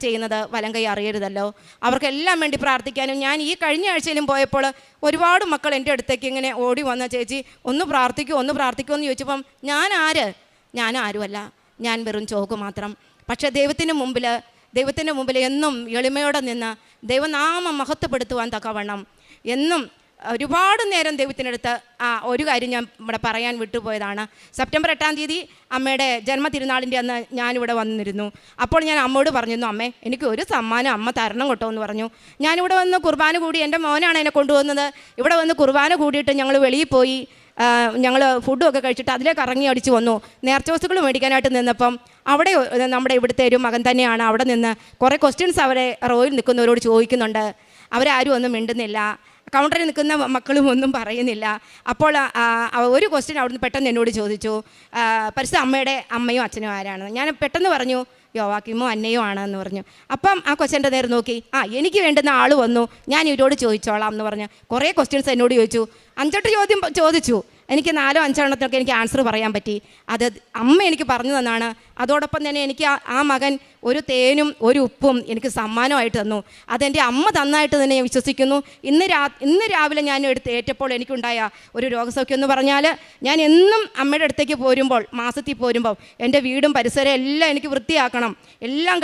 ചെയ്യുന്നത് വലം കൈ അറിയരുതല്ലോ. അവർക്കെല്ലാം വേണ്ടി പ്രാർത്ഥിക്കാനും ഞാൻ ഈ കഴിഞ്ഞ ആഴ്ചയിലും പോയപ്പോൾ ഒരുപാട് മക്കൾ എൻ്റെ അടുത്തേക്ക് ഇങ്ങനെ ഓടി വന്ന, ചേച്ചി ഒന്ന് പ്രാർത്ഥിക്കുമോ എന്ന് ചോദിച്ചപ്പം ഞാൻ ആരുമല്ല, ഞാൻ വെറും ചോക്ക് മാത്രം. പക്ഷേ ദൈവത്തിൻ്റെ മുമ്പിൽ എന്നും എളിമയോടെ നിന്ന് ദൈവനാമം മഹത്വപ്പെടുത്തുവാൻ തക്കവണ്ണം എന്നും ഒരുപാട് നേരം ദൈവത്തിനടുത്ത് ഒരു കാര്യം ഞാൻ ഇവിടെ പറയാൻ വിട്ടുപോയതാണ്. സെപ്റ്റംബർ 8-ാം തീയതി അമ്മയുടെ ജന്മതിരുനാളിൻ്റെ അന്ന് ഞാനിവിടെ വന്നിരുന്നു. അപ്പോൾ ഞാൻ അമ്മയോട് പറഞ്ഞിരുന്നു, അമ്മേ എനിക്ക് ഒരു സമ്മാനം അമ്മ തരണം കേട്ടോ എന്ന് പറഞ്ഞു. ഞാനിവിടെ വന്ന് കുർബാന കൂടി, എൻ്റെ മോനാണ് എന്നെ കൊണ്ടുവന്നത്. ഇവിടെ വന്ന് കുർബാന കൂടിയിട്ട് ഞങ്ങൾ വെളിയിൽ പോയി, ഞങ്ങൾ ഫുഡുമൊക്കെ കഴിച്ചിട്ട് അതിലേക്ക് ഇറങ്ങി അടിച്ച് വന്നു. നേർച്ചവസ്തുക്കൾ മേടിക്കാനായിട്ട് നിന്നപ്പം അവിടെ നമ്മുടെ ഇവിടുത്തെ ഒരു മകൻ തന്നെയാണ് അവിടെ നിന്ന് കുറേ ക്വസ്റ്റ്യൻസ് അവരെ റോയിൽ നിൽക്കുന്നവരോട് ചോദിക്കുന്നുണ്ട്. അവരാരും ഒന്നും മിണ്ടുന്നില്ല, കൗണ്ടറിൽ നിൽക്കുന്ന മക്കളും ഒന്നും പറയുന്നില്ല. അപ്പോൾ ഒരു ക്വസ്റ്റ്യൻ അവിടുന്ന് പെട്ടെന്ന് എന്നോട് ചോദിച്ചു, പരിശുദ്ധ അമ്മയുടെ അമ്മയും അച്ഛനും ആരാണ്? ഞാൻ പെട്ടെന്ന് പറഞ്ഞു, യോവാക്കിമോ അന്നയോ ആണെന്ന് പറഞ്ഞു. അപ്പം ആ ക്വസ്റ്റ്യൻ്റെ നേരെ നോക്കി, എനിക്ക് വേണ്ടുന്ന ആൾ വന്നു, ഞാൻ ഇവരോട് ചോദിച്ചോളാം എന്ന് പറഞ്ഞ് കുറേ ക്വസ്റ്റ്യൻസ് എന്നോട് ചോദിച്ചു. 5-8 ചോദ്യം ചോദിച്ചു. എനിക്ക് 4-5 എണ്ണത്തിനൊക്കെ എനിക്ക് ആൻസർ പറയാൻ പറ്റി. അത് അമ്മ എനിക്ക് പറഞ്ഞു തന്നാണ്. അതോടൊപ്പം തന്നെ എനിക്ക് ആ മകൻ ഒരു തേനും ഒരു ഉപ്പും എനിക്ക് സമ്മാനമായിട്ട് തന്നു. അതെൻ്റെ അമ്മ തന്നായിട്ട് തന്നെ ഞാൻ വിശ്വസിക്കുന്നു. ഇന്ന് രാവിലെ ഞാൻ ഏറ്റപ്പോൾ എനിക്കുണ്ടായ ഒരു രോഗസൗഖ്യം എന്ന് പറഞ്ഞാൽ, ഞാൻ എന്നും അമ്മയുടെ അടുത്തേക്ക് പോരുമ്പോൾ, മാസത്തിൽ പോരുമ്പോൾ എൻ്റെ വീടും പരിസരവും എല്ലാം എനിക്ക് വൃത്തിയാക്കണം, എല്ലാം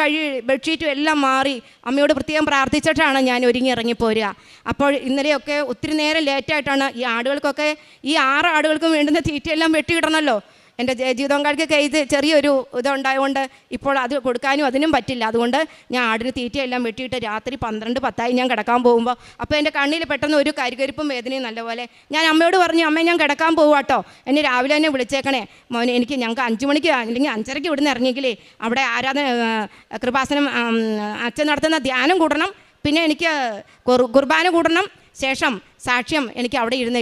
ബെഡ്ഷീറ്റും എല്ലാം മാറി അമ്മയോട് പ്രത്യേകം പ്രാർത്ഥിച്ചിട്ടാണ് ഞാൻ ഒരുങ്ങി ഇറങ്ങിപ്പോരുക. അപ്പോൾ ഇന്നലെയൊക്കെ ഒത്തിരി നേരം ലേറ്റായിട്ടാണ് ഈ ആടുകൾക്കൊക്കെ, ഈ 6 ആടുകൾക്കും വേണ്ടുന്ന തീറ്റയെല്ലാം വെട്ടിയിടണമല്ലോ. എൻ്റെ ജീവിതപങ്കാളിക്കൊക്കെ ഇത് ചെറിയൊരു ഇതുണ്ടായതുകൊണ്ട് ഇപ്പോൾ അത് കൊടുക്കാനും അതിനും പറ്റില്ല. അതുകൊണ്ട് ഞാൻ ആടിന് തീറ്റയെല്ലാം വെട്ടിയിട്ട് രാത്രി 12-10 ഞാൻ കിടക്കാൻ പോകുമ്പോൾ അപ്പോൾ എൻ്റെ കണ്ണിൽ പെട്ടെന്ന് ഒരു കരികരിപ്പും വേദനയും നല്ലപോലെ. ഞാൻ അമ്മയോട് പറഞ്ഞു, അമ്മ ഞാൻ കിടക്കാൻ പോവാട്ടോ, എന്നെ രാവിലെ തന്നെ വിളിച്ചേക്കണേ മോനെ, ഞങ്ങൾക്ക് 5 മണിക്ക് അല്ലെങ്കിൽ 5:30 ഇവിടുന്ന് ഇറങ്ങിയെങ്കിലേ അവിടെ കൃപാസനം അച്ഛൻ നടത്തുന്ന ധ്യാനം കൂടണം, പിന്നെ എനിക്ക് കുർബാന കൂടണം, ശേഷം സാക്ഷ്യം എനിക്ക് അവിടെ ഇരുന്ന്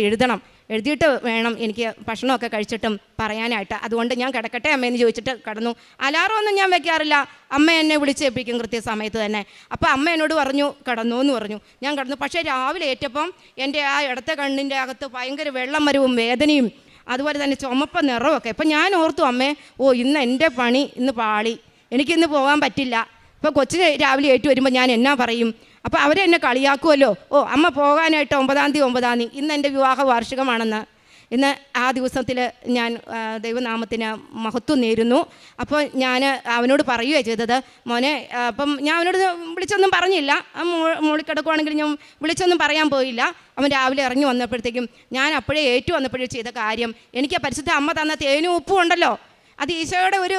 എഴുതിയിട്ട് വേണം എനിക്ക് ഭക്ഷണമൊക്കെ കഴിച്ചിട്ടും പറയാനായിട്ട്. അതുകൊണ്ട് ഞാൻ കിടക്കട്ടെ അമ്മയെന്ന് ചോദിച്ചിട്ട് കിടന്നു. അലാറമൊന്നും ഞാൻ വെക്കാറില്ല, അമ്മ എന്നെ വിളിച്ചേൽപ്പിക്കും കൃത്യസമയത്ത് തന്നെ. അപ്പോൾ അമ്മ എന്നോട് പറഞ്ഞു കിടന്നു എന്ന് പറഞ്ഞു. ഞാൻ കിടന്നു. പക്ഷേ രാവിലെ ഏറ്റപ്പം എൻ്റെ ആ ഇടത്തെ കണ്ണിൻ്റെ അകത്ത് ഭയങ്കര വെള്ളം വരവും വേദനയും അതുപോലെ തന്നെ ചുമപ്പ നിറമൊക്കെ. അപ്പം ഞാൻ ഓർത്തു, അമ്മേ ഇന്ന് എൻ്റെ പണി ഇന്ന് പാളി, എനിക്കിന്ന് പോകാൻ പറ്റില്ല. ഇപ്പോൾ കൊച്ചിന് രാവിലെ ഏറ്റു വരുമ്പോൾ ഞാൻ എന്നാ പറയും? അപ്പോൾ അവരെന്നെ കളിയാക്കുമല്ലോ, അമ്മ പോകാനായിട്ട് 9-ാം തീയതി ഇന്ന് എൻ്റെ വിവാഹ വാർഷികമാണെന്ന്. ഇന്ന് ആ ദിവസത്തിൽ ഞാൻ ദൈവനാമത്തിന് മഹത്വം നേരുന്നു. അപ്പോൾ ഞാൻ അവനോട് പറയുകയാണ് ചെയ്തത്, മോനെ, അപ്പം ഞാൻ അവനോട് വിളിച്ചൊന്നും പറഞ്ഞില്ല, മുകളിൽ കിടക്കുവാണെങ്കിൽ ഞാൻ വിളിച്ചൊന്നും പറയാൻ പോയില്ല. അവൻ രാവിലെ ഇറങ്ങി വന്നപ്പോഴത്തേക്കും ഞാൻ അപ്പോഴേ വന്നപ്പോഴേ ചെയ്ത കാര്യം, എനിക്ക് പരിശുദ്ധ അമ്മ തന്ന തേനും ഉപ്പും ഉണ്ടല്ലോ, അത് ഈശോയുടെ ഒരു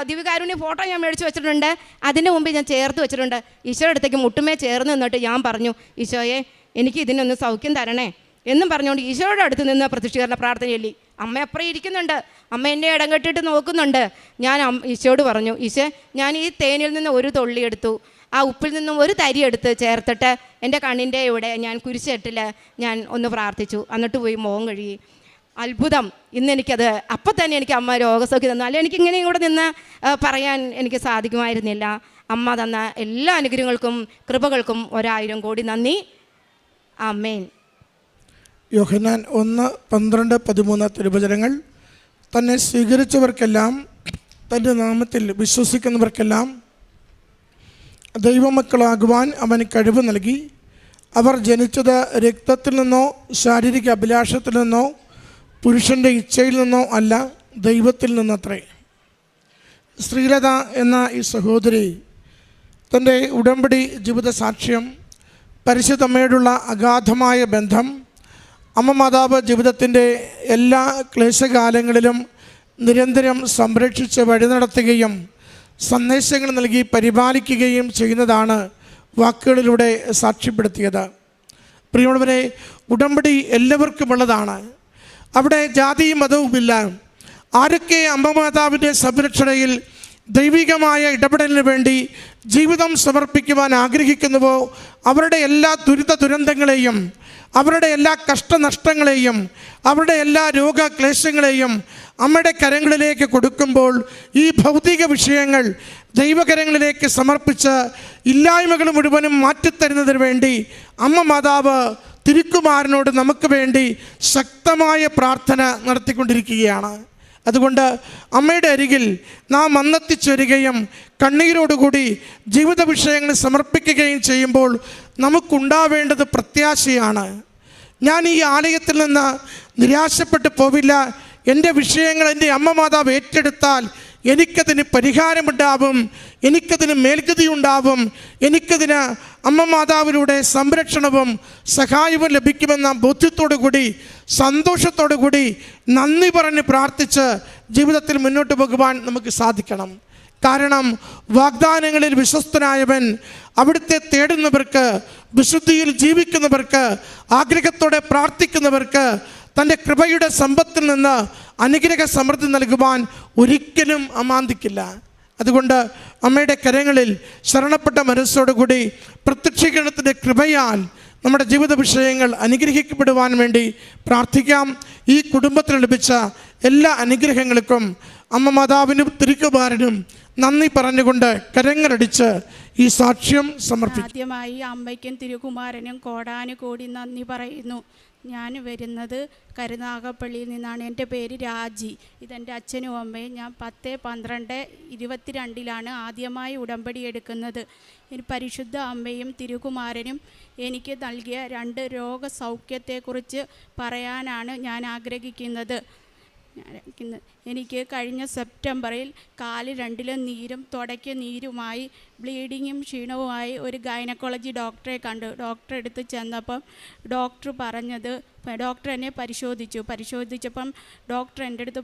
ദിവ്യകാരുണ്യ ഫോട്ടോ ഞാൻ മേടിച്ച് വെച്ചിട്ടുണ്ട്. അതിൻ്റെ മുമ്പിൽ ഞാൻ ചേർത്ത് വെച്ചിട്ടുണ്ട്. ഈശോയുടെ അടുത്തേക്ക് മുട്ടുമേ ചേർന്ന് നിന്നിട്ട് ഞാൻ പറഞ്ഞു, ഈശോയെ എനിക്ക് ഇതിനൊന്ന് സൗഖ്യം തരണേ എന്നും പറഞ്ഞുകൊണ്ട് ഈശോയുടെ അടുത്ത് നിന്ന് പ്രത്യക്ഷീകരണ പ്രാർത്ഥന ചൊല്ലി. അമ്മ അപ്പുറം ഇരിക്കുന്നുണ്ട്, അമ്മ എന്നെ ഇടം കെട്ടിട്ട് നോക്കുന്നുണ്ട്. ഞാൻ ഈശോയോട് പറഞ്ഞു, ഈശോ, ഞാൻ ഈ തേനിൽ നിന്ന് ഒരു തുള്ളി എടുത്തു, ആ ഉപ്പിൽ നിന്നും ഒരു തരി എടുത്ത് ചേർത്തിട്ട് എൻ്റെ കണ്ണിൻ്റെ ഇവിടെ ഞാൻ കുരിശെട്ടിൽ ഞാൻ ഒന്ന് പ്രാർത്ഥിച്ചു. എന്നിട്ട് പോയി മുഖം കഴുകി. അത്ഭുതം. ഇന്നെനിക്കത് അപ്പം തന്നെ എനിക്ക് അമ്മ രോഗസൗഖ്യം തന്നു. അല്ലെങ്കിൽ എനിക്കിങ്ങനെ ഇവിടെ നിന്ന് പറയാൻ എനിക്ക് സാധിക്കുമായിരുന്നില്ല. അമ്മ തന്ന എല്ലാ അനുഗ്രഹങ്ങൾക്കും കൃപകൾക്കും 1000 കോടി നന്ദി. ആമേൻ. യോഹന്നാൻ 1:12-13 തിരുവചനങ്ങൾ. തന്നെ സ്വീകരിച്ചവർക്കെല്ലാം, തൻ്റെ നാമത്തിൽ വിശ്വസിക്കുന്നവർക്കെല്ലാം ദൈവമക്കളാകുവാൻ അവന് കഴിവ് നൽകി. അവർ ജനിച്ചത് രക്തത്തിൽ നിന്നോ ശാരീരിക അഭിലാഷത്തിൽ നിന്നോ പുരുഷൻ്റെ ഇച്ഛയിൽ നിന്നോ അല്ല, ദൈവത്തിൽ നിന്നത്രേ. ശ്രീലത എന്ന ഈ സഹോദരി തൻ്റെ ഉടമ്പടി ജീവിത സാക്ഷ്യം, പരിശുദ്ധമ്മയോടുള്ള അഗാധമായ ബന്ധം, അമ്മ മാതാവ് ജീവിതത്തിൻ്റെ എല്ലാ ക്ലേശകാലങ്ങളിലും നിരന്തരം സംരക്ഷിച്ച് വഴി നടത്തുകയും സന്ദേശങ്ങൾ നൽകി പരിപാലിക്കുകയും ചെയ്യുന്നതാണ് വാക്കുകളിലൂടെ സാക്ഷ്യപ്പെടുത്തിയത്. പ്രിയമുള്ളവരെ, ഉടമ്പടി എല്ലാവർക്കുമുള്ളതാണ്. അവിടെ ജാതിയും മതവുമില്ല. ആരൊക്കെ അമ്മ മാതാവിൻ്റെ സംരക്ഷണയിൽ ദൈവികമായ ഇടപെടലിന് വേണ്ടി ജീവിതം സമർപ്പിക്കുവാൻ ആഗ്രഹിക്കുന്നുവോ അവരുടെ എല്ലാ ദുരന്തങ്ങളെയും, അവരുടെ എല്ലാ കഷ്ടനഷ്ടങ്ങളെയും, അവരുടെ എല്ലാ രോഗക്ലേശങ്ങളെയും അമ്മയുടെ കരങ്ങളിലേക്ക് കൊടുക്കുമ്പോൾ ഈ ഭൗതിക വിഷയങ്ങൾ ദൈവകരങ്ങളിലേക്ക് സമർപ്പിച്ച് ഇല്ലായ്മകൾ മുഴുവനും മാറ്റിത്തരുന്നതിന് വേണ്ടി അമ്മ മാതാവ് തിരുക്കുമാരനോട് നമുക്ക് വേണ്ടി ശക്തമായ പ്രാർത്ഥന നടത്തിക്കൊണ്ടിരിക്കുകയാണ്. അതുകൊണ്ട് അമ്മയുടെ അരികിൽ നാം വന്നെത്തിച്ചേരുകയും കണ്ണീരോടുകൂടി ജീവിത വിഷയങ്ങൾ സമർപ്പിക്കുകയും ചെയ്യുമ്പോൾ നമുക്കുണ്ടാവേണ്ടത് പ്രത്യാശയാണ്. ഞാൻ ഈ ആലയത്തിൽ നിന്ന് നിരാശപ്പെട്ടു പോവില്ല. എൻ്റെ വിഷയങ്ങൾ എൻ്റെ അമ്മ മാതാവ് ഏറ്റെടുത്താൽ എനിക്കതിന് പരിഹാരമുണ്ടാവും, എനിക്കതിന് മേൽഗതിയുണ്ടാവും, എനിക്കതിന് അമ്മ മാതാവിലൂടെ സംരക്ഷണവും സഹായവും ലഭിക്കുമെന്ന ബോധ്യത്തോടു കൂടി, സന്തോഷത്തോടു കൂടി, നന്ദി പറഞ്ഞ് പ്രാർത്ഥിച്ച് ജീവിതത്തിൽ മുന്നോട്ട് പോകുവാൻ നമുക്ക് സാധിക്കണം. കാരണം വാഗ്ദാനങ്ങളിൽ വിശ്വസ്തനായവൻ അവിടുത്തെ തേടുന്നവർക്ക്, വിശുദ്ധിയിൽ ജീവിക്കുന്നവർക്ക്, ആഗ്രഹത്തോടെ പ്രാർത്ഥിക്കുന്നവർക്ക് തൻ്റെ കൃപയുടെ സമ്പത്തിൽ നിന്ന് അനുഗ്രഹ സമൃദ്ധി നൽകുവാൻ ഒരിക്കലും അമാന്തിക്കില്ല. അതുകൊണ്ട് അമ്മയുടെ കരങ്ങളിൽ ശരണപ്പെട്ട മനസ്സോടുകൂടി പ്രത്യക്ഷീകരണത്തിൻ്റെ കൃപയാൽ നമ്മുടെ ജീവിത വിഷയങ്ങൾ അനുഗ്രഹിക്കപ്പെടുവാൻ വേണ്ടി പ്രാർത്ഥിക്കാം. ഈ കുടുംബത്തിന് ലഭിച്ച എല്ലാ അനുഗ്രഹങ്ങൾക്കും അമ്മ മാതാവിനും തിരുക്കുമാരനും നന്ദി പറഞ്ഞുകൊണ്ട് കരങ്ങളടിച്ച് ഈ സാക്ഷ്യം സമർപ്പിക്കും. ആദ്യമായി അമ്മയ്ക്കും തിരുകുമാരനും കോടാനുകോടി നന്ദി പറയുന്നു. ഞാൻ വരുന്നത് കരുനാഗപ്പള്ളിയിൽ നിന്നാണ്. എൻ്റെ പേര് രാജി. ഇതെൻ്റെ അച്ഛനും അമ്മയും. ഞാൻ 10/12/22 ആദ്യമായി ഉടമ്പടി എടുക്കുന്നത്. പരിശുദ്ധ അമ്മയും തിരുകുമാരനും എനിക്ക് നൽകിയ 2 രോഗസൗഖ്യത്തെക്കുറിച്ച് പറയാനാണ് ഞാൻ ആഗ്രഹിക്കുന്നത്. എനിക്ക് കഴിഞ്ഞ സെപ്റ്റംബറിൽ കാല് 2 നീരും തുടയ്ക്ക് നീരുമായി ബ്ലീഡിങ്ങും ക്ഷീണവുമായി ഒരു ഗൈനക്കോളജി ഡോക്ടറെ കണ്ടു. ഡോക്ടറെ അടുത്ത് ചെന്നപ്പം ഡോക്ടർ എന്നെ പരിശോധിച്ചപ്പം ഡോക്ടർ എൻ്റെ അടുത്ത്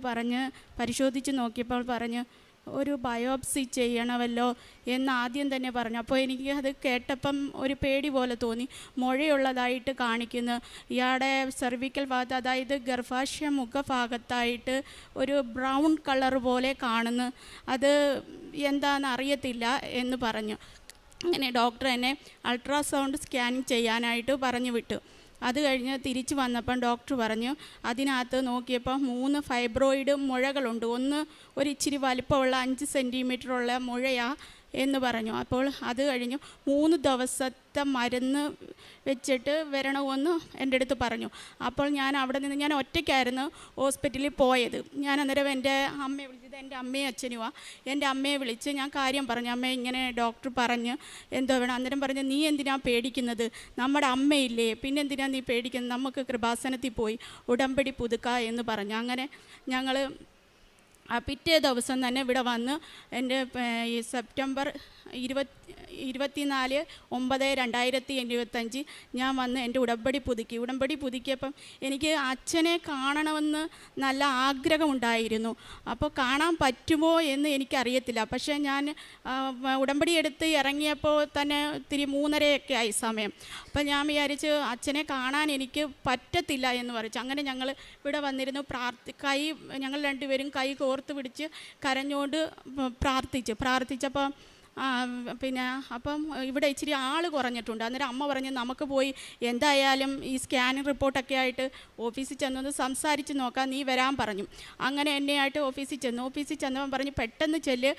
പരിശോധിച്ച് നോക്കിയപ്പോൾ പറഞ്ഞു, ഒരു ബയോപ്സി ചെയ്യണമല്ലോ എന്ന് ആദ്യം തന്നെ പറഞ്ഞു. അപ്പോൾ എനിക്ക് അത് കേട്ടപ്പം ഒരു പേടി പോലെ തോന്നി. മുഴയുള്ളതായിട്ട് കാണിക്കുന്നു. ഇയാളുടെ സെർവിക്കൽ ഭാഗത്ത്, അതായത് ഗർഭാശയ മുഖഭാഗത്തായിട്ട് ഒരു ബ്രൗൺ കളർ പോലെ കാണുന്നു. അത് എന്താണെന്ന് അറിയത്തില്ല എന്ന് പറഞ്ഞു. അങ്ങനെ ഡോക്ടർ എന്നെ അൾട്രാസൗണ്ട് സ്കാനിങ് ചെയ്യാനായിട്ട് പറഞ്ഞു വിട്ടു. അത് കഴിഞ്ഞ് തിരിച്ച് വന്നപ്പം ഡോക്ടർ പറഞ്ഞു, അതിനകത്ത് നോക്കിയപ്പോൾ 3 ഫൈബ്രോയിഡ് മുഴകളുണ്ട്. ഒന്ന് ഒരു ഇച്ചിരി വലിപ്പമുള്ള 5 സെൻറ്റിമീറ്ററുള്ള മുഴയാണ്. എന്ന് പറഞ്ഞു. അപ്പോൾ അത് കഴിഞ്ഞു 3 ദിവസത്തെ മരുന്ന് വെച്ചിട്ട് വരണമെന്ന് എൻ്റെ അടുത്ത് പറഞ്ഞു. അപ്പോൾ ഞാൻ അവിടെ നിന്ന്, ഞാൻ ഒറ്റയ്ക്കായിരുന്നു ഹോസ്പിറ്റലിൽ പോയത്. ഞാൻ അന്നേരം എൻ്റെ അമ്മയെ വിളിച്ചത്, എൻ്റെ അമ്മയും അച്ഛനുമാണ്. എൻ്റെ അമ്മയെ വിളിച്ച് ഞാൻ കാര്യം പറഞ്ഞു, അമ്മ ഇങ്ങനെ ഡോക്ടർ പറഞ്ഞ് എന്തോ വേണം. അന്നേരം പറഞ്ഞു, നീ എന്തിനാ പേടിക്കുന്നത്, നമ്മുടെ അമ്മയില്ലേ, പിന്നെ എന്തിനാ നീ പേടിക്കുന്നത്, നമുക്ക് കൃപാസനത്തിൽ പോയി ഉടമ്പടി പുതുക്കുക എന്ന് പറഞ്ഞു. അങ്ങനെ ഞങ്ങൾ പിറ്റേ ദിവസം തന്നെ ഇവിടെ വന്ന് എൻ്റെ ഈ സെപ്റ്റംബർ 24/9/2025 ഞാൻ വന്ന് എൻ്റെ ഉടമ്പടി പുതുക്കിയപ്പം എനിക്ക് അച്ഛനെ കാണണമെന്ന് നല്ല ആഗ്രഹമുണ്ടായിരുന്നു. അപ്പോൾ കാണാൻ പറ്റുമോ എന്ന് എനിക്കറിയത്തില്ല. പക്ഷേ ഞാൻ ഉടമ്പടി എടുത്ത് ഇറങ്ങിയപ്പോൾ തന്നെ ഇത്തിരി 3:30 ആയി സമയം. അപ്പം ഞാൻ വിചാരിച്ച് അച്ഛനെ കാണാൻ എനിക്ക് പറ്റത്തില്ല എന്ന് പറഞ്ഞു. അങ്ങനെ ഞങ്ങൾ ഇവിടെ വന്നിരുന്നു, ഞങ്ങൾ രണ്ടുപേരും കൈ കോർത്ത് പിടിച്ച് കരഞ്ഞുകൊണ്ട് പ്രാർത്ഥിച്ചപ്പോൾ പിന്നെ അപ്പം ഇവിടെ ഇച്ചിരി ആൾ കുറഞ്ഞിട്ടുണ്ട്. അന്നേരം അമ്മ പറഞ്ഞ് നമുക്ക് പോയി എന്തായാലും ഈ സ്കാനിങ് റിപ്പോർട്ടൊക്കെ ആയിട്ട് ഓഫീസിൽ ചെന്നൊന്ന് സംസാരിച്ച് നോക്കാം, നീ വരാൻ പറഞ്ഞു. അങ്ങനെ എന്നെയായിട്ട് ഓഫീസിൽ ചെന്നവൻ പറഞ്ഞു, പെട്ടെന്ന് ചെല്ല്,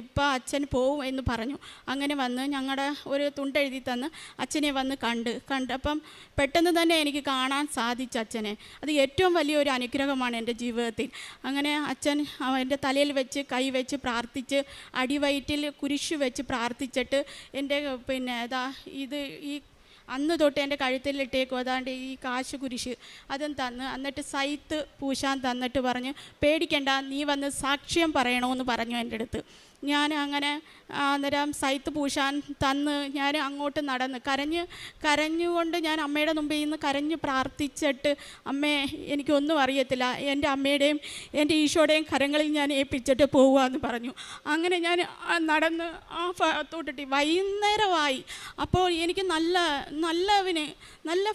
ഇപ്പം അച്ഛൻ പോവും എന്ന് പറഞ്ഞു. അങ്ങനെ വന്ന് ഞങ്ങളുടെ ഒരു തുണ്ടെഴുതി തന്ന് അച്ഛനെ വന്ന് കണ്ടപ്പം പെട്ടെന്ന് തന്നെ എനിക്ക് കാണാൻ സാധിച്ചു അച്ഛനെ. അത് ഏറ്റവും വലിയൊരു അനുഗ്രഹമാണ് എൻ്റെ ജീവിതത്തിൽ. അങ്ങനെ അച്ഛൻ എൻ്റെ തലയിൽ വെച്ച് കൈ വെച്ച് പ്രാർത്ഥിച്ച് അടിവയറ്റിൽ കുരിശ് വെച്ച് പ്രാർത്ഥിച്ചിട്ട് എൻ്റെ പിന്നെ ഈ അന്ന് തൊട്ട് എൻ്റെ കഴുത്തിലിട്ടേക്കും അതാണ്ട് ഈ കാശ് കുരിശ് അതും തന്ന്, എന്നിട്ട് സൈത്ത് പൂശാൻ തന്നിട്ട് പറഞ്ഞ് പേടിക്കണ്ട, നീ വന്ന് സാക്ഷ്യം പറയണമെന്ന് പറഞ്ഞു എൻ്റെ അടുത്ത്. ഞാൻ അങ്ങനെ അന്നേരം സൈത്ത് പൂശാൻ തന്ന് ഞാൻ അങ്ങോട്ട് നടന്ന് കരഞ്ഞുകൊണ്ട് ഞാൻ അമ്മയുടെ മുമ്പിൽ നിന്ന് കരഞ്ഞ് പ്രാർത്ഥിച്ചിട്ട്, അമ്മേ എനിക്കൊന്നും അറിയത്തില്ല, എൻ്റെ അമ്മയുടെയും എൻ്റെ ഈശോയുടെയും കരങ്ങളിൽ ഞാൻ ഏൽപ്പിച്ചിട്ട് പോവുകയെന്ന് പറഞ്ഞു. അങ്ങനെ ഞാൻ നടന്ന് ആ ഭാഗത്തോട്ടിട്ട് വൈകുന്നേരമായി. അപ്പോൾ എനിക്ക് നല്ല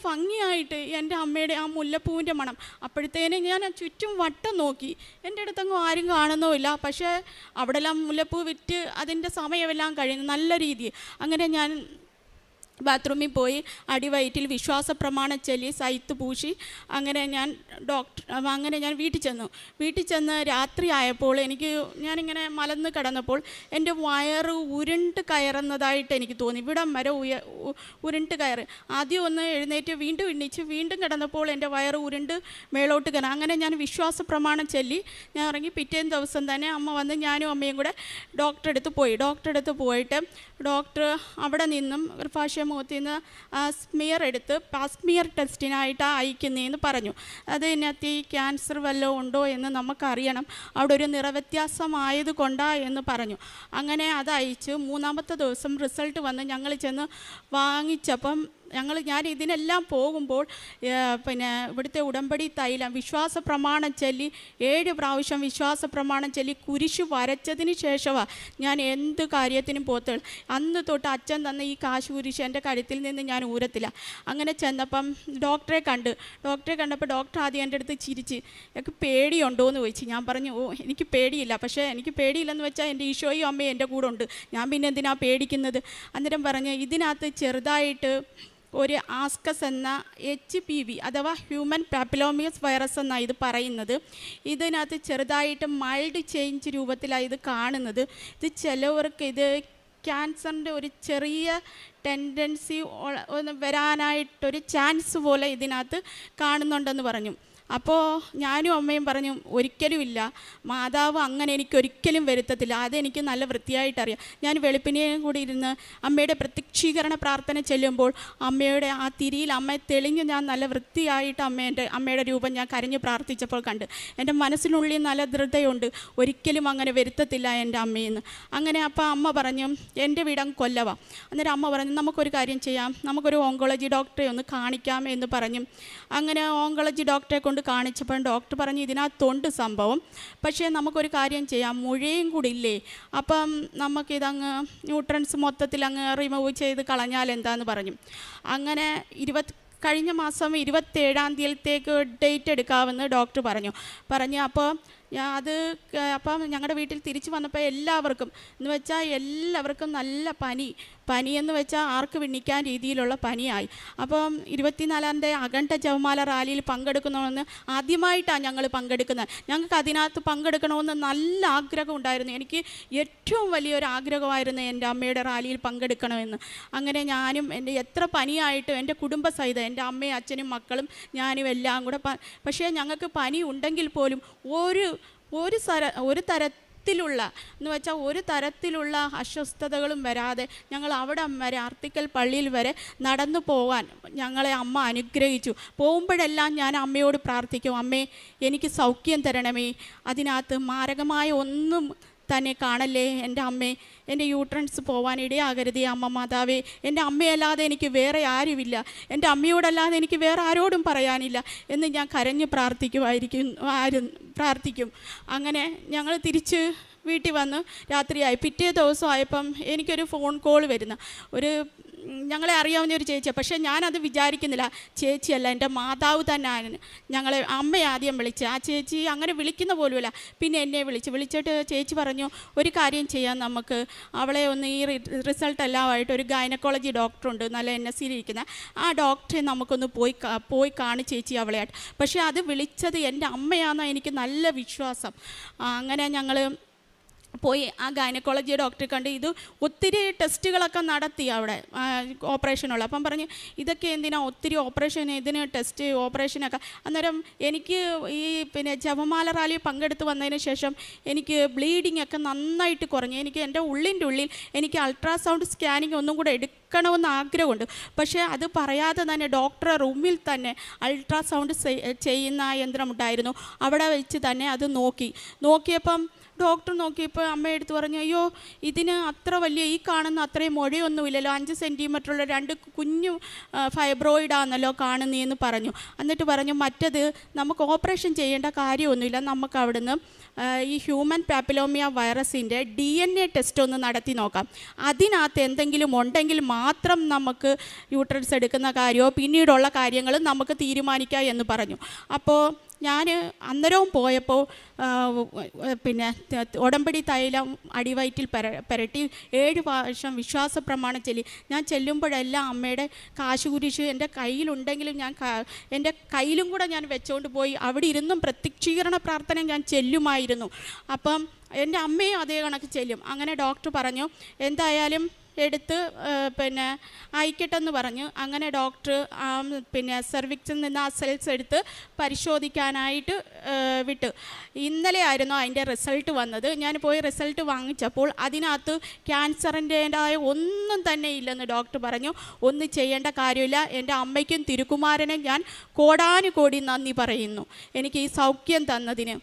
ഭംഗിയായിട്ട് എൻ്റെ അമ്മയുടെ ആ മുല്ലപ്പൂവിൻ്റെ മണം. അപ്പോഴത്തേനും ഞാൻ ചുറ്റും വട്ടം നോക്കി, എൻ്റെ അടുത്തെങ്ങും ആരും കാണുന്നുമില്ല. പക്ഷേ അവിടെല്ലാം മുല്ലപ്പൂ വിറ്റ് അതിൻ്റെ സമയമെല്ലാം കഴിഞ്ഞു നല്ല രീതിയിൽ. അങ്ങനെ ഞാൻ ബാത്റൂമിൽ പോയി അടിവയറ്റിൽ വിശ്വാസ പ്രമാണം ചൊല്ലി സൈത്ത് പൂശി അങ്ങനെ ഞാൻ വീട്ടിൽ ചെന്ന് രാത്രി ആയപ്പോൾ ഞാനിങ്ങനെ മലന്ന് കിടന്നപ്പോൾ എൻ്റെ വയറ് ഉരുണ്ട് കയറുന്നതായിട്ട് എനിക്ക് തോന്നി. ഇവിടം വരെ ഉരുണ്ട് കയറ്. ആദ്യം ഒന്ന് എഴുന്നേറ്റ് വീണ്ടും എണ്ണിച്ച് വീണ്ടും കിടന്നപ്പോൾ എൻ്റെ വയറ് ഉരുണ്ട് മേളോട്ട് കയറാം. അങ്ങനെ ഞാൻ വിശ്വാസ പ്രമാണം ചൊല്ലി ഞാൻ ഇറങ്ങി. പിറ്റേ ദിവസം തന്നെ അമ്മ വന്ന് ഞാനും അമ്മയും കൂടെ ഡോക്ടറെ അടുത്ത് പോയിട്ട് ഡോക്ടർ അവിടെ നിന്നും ഗർഭാശയ മുഖത്തിൽ നിന്ന് സ്മിയർ ടെസ്റ്റിനായിട്ടാണ് അയക്കുന്നതെന്ന് പറഞ്ഞു. അതിനകത്ത് ഈ ക്യാൻസർ വല്ലതും ഉണ്ടോ എന്ന് നമുക്കറിയണം, അവിടെ ഒരു നിറവ്യത്യാസമായത് കൊണ്ടാ എന്ന് പറഞ്ഞു. അങ്ങനെ അത് അയച്ചു. 3-ാമത്തെ ദിവസം റിസൾട്ട് വന്ന് ഞങ്ങൾ ചെന്ന് വാങ്ങിച്ചപ്പം ഞാൻ ഇതിനെല്ലാം പോകുമ്പോൾ പിന്നെ ഇവിടുത്തെ ഉടമ്പടി തൈലം വിശ്വാസ പ്രമാണം ചൊല്ലി 7 പ്രാവശ്യം വിശ്വാസ പ്രമാണം ചൊല്ലി കുരിശ് വരച്ചതിന് ശേഷമാണ് ഞാൻ എന്ത് കാര്യത്തിനും പോത്തുള്ളൂ. അന്ന് തൊട്ട് അച്ഛൻ തന്ന ഈ കാശ് കുരിശ് എൻ്റെ കഴുത്തിൽ നിന്ന് ഞാൻ ഊരത്തില്ല. അങ്ങനെ ചെന്നപ്പം ഡോക്ടറെ കണ്ടപ്പോൾ ഡോക്ടർ ആദ്യം എൻ്റെ അടുത്ത് ചിരിച്ച്, എനിക്ക് പേടിയുണ്ടോ എന്ന് ചോദിച്ചു. ഞാൻ പറഞ്ഞു, എനിക്ക് പേടിയില്ല. പക്ഷേ എനിക്ക് പേടിയില്ലെന്ന് വെച്ചാൽ എൻ്റെ ഈശോയും അമ്മയും എൻ്റെ കൂടെ ഉണ്ട്, ഞാൻ പിന്നെ എന്തിനാ പേടിക്കുന്നത്. അന്നേരം പറഞ്ഞ് ഇതിനകത്ത് ചെറുതായിട്ട് ഒരു ആസ്കസ് എന്ന HPV അഥവാ ഹ്യൂമൻ പാപ്പിലോമിയസ് വൈറസ് എന്നാണ് ഇത് പറയുന്നത്. ഇതിനകത്ത് ചെറുതായിട്ട് മൈൽഡ് ചേഞ്ച് രൂപത്തിലാണ് ഇത് കാണുന്നത്. ഇത് ചിലവർക്ക് ഇത് ക്യാൻസറിൻ്റെ ഒരു ചെറിയ ടെൻഡൻസി വരാനായിട്ടൊരു ചാൻസ് പോലെ ഇതിനകത്ത് കാണുന്നുണ്ടെന്ന് പറഞ്ഞു. അപ്പോൾ ഞാനും അമ്മയും പറഞ്ഞു, ഒരിക്കലുമില്ല, മാതാവ് അങ്ങനെ എനിക്കൊരിക്കലും വരുത്തത്തില്ല, അതെനിക്ക് നല്ല വൃത്തിയായിട്ടറിയാം. ഞാൻ വെളുപ്പിനെയും കൂടി ഇരുന്ന് അമ്മയുടെ പ്രത്യക്ഷീകരണ പ്രാർത്ഥന ചെല്ലുമ്പോൾ അമ്മയുടെ ആ തിരിയിൽ അമ്മയെ തെളിഞ്ഞ് ഞാൻ നല്ല വൃത്തിയായിട്ട് അമ്മയുടെ രൂപം ഞാൻ കരഞ്ഞ് പ്രാർത്ഥിച്ചപ്പോൾ കണ്ട് എൻ്റെ മനസ്സിനുള്ളിൽ നല്ല ദൃഢയുണ്ട്, ഒരിക്കലും അങ്ങനെ വരുത്തത്തില്ല എൻ്റെ അമ്മയെന്ന്. അങ്ങനെ അപ്പോൾ അമ്മ പറഞ്ഞു, എൻ്റെ വീടം കൊല്ലവാ. അന്നേരം അമ്മ പറഞ്ഞു, നമുക്കൊരു കാര്യം ചെയ്യാം, നമുക്കൊരു ഓങ്കോളജി ഡോക്ടറെ ഒന്ന് കാണിക്കാം എന്ന് പറഞ്ഞു. അങ്ങനെ ഓങ്കോളജി ഡോക്ടറെ കൊണ്ട് കാണിച്ചപ്പോൾ ഡോക്ടർ പറഞ്ഞു, ഇതിനകത്തുണ്ട് സംഭവം, പക്ഷേ നമുക്കൊരു കാര്യം ചെയ്യാം, മുഴയും കൂടി ഇല്ലേ, അപ്പം നമുക്കിതങ്ങ് ന്യൂട്രൻസ് മൊത്തത്തിൽ അങ്ങ് റിമൂവ് ചെയ്ത് കളഞ്ഞാൽ എന്താന്ന് പറഞ്ഞു. അങ്ങനെ കഴിഞ്ഞ മാസം 27-ാം തീയതിയിലത്തേക്ക് ഡേറ്റ് എടുക്കാമെന്ന് ഡോക്ടർ പറഞ്ഞു. അപ്പോൾ അത് അപ്പം ഞങ്ങളുടെ വീട്ടിൽ തിരിച്ചു വന്നപ്പോൾ എല്ലാവർക്കും എന്ന് വെച്ചാൽ എല്ലാവർക്കും നല്ല പനിയെന്ന് വെച്ചാൽ ആർക്ക് വിണ്ണിക്കാൻ രീതിയിലുള്ള പനിയായി. അപ്പം 24-ാം അഖണ്ഡ ജപമാല റാലിയിൽ പങ്കെടുക്കണമെന്ന് ആദ്യമായിട്ടാണ് ഞങ്ങൾ പങ്കെടുക്കുന്നത്. ഞങ്ങൾക്ക് അതിനകത്ത് പങ്കെടുക്കണമെന്ന് നല്ല ആഗ്രഹം ഉണ്ടായിരുന്നു. എനിക്ക് ഏറ്റവും വലിയൊരു ആഗ്രഹമായിരുന്നു എൻ്റെ അമ്മയുടെ റാലിയിൽ പങ്കെടുക്കണമെന്ന്. അങ്ങനെ ഞാനും എൻ്റെ എത്ര പനിയായിട്ടും എൻ്റെ കുടുംബസഹിതം എൻ്റെ അമ്മയും അച്ഛനും മക്കളും ഞാനും എല്ലാം കൂടെ പക്ഷേ ഞങ്ങൾക്ക് പനി ഉണ്ടെങ്കിൽ പോലും ഒരു തരത്തിലുള്ള എന്ന് വെച്ചാൽ ഒരു തരത്തിലുള്ള അസ്വസ്ഥതകളും വരാതെ ഞങ്ങൾ അവിടെ വരെ ആർത്തിക്കൽ പള്ളിയിൽ വരെ നടന്നു പോകാൻ ഞങ്ങളെ അമ്മ അനുഗ്രഹിച്ചു. പോകുമ്പോഴെല്ലാം ഞാൻ അമ്മയോട് പ്രാർത്ഥിക്കും, അമ്മേ എനിക്ക് സൗഖ്യം തരണമേ, അതിനകത്ത് മാരകമായ ഒന്നും തന്നെ കാണല്ലേ എൻ്റെ അമ്മേ, എൻ്റെ യൂട്രൻസ് പോവാൻ ഇടയാകരുതേ അമ്മ മാതാവേ, എൻ്റെ അമ്മയല്ലാതെ എനിക്ക് വേറെ ആരുമില്ല, എൻ്റെ അമ്മയോടല്ലാതെ എനിക്ക് വേറെ ആരോടും പറയാനില്ല എന്ന് ഞാൻ കരഞ്ഞ് പ്രാർത്ഥിക്കും. അങ്ങനെ ഞങ്ങൾ തിരിച്ച് വീട്ടിൽ വന്ന് രാത്രിയായി. പിറ്റേ ദിവസമായപ്പം എനിക്കൊരു ഫോൺ കോൾ വരുന്ന ഞങ്ങളെ അറിയാവുന്ന ഒരു ചേച്ചിയാണ്. പക്ഷേ ഞാനത് വിചാരിക്കുന്നില്ല, ചേച്ചിയല്ല എൻ്റെ മാതാവ് തന്നെയാണ് ഞങ്ങളെ അമ്മ ആദ്യം വിളിച്ച്. ആ ചേച്ചി അങ്ങനെ വിളിക്കുന്ന പോലുമല്ല, പിന്നെ എന്നെ വിളിച്ചിട്ട് ചേച്ചി പറഞ്ഞു, ഒരു കാര്യം ചെയ്യാം, നമുക്ക് അവളെ ഒന്ന് ഈ റിസൾട്ടെല്ലാമായിട്ട് ഒരു ഗൈനക്കോളജി ഡോക്ടറുണ്ട് നല്ല NSC ഇരിക്കുന്ന, ആ ഡോക്ടറെ നമുക്കൊന്ന് പോയി കാണി ചേച്ചി അവളെയായിട്ട്. പക്ഷേ അത് വിളിച്ചത് എൻ്റെ അമ്മയാണെന്ന് എനിക്ക് നല്ല വിശ്വാസം. അങ്ങനെ ഞങ്ങൾ പോയി ആ ഗൈനക്കോളജി ഡോക്ടറെ കണ്ട് ഇത് ഒത്തിരി ടെസ്റ്റുകളൊക്കെ നടത്തി അവിടെ ഓപ്പറേഷനുള്ള. അപ്പം പറഞ്ഞ് ഇതൊക്കെ എന്തിനാ ഒത്തിരി ഇതിന് ടെസ്റ്റ് ഓപ്പറേഷനൊക്കെ. അന്നേരം എനിക്ക് ഈ ജപമാല റാലി പങ്കെടുത്ത് വന്നതിന് ശേഷം എനിക്ക് ബ്ലീഡിങ് ഒക്കെ നന്നായിട്ട് കുറഞ്ഞു. എനിക്ക് എൻ്റെ ഉള്ളിൻ്റെ ഉള്ളിൽ എനിക്ക് അൾട്രാസൗണ്ട് സ്കാനിങ് ഒന്നും കൂടെ എടുക്കണമെന്ന് ആഗ്രഹമുണ്ട്. പക്ഷേ അത് പറയാതെ തന്നെ ഡോക്ടറെ റൂമിൽ തന്നെ അൾട്രാസൗണ്ട് ചെയ്യുന്ന യന്ത്രം ഉണ്ടായിരുന്നു. അവിടെ വെച്ച് തന്നെ അത് നോക്കിയപ്പം ഡോക്ടർ നോക്കിയപ്പോൾ അമ്മ എടുത്ത് പറഞ്ഞു, അയ്യോ ഇതിന് അത്ര വലിയ ഈ കാണുന്ന അത്രയും മുഴയൊന്നുമില്ലല്ലോ, 5 സെൻറ്റിമീറ്ററുള്ള 2 കുഞ്ഞു ഫൈബ്രോയിഡാണെന്നല്ലോ കാണുന്നതെന്ന് പറഞ്ഞു. എന്നിട്ട് പറഞ്ഞു, മറ്റത് നമുക്ക് ഓപ്പറേഷൻ ചെയ്യേണ്ട കാര്യമൊന്നുമില്ല, നമുക്ക് അവിടുന്ന് ഈ ഹ്യൂമൻ പാപ്പിലോമിയ വൈറസിൻ്റെ DNA ടെസ്റ്റ് ഒന്ന് നടത്തി നോക്കാം, അതിനകത്ത് എന്തെങ്കിലും ഉണ്ടെങ്കിൽ മാത്രം നമുക്ക് യൂട്രസ് എടുക്കുന്ന കാര്യമോ പിന്നീടുള്ള കാര്യങ്ങൾ നമുക്ക് തീരുമാനിക്കാം എന്ന് പറഞ്ഞു. അപ്പോൾ ഞാൻ അന്നേരവും പോയപ്പോൾ ഉടമ്പടി തൈലം അടിവയറ്റിൽ പുരട്ടി 7 പ്രാവശ്യം വിശ്വാസ പ്രമാണം ചൊല്ലി. ഞാൻ ചെല്ലുമ്പോഴെല്ലാം അമ്മയുടെ കാശുകുരിശ് എൻ്റെ കയ്യിലുണ്ടെങ്കിലും ഞാൻ എൻ്റെ കയ്യിലും കൂടെ ഞാൻ വെച്ചുകൊണ്ട് പോയി അവിടെ ഇരുന്നും പ്രത്യക്ഷീകരണ പ്രാർത്ഥന ഞാൻ ചെല്ലുമായിരുന്നു. അപ്പം എൻ്റെ അമ്മയും അതേ കണക്ക് ചെല്ലും. അങ്ങനെ ഡോക്ടർ പറഞ്ഞു, എന്തായാലും എടുത്ത് അയക്കട്ടെന്ന് പറഞ്ഞു. അങ്ങനെ ഡോക്ടർ സെർവിക്സിൽ നിന്ന് ആ സെൽസ് എടുത്ത് പരിശോധിക്കാനായിട്ട് വിട്ടു. ഇന്നലെ ആയിരുന്നു അതിൻ്റെ റിസൾട്ട് വന്നത്. ഞാൻ പോയി റിസൾട്ട് വാങ്ങിച്ചപ്പോൾ അതിനകത്ത് ക്യാൻസറിൻ്റെതായ ഒന്നും തന്നെ ഇല്ലെന്ന് ഡോക്ടർ പറഞ്ഞു. ഒന്നും ചെയ്യേണ്ട കാര്യമില്ല. എൻ്റെ അമ്മയ്ക്കും തിരുക്കുമാരനും ഞാൻ കോടാനുകോടി നന്ദി പറയുന്നു എനിക്ക് ഈ സൗഖ്യം തന്നതിന്.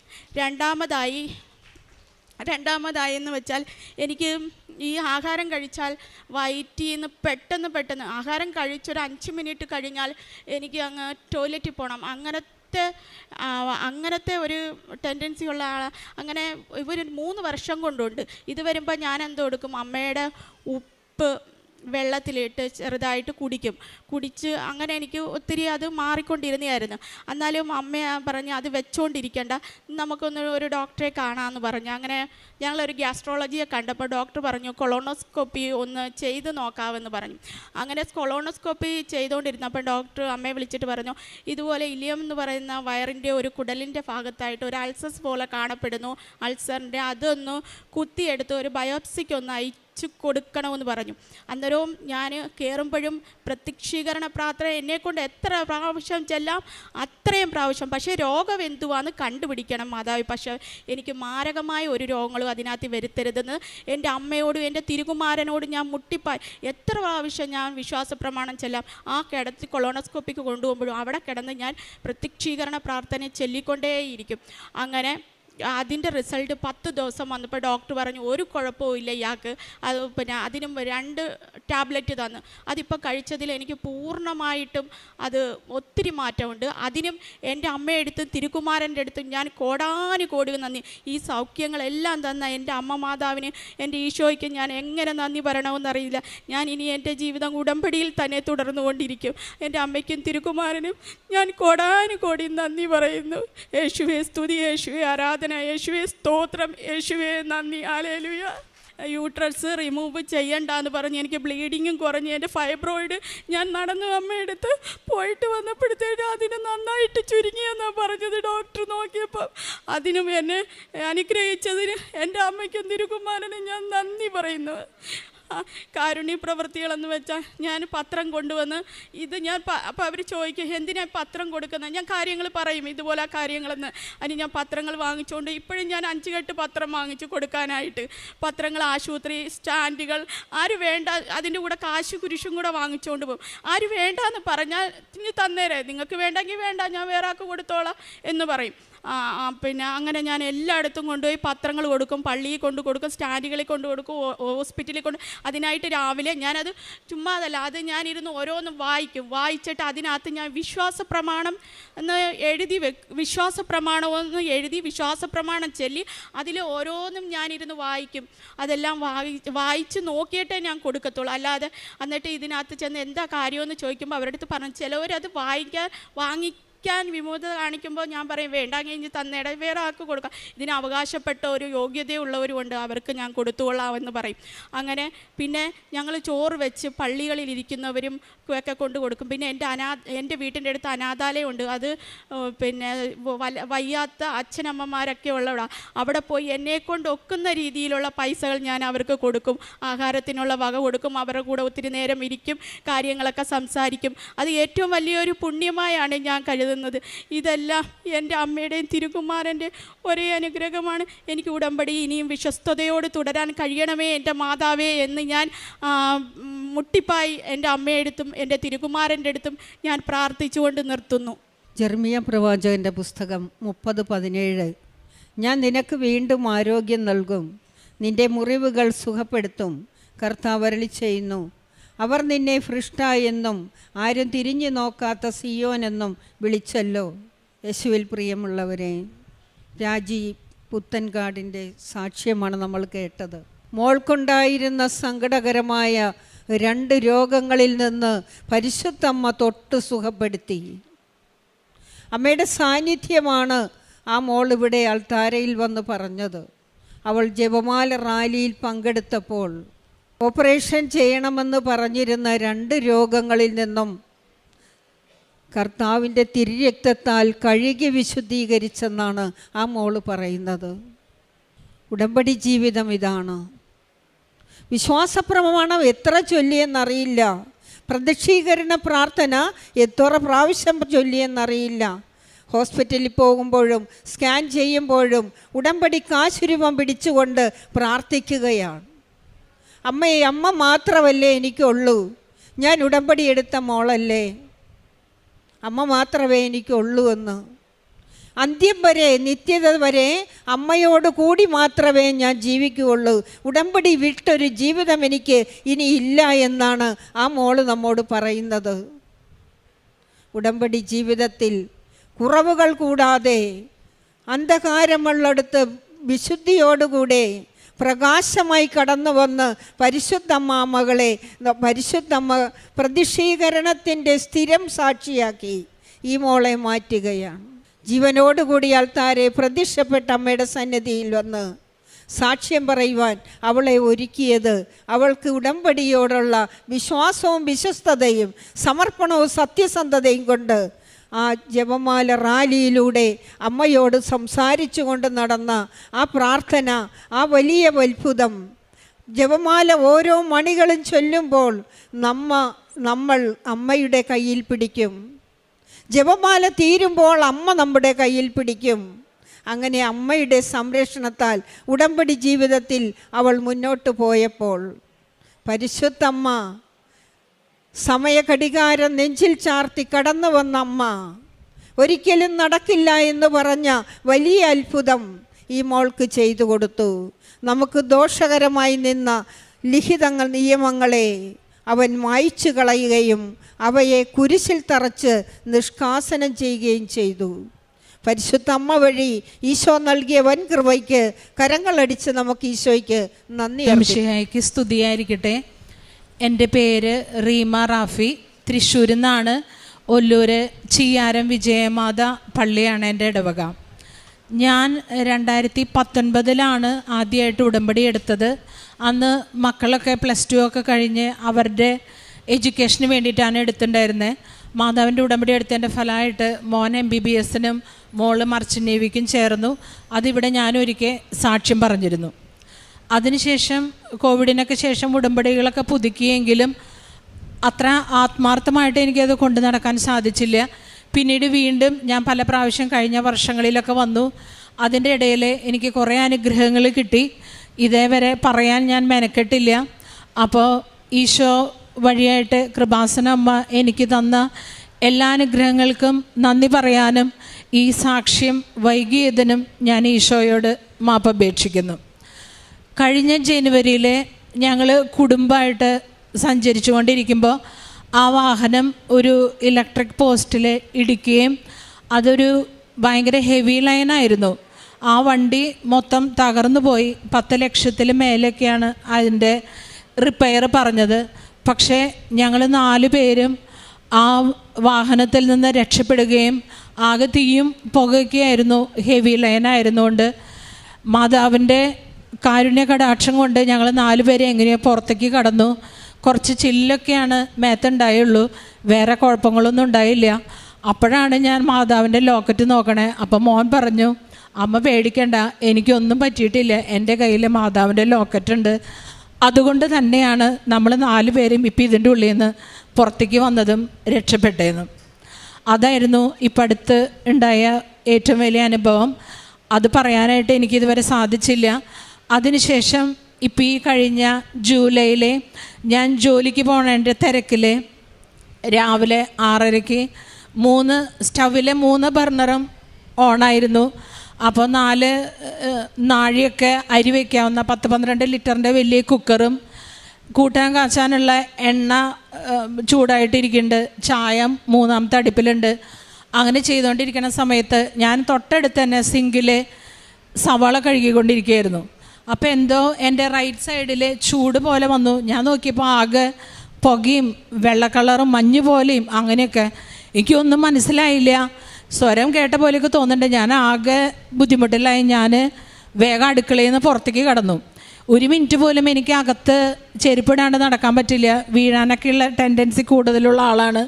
രണ്ടാമതായെന്ന് വെച്ചാൽ എനിക്ക് ഈ ആഹാരം കഴിച്ചാൽ വയറ്റിൽ നിന്ന് പെട്ടെന്ന് ആഹാരം കഴിച്ചൊരു 5 മിനിറ്റ് കഴിഞ്ഞാൽ എനിക്ക് അങ്ങ് ടോയ്ലറ്റിൽ പോകണം, അങ്ങനത്തെ ഒരു ടെൻഡൻസി ഉള്ള ആളാണ്. അങ്ങനെ ഇവർ 3 വർഷം കൊണ്ടുണ്ട്. ഇത് വരുമ്പോൾ ഞാൻ എന്തോ കൊടുക്കും, അമ്മയുടെ ഉപ്പ് വെള്ളത്തിലിട്ട് ചെറുതായിട്ട് കുടിച്ച് അങ്ങനെ എനിക്ക് ഒത്തിരി അത് മാറിക്കൊണ്ടിരുന്നതായിരുന്നു. എന്നാലും അമ്മ പറഞ്ഞ് അത് വെച്ചുകൊണ്ടിരിക്കേണ്ട, ഒരു ഡോക്ടറെ കാണാമെന്ന് പറഞ്ഞു. അങ്ങനെ ഞങ്ങളൊരു ഗ്യാസ്ട്രോളജിയെ കണ്ടപ്പോൾ ഡോക്ടർ പറഞ്ഞു കൊളോണോസ്കോപ്പി ഒന്ന് ചെയ്ത് നോക്കാമെന്ന് പറഞ്ഞു. അങ്ങനെ കൊളോണോസ്കോപ്പി ചെയ്തുകൊണ്ടിരുന്നപ്പോൾ ഡോക്ടർ അമ്മയെ വിളിച്ചിട്ട് പറഞ്ഞു, ഇതുപോലെ ഇലിയം എന്ന് പറയുന്ന വയറിൻ്റെ ഒരു കുടലിൻ്റെ ഭാഗത്തായിട്ട് ഒരു അൾസസ് പോലെ കാണപ്പെടുന്നു, അൾസറിൻ്റെ അതൊന്ന് കുത്തിയെടുത്ത് ഒരു ബയോപ്സിക്ക് ഒന്ന് അയച്ചു കൊടുക്കണമെന്ന് പറഞ്ഞു. അന്നേരവും ഞാൻ കയറുമ്പോഴും പ്രത്യക്ഷീകരണ പ്രാർത്ഥന എന്നെക്കൊണ്ട് എത്ര പ്രാവശ്യം ചെല്ലാം അത്രയും പ്രാവശ്യം. പക്ഷേ രോഗം എന്തുവാന്ന് കണ്ടുപിടിക്കണം മാതാവ്. പക്ഷേ എനിക്ക് മാരകമായ ഒരു രോഗങ്ങളും അതിനകത്ത് വരുത്തരുതെന്ന് എൻ്റെ അമ്മയോടും എൻ്റെ തിരുകുമാരനോടും ഞാൻ മുട്ടിപ്പായി എത്ര പ്രാവശ്യം ഞാൻ വിശ്വാസ പ്രമാണം ചെല്ലാം. ആ കിടത്തി കൊളോണോസ്കോപ്പിക്ക് കൊണ്ടുപോകുമ്പോഴും അവിടെ കിടന്ന് ഞാൻ പ്രത്യക്ഷീകരണ പ്രാർത്ഥന ചൊല്ലിക്കൊണ്ടേയിരിക്കും. അങ്ങനെ അതിൻ്റെ റിസൾട്ട് 10 ദിവസം വന്നപ്പോൾ ഡോക്ടർ പറഞ്ഞു ഒരു കുഴപ്പമില്ല ഇയാൾക്ക്. അതിനും 2 ടാബ്ലറ്റ് തന്നു. അതിപ്പോൾ കഴിച്ചതിൽ എനിക്ക് പൂർണ്ണമായിട്ടും അത് ഒത്തിരി മാറ്റമുണ്ട്. അതിനും എൻ്റെ അമ്മയെടുത്തും തിരുക്കുമാരൻ്റെ അടുത്തും ഞാൻ കോടാനുകോടി നന്ദി. ഈ സൗഖ്യങ്ങളെല്ലാം തന്ന എൻ്റെ അമ്മ മാതാവിന്, എൻ്റെ ഈശോയ്ക്ക് ഞാൻ എങ്ങനെ നന്ദി പറയണമെന്നറിയില്ല. ഞാൻ ഇനി എൻ്റെ ജീവിതം ഉടമ്പടിയിൽ തന്നെ തുടർന്നുകൊണ്ടിരിക്കും. എൻ്റെ അമ്മയ്ക്കും തിരുക്കുമാരനും ഞാൻ കോടാനുകോടി നന്ദി പറയുന്നു. യേശുവേ സ്തുതി, യേശുവേ ആരാധന, ആരാധന യേശുവേ, സ്തോത്രം യേശുവേ, നന്ദി, ഹല്ലേലൂയ. യൂട്രസ് റിമൂവ് ചെയ്യണ്ടെന്ന് പറഞ്ഞ് എനിക്ക് ബ്ലീഡിങ്ങും കുറഞ്ഞ് എൻ്റെ ഫൈബ്രോയിഡ് ഞാൻ നടന്നു അമ്മയെടുത്ത് പോയിട്ട് വന്നപ്പോഴത്തേക്ക് അതിന് നന്നായിട്ട് ചുരുങ്ങിയെന്നാണ് പറഞ്ഞത് ഡോക്ടർ നോക്കിയപ്പോൾ. അതിനും എന്നെ അനുഗ്രഹിച്ചതിന് എൻ്റെ അമ്മയ്ക്കും തിരുകുമാരനും ഞാൻ നന്ദി പറയുന്നു. കാരുണ്യ പ്രവൃത്തികളെന്ന് വെച്ചാൽ ഞാൻ പത്രം കൊണ്ടുവന്ന് ഇത് ഞാൻ അപ്പോൾ അവർ ചോദിക്കും എന്തിനാണ് പത്രം കൊടുക്കുന്നത്. ഞാൻ കാര്യങ്ങൾ പറയും ഇതുപോലെ ആ കാര്യങ്ങളെന്ന്. അതിന് ഞാൻ പത്രങ്ങൾ വാങ്ങിച്ചുകൊണ്ട് ഇപ്പോഴും ഞാൻ 5 കെട്ട് പത്രം വാങ്ങിച്ച് കൊടുക്കാനായിട്ട്. പത്രങ്ങൾ, ആശുപത്രി, സ്റ്റാൻഡുകൾ, ആര് വേണ്ട അതിൻ്റെ കൂടെ കാശ് കുരിശും കൂടെ വാങ്ങിച്ചുകൊണ്ട് പോകും. ആര് വേണ്ടാന്ന് പറഞ്ഞാൽ ഇനി തന്നേരെ, നിങ്ങൾക്ക് വേണ്ടെങ്കിൽ വേണ്ട, ഞാൻ വേറെ ആൾക്ക് കൊടുത്തോളാം എന്ന് പറയും. പിന്നെ അങ്ങനെ ഞാൻ എല്ലായിടത്തും കൊണ്ടുപോയി പത്രങ്ങൾ കൊടുക്കും, പള്ളിയിൽ കൊണ്ട് കൊടുക്കും, സ്റ്റാൻഡുകളിൽ കൊണ്ട് കൊടുക്കും, ഹോസ്പിറ്റലിൽ കൊണ്ട്. അതിനായിട്ട് രാവിലെ ഞാനത് ചുമ്മാതല്ല, അത് ഞാനിരുന്ന് ഓരോന്നും വായിച്ചിട്ട് അതിനകത്ത് ഞാൻ വിശ്വാസപ്രമാണം എന്ന് എഴുതി വിശ്വാസപ്രമാണമെന്ന് എഴുതി വിശ്വാസപ്രമാണം ചൊല്ലി അതിൽ ഓരോന്നും ഞാനിരുന്ന് വായിക്കും. അതെല്ലാം വായിച്ച് നോക്കിയിട്ടേ ഞാൻ കൊടുക്കത്തുള്ളൂ. അല്ലാതെ എന്നിട്ട് ഇതിനകത്ത് ചെന്ന് എന്താ കാര്യമെന്ന് ചോദിക്കുമ്പോൾ അവരുടെ അടുത്ത് പറഞ്ഞു, ചിലവരത് വാങ്ങിക്കാൻ വിമുഖത കാണിക്കുമ്പോൾ ഞാൻ പറയും വേണ്ടാങ്കിൽ ഇനി തന്നേടെ, വേറെ ആർക്ക് കൊടുക്കാം. ഇതിന് അവകാശപ്പെട്ട ഒരു യോഗ്യതയുള്ളവരുമുണ്ട്, അവർക്ക് ഞാൻ കൊടുത്തുകൊള്ളാമെന്ന് പറയും. അങ്ങനെ പിന്നെ ഞങ്ങൾ ചോറ് വെച്ച് പള്ളികളിൽ ഇരിക്കുന്നവരും ഒക്കെ കൊണ്ട് കൊടുക്കും. പിന്നെ എൻ്റെ വീട്ടിൻ്റെ അടുത്ത് അനാഥാലയമുണ്ട്. അത് പിന്നെ വയ്യാത്ത അച്ഛനമ്മമാരൊക്കെ ഉള്ളവരാണ്. അവിടെ പോയി എന്നെക്കൊണ്ട് ഒക്കുന്ന രീതിയിലുള്ള പൈസകൾ ഞാൻ അവർക്ക് കൊടുക്കും. ആഹാരത്തിനുള്ള വക കൊടുക്കും, അവരുടെ കൂടെ ഒത്തിരി നേരം ഇരിക്കും, കാര്യങ്ങളൊക്കെ സംസാരിക്കും. അത് ഏറ്റവും വലിയൊരു പുണ്യമായാണ് ഞാൻ കരുതുന്നത്. ഇതെല്ലാം എൻ്റെ അമ്മയുടെയും തിരുകുമാരൻ്റെ ഒരേ അനുഗ്രഹമാണ്. എനിക്ക് ഉടമ്പടി ഇനിയും വിശ്വസ്തയോട് തുടരാൻ കഴിയണമേ എൻ്റെ മാതാവേ എന്ന് ഞാൻ മുട്ടിപ്പായി എൻ്റെ അമ്മയെടുത്തും എൻ്റെ തിരുകുമാരൻ്റെ അടുത്തും ഞാൻ പ്രാർത്ഥിച്ചുകൊണ്ട് നിർത്തുന്നു. ജെറമിയ പ്രവാചകൻ്റെ പുസ്തകം 30:17. ഞാൻ നിനക്ക് വീണ്ടും ആരോഗ്യം നൽകും, നിൻ്റെ മുറിവുകൾ സുഖപ്പെടുത്തും, കർത്താവ് അരുളി ചെയ്യുന്നു. അവർ നിന്നെ ഭ്രഷ്ട എന്നും ആരും തിരിഞ്ഞു നോക്കാത്ത സിയോൻ എന്നും വിളിച്ചല്ലോ. യേശുവിൽ പ്രിയമുള്ളവരെ, രാജി പുത്തൻകാടിൻ്റെ സാക്ഷ്യമാണ് നമ്മൾ കേട്ടത്. മോൾക്കുണ്ടായിരുന്ന സങ്കടകരമായ 2 രോഗങ്ങളിൽ നിന്ന് പരിശുദ്ധമ്മ തൊട്ട് സുഖപ്പെടുത്തി. അമ്മയുടെ സാന്നിധ്യമാണ് ആ മോൾ ഇവിടെ അൾത്താരയിൽ വന്ന് പറഞ്ഞത്. അവൾ ജപമാല റാലിയിൽ പങ്കെടുത്തപ്പോൾ ഓപ്പറേഷൻ ചെയ്യണമെന്ന് പറഞ്ഞിരുന്ന 2 രോഗങ്ങളിൽ നിന്നും കർത്താവിൻ്റെ തിരുരക്തത്താൽ കഴുകി വിശുദ്ധീകരിച്ചെന്നാണ് ആ മോള് പറയുന്നത്. ഉടമ്പടി ജീവിതം ഇതാണ്. വിശ്വാസപ്രമാണം എത്ര ചൊല്ലിയെന്നറിയില്ല, പ്രദക്ഷീകരണ പ്രാർത്ഥന എത്ര പ്രാവശ്യം ചൊല്ലിയെന്നറിയില്ല. ഹോസ്പിറ്റലിൽ പോകുമ്പോഴും സ്കാൻ ചെയ്യുമ്പോഴും ഉടമ്പടി കാശുരൂപം പിടിച്ചുകൊണ്ട് പ്രാർത്ഥിക്കുകയാണ്. അമ്മ മാത്രമല്ലേ എനിക്കുള്ളൂ, ഞാൻ ഉടമ്പടി എടുത്ത മോളല്ലേ, അമ്മ മാത്രമേ എനിക്കുള്ളൂ എന്ന്. അന്ത്യം വരെ, നിത്യത വരെ അമ്മയോട് കൂടി മാത്രമേ ഞാൻ ജീവിക്കുകയുള്ളൂ, ഉടമ്പടി വിട്ടൊരു ജീവിതം എനിക്ക് ഇനി ഇല്ല എന്നാണ് ആ മോള് നമ്മോട് പറയുന്നത്. ഉടമ്പടി ജീവിതത്തിൽ കുറവുകൾ കൂടാതെ അന്ധകാരമുള്ളിടത്ത് വിശുദ്ധിയോടുകൂടെ പ്രകാശമായി കടന്നു വന്ന് പരിശുദ്ധമ്മ പ്രതിഷ്ഠീകരണത്തിൻ്റെ സ്ഥിരം സാക്ഷിയാക്കി ഈ മോളെ മാറ്റുകയാണ്. ജീവനോടുകൂടി ആൾത്താരെ പ്രത്യക്ഷപ്പെട്ട അമ്മയുടെ സന്നിധിയിൽ വന്ന് സാക്ഷ്യം പറയുവാൻ അവളെ ഒരുക്കിയത് അവൾക്ക് ഉടമ്പടിയോടുള്ള വിശ്വാസവും വിശ്വസ്തതയും സമർപ്പണവും സത്യസന്ധതയും കൊണ്ട് ആ ജപമാല റാലിയിലൂടെ അമ്മയോട് സംസാരിച്ചു കൊണ്ട് നടന്ന ആ പ്രാർത്ഥന, ആ വലിയ അത്ഭുതം. ജപമാല ഓരോ മണികളും ചൊല്ലുമ്പോൾ നമ്മൾ അമ്മയുടെ കയ്യിൽ പിടിക്കും. ജപമാല തീരുമ്പോൾ അമ്മ നമ്മുടെ കയ്യിൽ പിടിക്കും. അങ്ങനെ അമ്മയുടെ സംരക്ഷണത്താൽ ഉടമ്പടി ജീവിതത്തിൽ അവൾ മുന്നോട്ട് പോയപ്പോൾ പരിശുദ്ധമ്മ സമയഘടികാരം നെഞ്ചിൽ ചാർത്തി കടന്നു വന്ന അമ്മ ഒരിക്കലും നടക്കില്ല എന്ന് പറഞ്ഞ വലിയ അത്ഭുതം ഈ മോൾക്ക് ചെയ്തു കൊടുത്തു. നമുക്ക് ദോഷകരമായി നിന്ന ലിഖിതങ്ങൾ, നിയമങ്ങളെ അവൻ മായ്ച്ചു കളയുകയും അവയെ കുരിശിൽ തറച്ച് നിഷ്കാസനം ചെയ്യുകയും ചെയ്തു. പരിശുദ്ധ അമ്മ വഴി ഈശോ നൽകിയ വൻ കൃപയ്ക്ക് കരങ്ങളടിച്ച് നമുക്ക് ഈശോയ്ക്ക് നന്ദി അർപ്പിക്കാം. സ്തുതിയായിരിക്കട്ടെ. എൻ്റെ പേര് റീമ റാഫി, തൃശ്ശൂരിൽ നിന്നാണ്. ഒല്ലൂർ ചിയാരം വിജയമാത പള്ളിയാണ് എൻ്റെ ഇടവക. ഞാൻ 2019 ആദ്യമായിട്ട് ഉടമ്പടി എടുത്തത്. അന്ന് മക്കളൊക്കെ +2 ഒക്കെ കഴിഞ്ഞ് അവരുടെ എഡ്യൂക്കേഷന് വേണ്ടിയിട്ടാണ് എടുത്തിട്ടുണ്ടായിരുന്നത്. മാതാവിൻ്റെ ഉടമ്പടി എടുത്തതിൻ്റെ ഫലമായിട്ട് മോൻ MBBS-നും മോള് മർച്ചൻ്റ് നേവിക്കും ചേർന്നു. അതിവിടെ ഞാനൊരിക്കൽ സാക്ഷ്യം പറഞ്ഞിരുന്നു. അതിനുശേഷം കോവിഡിനൊക്കെ ശേഷം ഉടമ്പടികളൊക്കെ പുതുക്കിയെങ്കിലും അത്ര ആത്മാർത്ഥമായിട്ട് എനിക്കത് കൊണ്ടു നടക്കാൻ സാധിച്ചില്ല. പിന്നീട് വീണ്ടും ഞാൻ പല പ്രാവശ്യം കഴിഞ്ഞ വർഷങ്ങളിലൊക്കെ വന്നു. അതിൻ്റെ ഇടയിൽ എനിക്ക് കുറേ അനുഗ്രഹങ്ങൾ കിട്ടി. ഇതേവരെ പറയാൻ ഞാൻ മെനക്കെട്ടില്ല. അപ്പോൾ ഈശോ വഴിയായിട്ട് കൃപാസന അമ്മ എനിക്ക് തന്ന എല്ലാ അനുഗ്രഹങ്ങൾക്കും നന്ദി പറയാനും ഈ സാക്ഷ്യം വൈകിയതിനും ഞാൻ ഈശോയോട് മാപ്പപേക്ഷിക്കുന്നു. കഴിഞ്ഞ ജനുവരിയിൽ ഞങ്ങൾ കുടുംബമായിട്ട് സഞ്ചരിച്ചു കൊണ്ടിരിക്കുമ്പോൾ ആ വാഹനം ഒരു ഇലക്ട്രിക് പോസ്റ്റിൽ ഇടിക്കുകയും അതൊരു ഭയങ്കര ഹെവി ലൈനായിരുന്നു. ആ വണ്ടി മൊത്തം തകർന്നു പോയി. 10 ലക്ഷത്തിൽ മേലൊക്കെയാണ് അതിൻ്റെ റിപ്പയർ പറഞ്ഞത്. പക്ഷേ ഞങ്ങൾ 4 പേരും ആ വാഹനത്തിൽ നിന്ന് രക്ഷപ്പെടുകയും ആകെ തീയും പുകയൊക്കെയായിരുന്നു. ഹെവി ലൈനായിരുന്നുകൊണ്ട് മാതാവിൻ്റെ കാരുണ്യ കടാക്ഷം കൊണ്ട് ഞങ്ങൾ 4 പേരെ എങ്ങനെയോ പുറത്തേക്ക് കടന്നു. കുറച്ച് ചില്ലൊക്കെയാണ് മേത്തുണ്ടായുള്ളൂ, വേറെ കുഴപ്പങ്ങളൊന്നും ഉണ്ടായില്ല. അപ്പോഴാണ് ഞാൻ മാതാവിൻ്റെ ലോക്കറ്റ് നോക്കണേ. അപ്പം മോൻ പറഞ്ഞു, അമ്മ പേടിക്കണ്ട, എനിക്കൊന്നും പറ്റിയിട്ടില്ല, എൻ്റെ കയ്യിൽ മാതാവിൻ്റെ ലോക്കറ്റ് ഉണ്ട്. അതുകൊണ്ട് തന്നെയാണ് നമ്മൾ 4 പേരും ഇപ്പം ഇതിൻ്റെ ഉള്ളിൽ നിന്ന് പുറത്തേക്ക് വന്നതും രക്ഷപ്പെട്ടതെന്നും. അതായിരുന്നു ഇപ്പം അടുത്ത് ഉണ്ടായ ഏറ്റവും വലിയ അനുഭവം. അത് പറയാനായിട്ട് എനിക്കിതുവരെ സാധിച്ചില്ല. അതിനുശേഷം ഇപ്പം ഈ കഴിഞ്ഞ ജൂലൈയിൽ ഞാൻ ജോലിക്ക് പോണതിൻ്റെ തിരക്കിൽ രാവിലെ 6:30-ക്ക് സ്റ്റൗവിലെ 3 ബർണറും ഓണായിരുന്നു. അപ്പോൾ 4 നാഴിയൊക്കെ അരി വയ്ക്കാവുന്ന 10-12 ലിറ്ററിൻ്റെ വലിയ കുക്കറും കൂട്ടാൻ കാച്ചാനുള്ള എണ്ണ ചൂടായിട്ടിരിക്കുന്നുണ്ട്. ചായ 3ാമത്തെ അടുപ്പിലുണ്ട്. അങ്ങനെ ചെയ്തുകൊണ്ടിരിക്കുന്ന സമയത്ത് ഞാൻ തൊട്ടടുത്ത് തന്നെ സിങ്കിൽ സവാള കഴുകിക്കൊണ്ടിരിക്കുകയായിരുന്നു. അപ്പോൾ എന്തോ എൻ്റെ റൈറ്റ് സൈഡിൽ ചൂട് പോലെ വന്നു. ഞാൻ നോക്കിയപ്പോൾ ആകെ പുകയും വെള്ള കളറും മഞ്ഞ് പോലെയും അങ്ങനെയൊക്കെ. എനിക്കൊന്നും മനസ്സിലായില്ല. സ്വരം കേട്ട പോലെയൊക്കെ തോന്നുന്നുണ്ട്. ഞാൻ ആകെ ബുദ്ധിമുട്ടിലായി. ഞാൻ വേഗം അടുക്കളയിൽ നിന്ന് പുറത്തേക്ക് കടന്നു. 1 മിനിറ്റ് പോലും എനിക്ക് അകത്ത് ചെരുപ്പിടാണ്ട് നടക്കാൻ പറ്റില്ല. വീഴാനൊക്കെയുള്ള ടെൻഡൻസി കൂടുതലുള്ള ആളാണ്.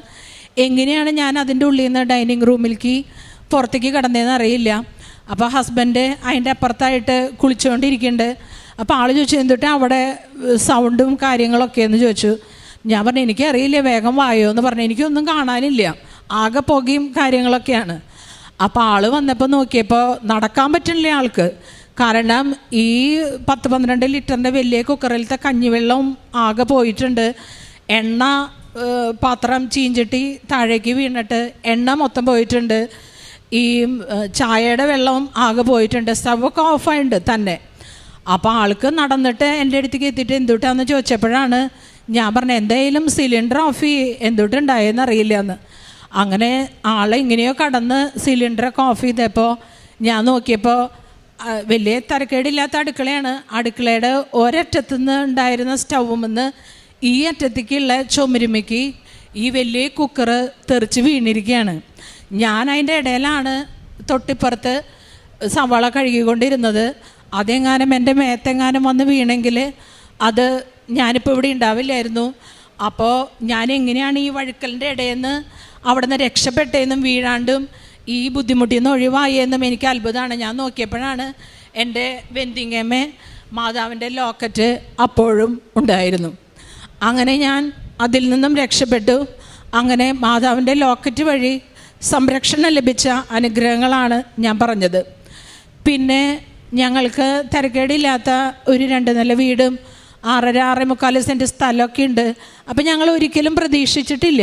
എങ്ങനെയാണ് ഞാൻ അതിൻ്റെ ഉള്ളിൽ നിന്ന് ഡൈനിങ് റൂമിലേക്ക് പുറത്തേക്ക് കടന്നതെന്ന് അറിയില്ല. അപ്പോൾ ഹസ്ബൻഡ് അതിൻ്റെ അപ്പുറത്തായിട്ട് കുളിച്ചുകൊണ്ടിരിക്കുന്നുണ്ട്. അപ്പോൾ ആൾ ചോദിച്ചു, എന്തിട്ട് അവിടെ സൗണ്ടും കാര്യങ്ങളൊക്കെ എന്ന് ചോദിച്ചു. ഞാൻ പറഞ്ഞു, എനിക്കറിയില്ല, വേഗം വായോ എന്ന് പറഞ്ഞു. എനിക്കൊന്നും കാണാനില്ല, ആകെ പുകയും കാര്യങ്ങളൊക്കെയാണ്. അപ്പോൾ ആൾ വന്നപ്പോൾ നോക്കിയപ്പോൾ നടക്കാൻ പറ്റുന്നില്ല ആൾക്ക്. കാരണം ഈ 10-12 ലിറ്ററിൻ്റെ വലിയ കുക്കറിലത്തെ കഞ്ഞിവെള്ളം ആകെ പോയിട്ടുണ്ട്. എണ്ണ പാത്രം ചീഞ്ചട്ടി താഴേക്ക് വീണിട്ട് എണ്ണ മൊത്തം പോയിട്ടുണ്ട്. ഈ ചായയുടെ വെള്ളം ആകെ പോയിട്ടുണ്ട്. സ്റ്റവൊക്കെ ഓഫായിട്ടുണ്ട് തന്നെ. അപ്പോൾ ആൾക്ക് നടന്നിട്ട് എൻ്റെ അടുത്തേക്ക് എത്തിയിട്ട് എന്തുട്ടാന്ന് ചോദിച്ചപ്പോഴാണ് ഞാൻ പറഞ്ഞത്, എന്തായാലും സിലിണ്ടർ ഓഫ് എന്തുട്ടുണ്ടായെന്ന് അറിയില്ല എന്ന്. അങ്ങനെ ആളെ ഇങ്ങനെയോ കടന്ന് സിലിണ്ടറൊക്കെ ഓഫ് ചെയ്തപ്പോൾ ഞാൻ നോക്കിയപ്പോൾ വലിയ തരക്കേടില്ലാത്ത അടുക്കളയാണ്. അടുക്കളയുടെ ഒരറ്റത്തു നിന്ന് ഉണ്ടായിരുന്ന സ്റ്റൗവുമെന്ന് ഈ അറ്റത്തേക്കുള്ള ചുമരുമയ്ക്ക് ഈ വലിയ കുക്കർ തെറിച്ച് വീണിരിക്കുകയാണ്. ഞാൻ അതിൻ്റെ ഇടയിലാണ് തൊട്ടിപ്പുറത്ത് സവാള കഴുകിക്കൊണ്ടിരുന്നത്. അതെങ്ങാനും എൻ്റെ മേത്തെങ്ങാനും വന്ന് വീണെങ്കിൽ അത് ഞാനിപ്പോൾ ഇവിടെ ഉണ്ടാവില്ലായിരുന്നു. അപ്പോൾ ഞാൻ എങ്ങനെയാണ് ഈ വഴുക്കലിൻ്റെ ഇടയിൽ നിന്ന് അവിടെ നിന്ന് രക്ഷപ്പെട്ടതെന്നും വീഴാണ്ടും ഈ ബുദ്ധിമുട്ടിൽ നിന്ന് ഒഴിവായെന്നും എനിക്ക് അത്ഭുതമാണ്. ഞാൻ നോക്കിയപ്പോഴാണ് എൻ്റെ വെന്തിങ്ങമ്മേ മാതാവിൻ്റെ ലോക്കറ്റ് അപ്പോഴും ഉണ്ടായിരുന്നു. അങ്ങനെ ഞാൻ അതിൽ നിന്നും രക്ഷപ്പെട്ടു. അങ്ങനെ മാതാവിൻ്റെ ലോക്കറ്റ് വഴി സംരക്ഷണം ലഭിച്ച അനുഗ്രഹങ്ങളാണ് ഞാൻ പറഞ്ഞത്. പിന്നെ ഞങ്ങൾക്ക് തിരക്കേടില്ലാത്ത ഒരു 2 നില വീടും 6.5-6.25 സെൻറ്റ് സ്ഥലമൊക്കെ ഉണ്ട്. അപ്പം ഞങ്ങൾ ഒരിക്കലും പ്രതീക്ഷിച്ചിട്ടില്ല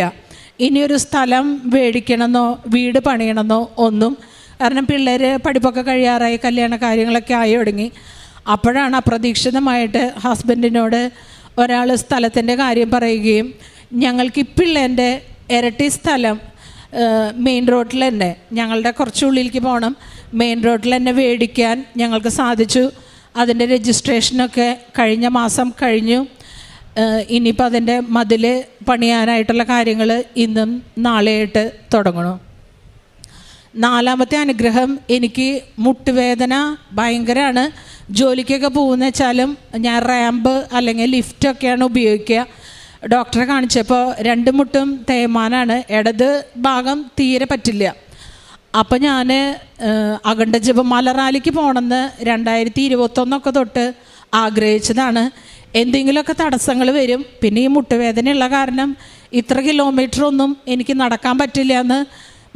ഇനിയൊരു സ്ഥലം മേടിക്കണമെന്നോ വീട് പണിയണമെന്നോ ഒന്നും. കാരണം പിള്ളേർ പഠിപ്പൊക്കെ കഴിയാറായി, കല്യാണ കാര്യങ്ങളൊക്കെ ആയി തുടങ്ങി. അപ്പോഴാണ് അപ്രതീക്ഷിതമായിട്ട് ഹസ്ബൻഡിനോട് ഒരാൾ സ്ഥലത്തിൻ്റെ കാര്യം പറയുകയും ഞങ്ങൾക്കിപ്പിള്ളേൻ്റെ ഇരട്ടി സ്ഥലം മെയിൻ റോഡിൽ തന്നെ, ഞങ്ങളുടെ കുറച്ചുള്ളിലേക്ക് പോകണം, മെയിൻ റോഡിൽ തന്നെ മേടിക്കാൻ ഞങ്ങൾക്ക് സാധിച്ചു. അതിൻ്റെ രജിസ്ട്രേഷനൊക്കെ കഴിഞ്ഞ മാസം കഴിഞ്ഞു. ഇനിയിപ്പോൾ അതിൻ്റെ മതിൽ പണിയാനായിട്ടുള്ള കാര്യങ്ങൾ ഇന്നും നാളെയായിട്ട് തുടങ്ങണം. നാലാമത്തെ അനുഗ്രഹം, എനിക്ക് മുട്ടുവേദന ഭയങ്കരമാണ്. ജോലിക്കൊക്കെ പോകുന്ന വെച്ചാലും ഞാൻ റാമ്പ് അല്ലെങ്കിൽ ലിഫ്റ്റൊക്കെയാണ് ഉപയോഗിക്കുക. ഡോക്ടറെ കാണിച്ചപ്പോൾ 2 മുട്ടും തേയ്മാനാണ്, ഇടത് ഭാഗം തീരെ പറ്റില്ല. അപ്പം ഞാൻ അഖണ്ഡ ജപമാല റാലിക്ക് പോകണമെന്ന് 2021 തൊട്ട് ആഗ്രഹിച്ചതാണ്. എന്തെങ്കിലുമൊക്കെ തടസ്സങ്ങൾ വരും. പിന്നെ ഈ മുട്ടുവേദനയുള്ള കാരണം ഇത്ര കിലോമീറ്ററൊന്നും എനിക്ക് നടക്കാൻ പറ്റില്ല എന്ന്